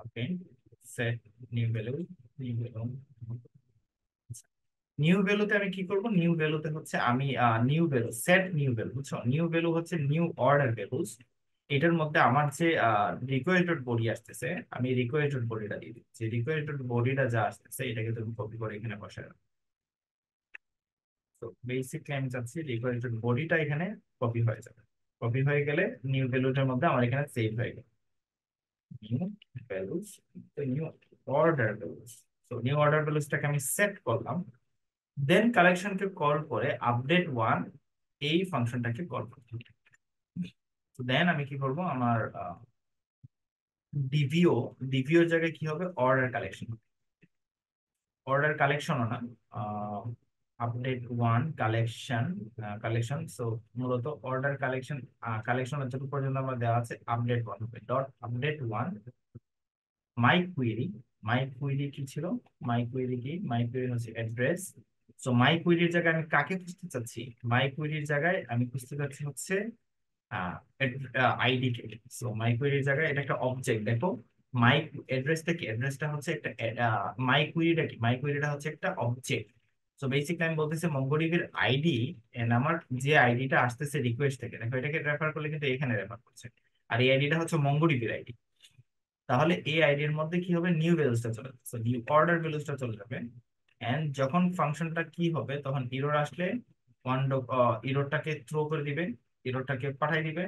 okay, set new value, new value, new ভ্যালুতে আমি কি করব, নিউ ভ্যালুতে হচ্ছে আমি new value set new value, বুঝছো, নিউ ভ্যালু হচ্ছে নিউ অর্ডার ভ্যালুস। এটার মধ্যে আমার যে রিকোয়েস্টেড বডি আসতেছে, আমি রিকোয়েস্টেড বডিটা দিয়ে দিচ্ছি, রিকোয়েস্টেড বডিটা যা আসতেছে এটাকে তুমি কপি করে এখানে বসায় রাখো। তো বেসিকলি আমি চাচ্ছি রিকোয়েস্টেড বডিটা এখানে কপি হয়ে যাবে, কপি হয়ে গেলে নিউ ভ্যালুটার মধ্যে আমার এখানে সেভ হয়ে গেল, নিউ ভ্যালুস, তো নিউ অর্ডার ভ্যালুস। তো নিউ অর্ডার ভ্যালুসটাকে আমি সেট করলাম, দেন কালেকশনকে কল করে আপডেট ওয়ান এই ফাংশনটাকে কল করতে হবে। তো দেন আমি কি করব, আমার ডিভিও ডিভিওর জায়গায় কি হবে, অর্ডার কালেকশন, অর্ডার কালেকশনও না, update one collection, collection. So মূলত অর্ডার কালেকশন, কালেকশন যত পর্যন্ত আমরা দেওয়া আছে আপডেট ওয়ান হবে, ডট আপডেট ওয়ান মাই কুইরি। মাই কুইরি কি ছিল, মাই কুইরি কি, মাই কুইরি হচ্ছে অ্যাড্রেস। সো মাই কুইরির জায়গায় আমি কাকে খুঁজতে চাচ্ছি, মাই কুইরির জায়গায় আমি খুঁজতে চাচ্ছি হচ্ছে আইডি কে। সো মাই কুইরির জায়গায় এটা একটা অবজেক্ট, দেখো মাই অ্যাড্রেসটা কি, অ্যাড্রেসটা হচ্ছে একটা, মাই কুইরিটা কি, মাই কুইরিটা হচ্ছে একটা অবজেক্ট। সো বেসিকলি আমি বলতেছি মঙ্গোডিবির আইডি, এন্ড আমার যে আইডিটা আসতেছে রিকোয়েস্ট থেকে, দেখো এটাকে রেফার করলে কিন্তু এখানে রেফার করছে, আর এই আইডিটা হচ্ছে মঙ্গোডিবির আইডি। তাহলে এই আইডির মধ্যে কি হবে, নিউ ভ্যালুসটা চলে যাবে, নিউ অর্ডার ভ্যালুসটা চলে যাবে। এন্ড যখন ফাংশনটা কি হবে, তখন ইরর আসলে ওয়ান ইররটাকে থ্রো করে দিবে, ইররটাকে পাঠিয়ে দিবে।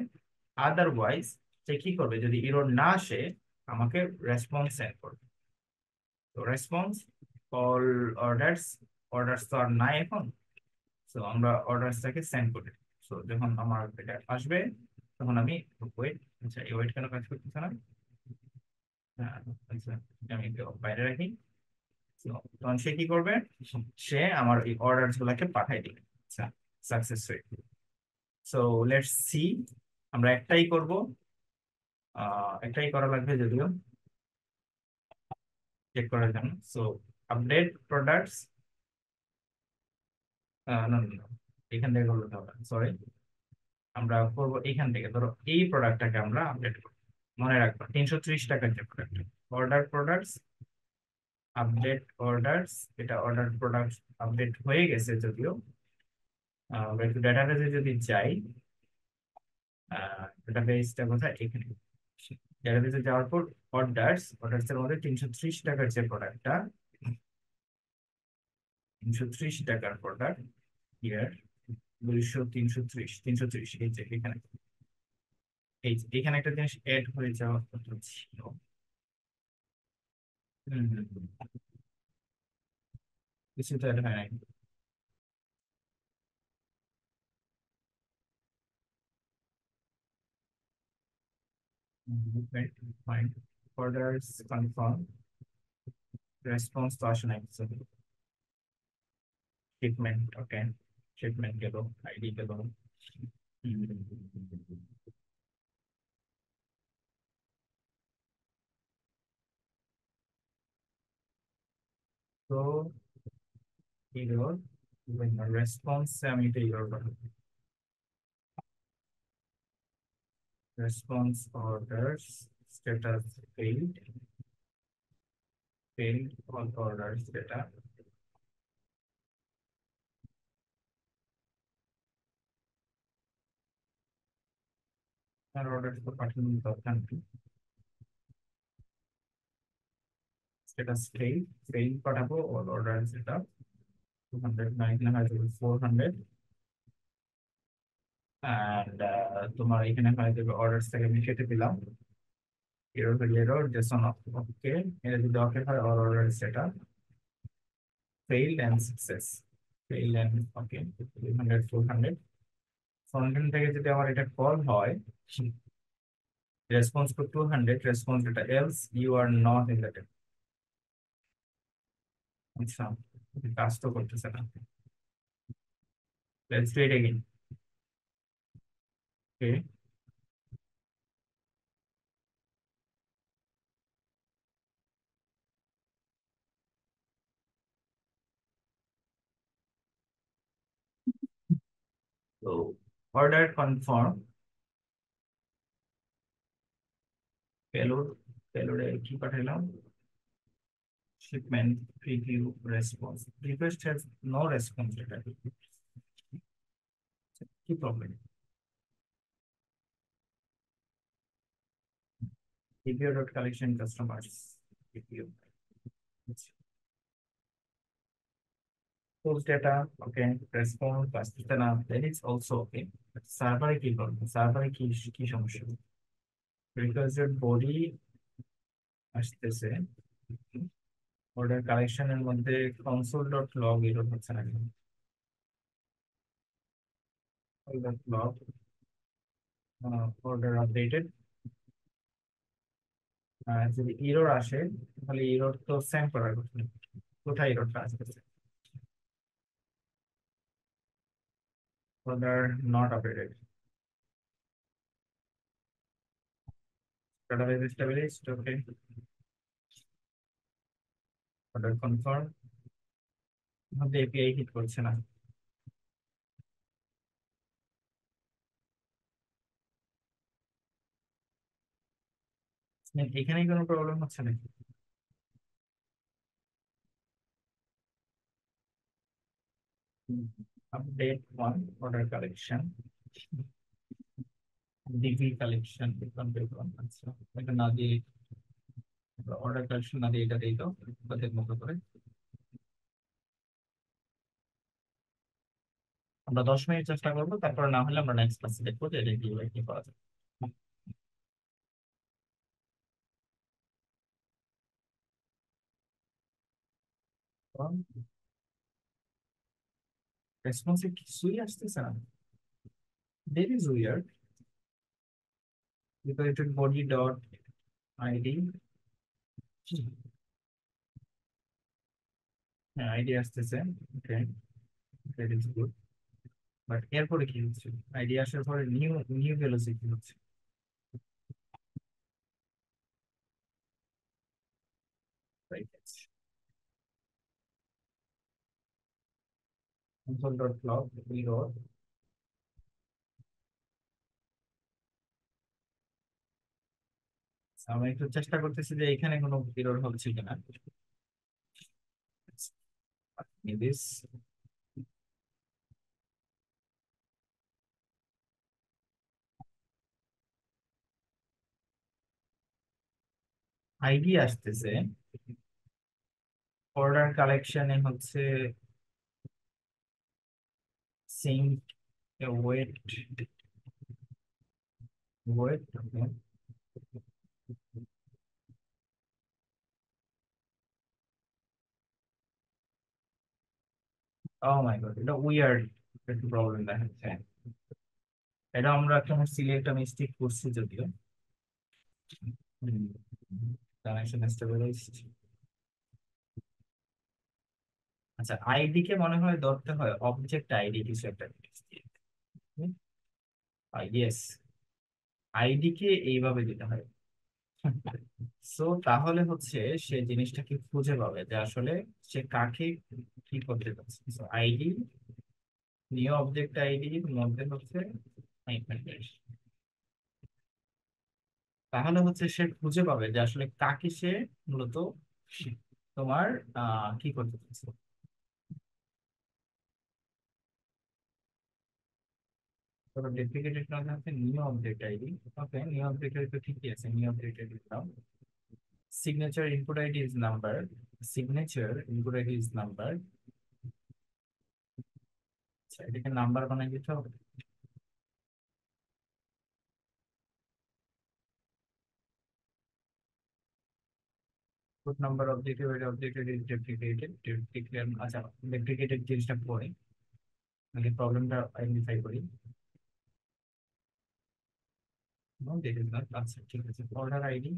আদারওয়াইজ সে কি করবে, যদি ইরর না আসে আমাকে রেসপন্স সেন্ড করবে। তো রেসপন্স অল অর্ডারস, অর্ডারস তো আর নাই এখন, তো আমরা অর্ডারসটাকে সেন্ড করি। তো যখন আমার এটা আসবে তখন আমি ওয়েট, আচ্ছা এই ওয়েট কেন কাজ করতেছে না, হ্যাঁ, আচ্ছা এটা আমি একটু বাইরে রাখি। তো তখন সে কি করবে, সে আমার এই অর্ডারস গুলাকে পাঠাই দিবে, আচ্ছা success rate. So let's see, আমরা একটাই করব, একটাই করা লাগবে যদিও চেক করার জন্য। সো আপডেট প্রোডাক্টস, না না না, এখান থেকে করতে হবে, সরি, আমরা করব এখান থেকে, ধরো এই প্রোডাক্টটাকে আমরা আপডেট করব, মনে রাখবো 330 টাকার যে product, order products, update orders, এটা অর্ডার প্রোডাক্ট আপডেট হয়ে গেছে যদিও। আমরা একটু ডাটাবেসে যদি যাই, ডাটাবেসটা কোথায়, এখানে, ডাটাবেসে যাওয়ার পর অর্ডার্স এর মধ্যে 330 টাকার যে প্রোডাক্টটা, 330 টাকার প্রোডাক্ট ইয়ার, 330 এই যে এখানে, এই যে এখানে একটা জিনিস এড হয়ে যাওয়ার কথা ছিল। হুম, হুম, হুম। কিছু তো অ্যাড হয় নাই। ফাইন, অর্ডারস কনফার্ম, রেসপন্স তো আসে নাই কিছু। শিপমেন্ট, ওকে, শিপমেন্ট গেল, আইডি গেল। তো এরর, রেসপন্সে আমি এটা এরর পাঠাবো। Response orders status failed, failed all orders data. আর অর্ডার তো পাঠানোর দরকার নেই। স্ট্যাটাস ফেইল্ড, ফেইল্ড পাঠাবো অল অর্ডারস ডেটা 200, না এখানে হয়তো 400। অ্যান্ড তোমার এখানে হয়ে যাবে অর্ডার থেকে আমি কেটে দিলাম এরর হলে এরর, জেসন ওকে। এটা যদি ওকে হয় অল অর্ডার সেটা failed and success, failed and okay 300 400। Front end থেকে যদি আমার এটা কল হয়, রেসপন্স টু 200, রেসপন্স এটা else you are not in that. আচ্ছা, কাজ তো করতেছে না। Let's do it again. Okay, তো অর্ডার কনফার্ম, পেলোড, পেলোডে কি পাঠাইলাম, shipment preview response. Request has no response data. কি problem? preview dot collection customers preview. Post data, okay, response আসতেছে না, then it's also okay. সার্ভারে কি করবে, সার্ভারে কি কি সমস্যা? রিকোয়েস্টেড বডি আসতেছে, অর্ডার কালেকশনের মধ্যে কনসোল ডট লগ এরর হচ্ছে না কেন? Log order updated. যদি এরর আসে তাহলে এরর তো সেম করার কথা, কোথায় এররটা আসতেছে? Order not updated. Database established. Okay. Order confirm. মধ্যে এপিআই হিট করছে না। এখানে কোনো প্রবলেম হচ্ছে নাকি? Update one order collection, DB collection, আচ্ছা এটা না দিয়ে, অর্ডার কালেকশন না দিয়ে এটা দিয়ে দাও তাদের মতো করে। আমরা 10 মিনিট চেষ্টা করবো, তারপরে না হলে আমরা নেক্সট ক্লাসে দেখবো যে এটা কিভাবে কি করা যায়। রেসপন্সে কিছুই আসতেছে না, ভেরি উইয়ার্ড। ডিক্লেরেটেড বডি ডট আইডি, হ্যাঁ আইডি আসতেছে, okay, that is good. But এরপরে কি হচ্ছে? আইডি আসার পরে নিউ নিউ ভেলোসিটি কি হচ্ছে? Console dot log error. আমি একটু চেষ্টা করতেছি যে এখানে কোনো এরর হচ্ছে কিনা। দিস আইডি আসতেছে, অর্ডার কালেকশনে হচ্ছে sync wait, wait, oh my God, এটা উইয়ার্ড একটু প্রবলেম দেখাচ্ছে। এটা আমরা একটা সিলেক্ট মিস্টেক করছি যদিও। Connection stabilize. আচ্ছা, আইডি কে মনে হয় ধরতে হয় অবজেক্ট আইডি কিছু একটা। ইয়েস, আইডি কে এইভাবে দিতে হয়। সো তাহলে হচ্ছে সে জিনিসটাকে খুঁজে পাবে যে আসলে সে কাকে কি করতে চাচ্ছে। সো আইডি, নিউ অবজেক্ট আইডির মধ্যে হচ্ছে hyphen-dash। তাহলে হচ্ছে সে খুঁজে পাবে যে আসলে কাকে সে মূলত তোমার কি করতে চাচ্ছে। ডেপ্লিকেটেড না হচ্ছে নিউ অবজেক্ট আইডি। ওকে, নিউ অবজেক্ট আইডি তো ঠিকই আছে, নিউ অবজেক্ট আইডি দাও। Signature input ID is number, signature input ID is number. আচ্ছা, এটাকে নাম্বার বানাই দিতে হবে। Put number objective where objective is deprecated, declare, আচ্ছা deprecated জিনিসটা পরে আগে প্রবলেমটা আইডেন্টিফাই করি। No, this is not, আচ্ছা ঠিক আছে। অর্ডার আইডি,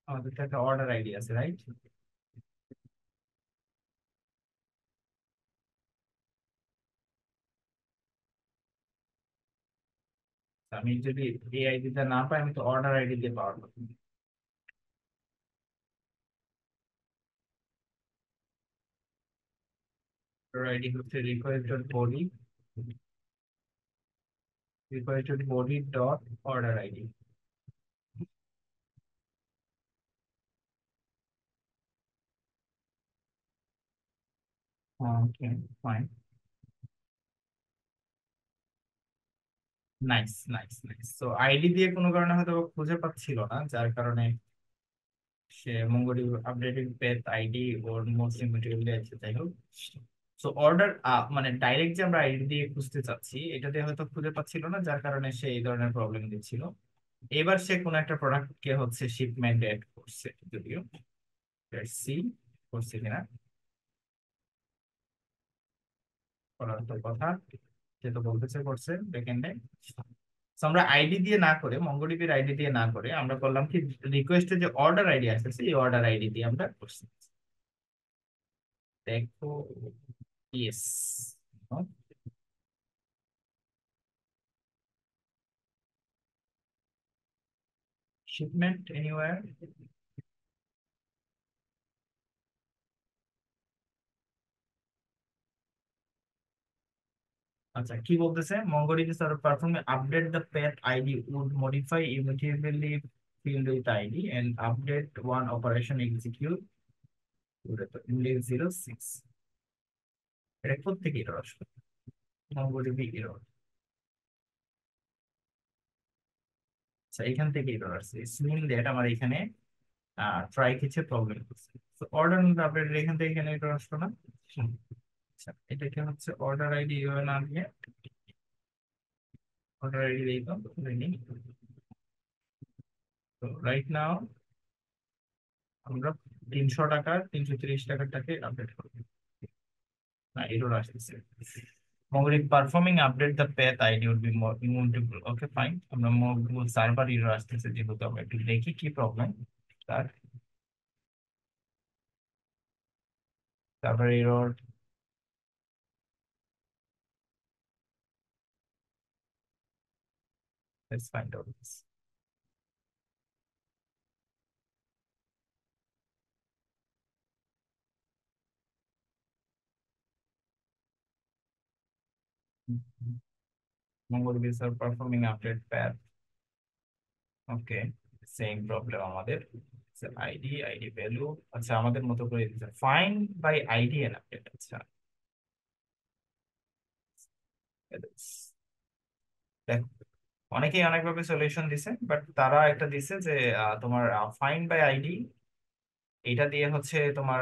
আমাদের তো একটা অর্ডার আইডি আছে, রাইট? আমি যদি এই আইডিটা না পাই, আমি তো অর্ডার আইডি দিয়ে পাওয়ার কথা। অর্ডার আইডি হচ্ছে request dot body, request dot body dot order ID. Okay, fine. Nice nice nice. তো আইডি দিয়ে কোনো কারণে হয়তো ও খুঁজে পাচ্ছিল না, যার কারণে সে মঙ্গোডিবি আপডেটেড পেজ আইডি ওর মোস্ট ইমিডিয়েটলি আছে, যাই হোক। সো অর্ডার মানে ডাইরেক্ট যে আমরা আইডি দিয়ে খুঁজতে চাচ্ছি, এটা দিয়ে হয়তো খুঁজে পাচ্ছিল না, যার কারণে সে এই ধরনের প্রবলেম দিচ্ছিল। এবার সে কোন একটা প্রোডাক্ট কে হচ্ছে শিপমেন্ট এড করছে, যদিও সি করছে কিনা করার তো কথা, সে তো বলতেছে করছে ব্যাকএন্ডে। আমরা আইডি দিয়ে না করে, মঙ্গোডিবির আইডি দিয়ে না করে আমরা করলাম কি, রিকোয়েস্টে যে অর্ডার আইডি আসতেছে এই অর্ডার আইডি দিয়ে আমরা করছি। দেখো, ইয়েস, shipment anywhere। আচ্ছা, কি বলতেছে, MongoDB server performing update the path ID would modify immediately field with ID and update one operation execute index 06। এটা কোথেকে এরর আসলো? MongoDB error. আচ্ছা, এখান থেকে এরর আসছে, সুইং দ্যাট আমার এখানে ট্রাই কিছু প্রবলেম করছে। তো অর্ডার আপডেট এখান থেকে এখানে এরর আসলো না। আচ্ছা, এটাকে হচ্ছে অর্ডার আইডি এভাবে না দিয়ে অর্ডার আইডি দিয়ে দাও, তো রাইট নাও আমরা 300 টাকার 330 টাকারটাকে আপডেট করবো। না, এরর আসতেছে। মৌলিক performing update the path ID would be more immutable. Okay fine, আমরা মূল সার্ভার এরর আসতেছে, যেহেতু আমরা একটু দেখি কি প্রবলেম তার। Server error, let's find out this. MongoDB server performing update path. Okay, same problem আমাদের। আইডি, আইডি ভ্যালু, আচ্ছা আমাদের মতো করে দিচ্ছে find by ID and update. আচ্ছা, দেখো, অনেকেই অনেকভাবে সলিউশন দিছে, বাট তারা একটা দিছে যে তোমার ফাইন্ড বাই আইডি, এটা দিয়ে হচ্ছে তোমার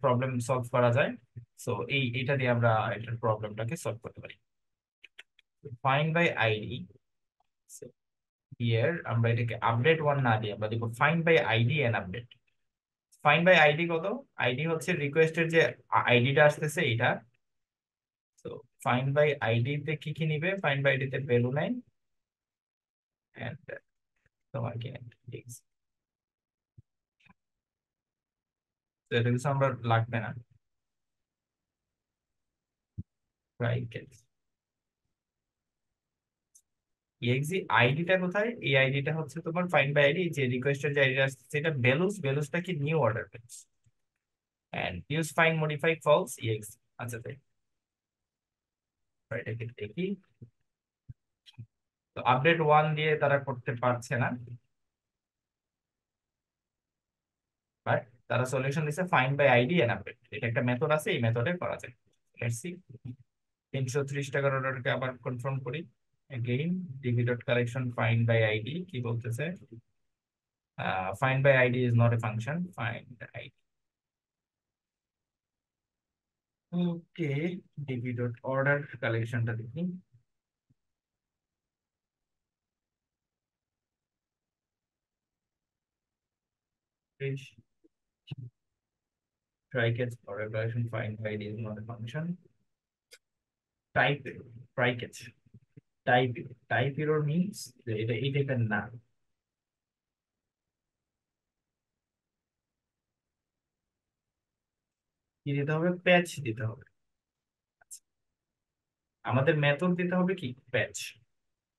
প্রবলেম সলভ করা যায়। সো এইটা দিয়ে আমরা এটার প্রবলেমটাকে সলভ করতে পারি। ফাইন্ড বাই আইডি, হিয়ার আমরা এটাকে আপডেট ওয়ান না দিয়ে আমরা দেখো find by ID and update. Find by ID কত? আইডি হচ্ছে রিকোয়েস্টের যে আইডিটা আসতেছে এইটা। তো ফাইন্ড বাই আইডি তে কি কি নিবে? ফাইন্ড বাই আইডি তে ভ্যালু নেয় এন্ড তোমার কি নেয়, ঠিক আছে। তো এটা কিছু আমরা লাগবে না, ট্রাই কেস। এক্সি আইডিটা কোথায়? এই আইডিটা হচ্ছে তোমার ফাইন্ড বাই আইডি, যে রিকোয়েস্টের যে আইডিটা আসছে সেটা ভ্যালুস, ভ্যালুসটা কি new order values and use find modify false X. আচ্ছা তাই, এটাকে দেখি। তো আপডেট ওয়ান দিয়ে তারা করতে পারছে না, বাট তারা সলিউশন দিছে find by ID and update. এটা একটা মেথড আছে, এই মেথডে করা যায়। Let's see. 330 টাকার অর্ডারকে আবার কনফার্ম করি। Again DB dot collection find by ID কি বলতেছে? Find by ID is not a function, find ID. Okay, DB dot order কালেকশনটা দেখি। try catch order collection find by id is not a function. Type error, try catch, type error means যে এটা এটা না। কি দিতে হবে? প্যাচ দিতে হবে। আমাদের মেথড দিতে হবে কি? প্যাচ।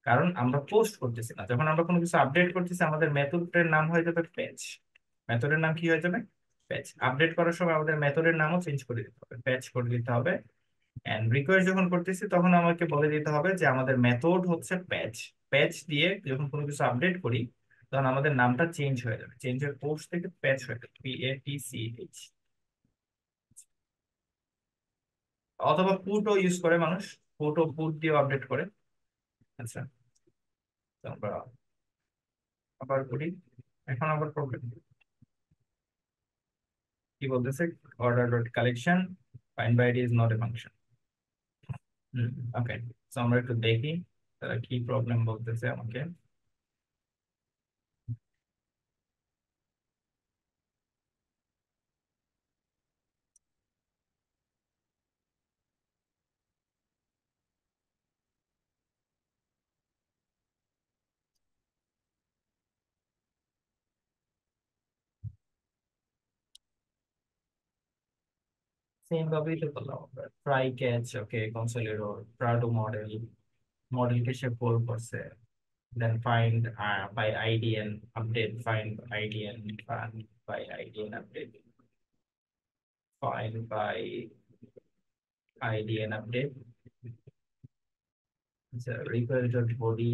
কারণ আমরা পোস্ট করতেছি না, যখন আমরা কোনো কিছু আপডেট করতেছি আমাদের মেথডের নাম হয়ে যাবে প্যাচ। মেথডের নাম কি হয়ে যাবে? প্যাচ। আপডেট করার সময় আমাদের মেথডের নামও চেঞ্জ করে দিতে হবে, প্যাচ করে দিতে হবে। এন্ড রিকোয়েস্ট যখন করতেছি তখন আমাকে বলে দিতে হবে যে আমাদের মেথড হচ্ছে প্যাচ। প্যাচ দিয়ে যখন কোনো কিছু আপডেট করি তখন আমাদের নামটা চেঞ্জ হয়ে যাবে, চেঞ্জ হয়ে পোস্ট থেকে প্যাচ হয়ে যাবে, PATCH। অথবা পুটও ইউজ করে মানুষ, পুট দিয়ে আপডেট করে। আচ্ছা, তো আমরা আবার করি। এখন আবার প্রবলেম কি বলতেছে? Order dot collection find by ID is not a function. Okay, তো আমরা একটু দেখি তারা কি প্রবলেম বলতেছে আমাকে। সেম ভাবেই তো করলাম আমরা, try catch, okay, console error, প্রাডো মডেল, মডেলকে সে কল করছে, then find by ID and update, find ID and by ID and update, find by ID and update. আচ্ছা, request dot body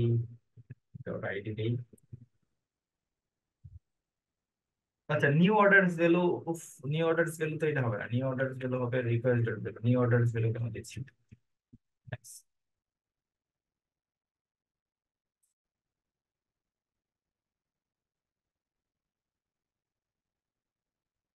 dot ID দেই। আচ্ছা, নিউ অর্ডারস ভ্যালু, উফ, new orders value তো এটা হবে না, নিউ অর্ডারস ভ্যালু হবে request dot value, new orders value কেন দিচ্ছি?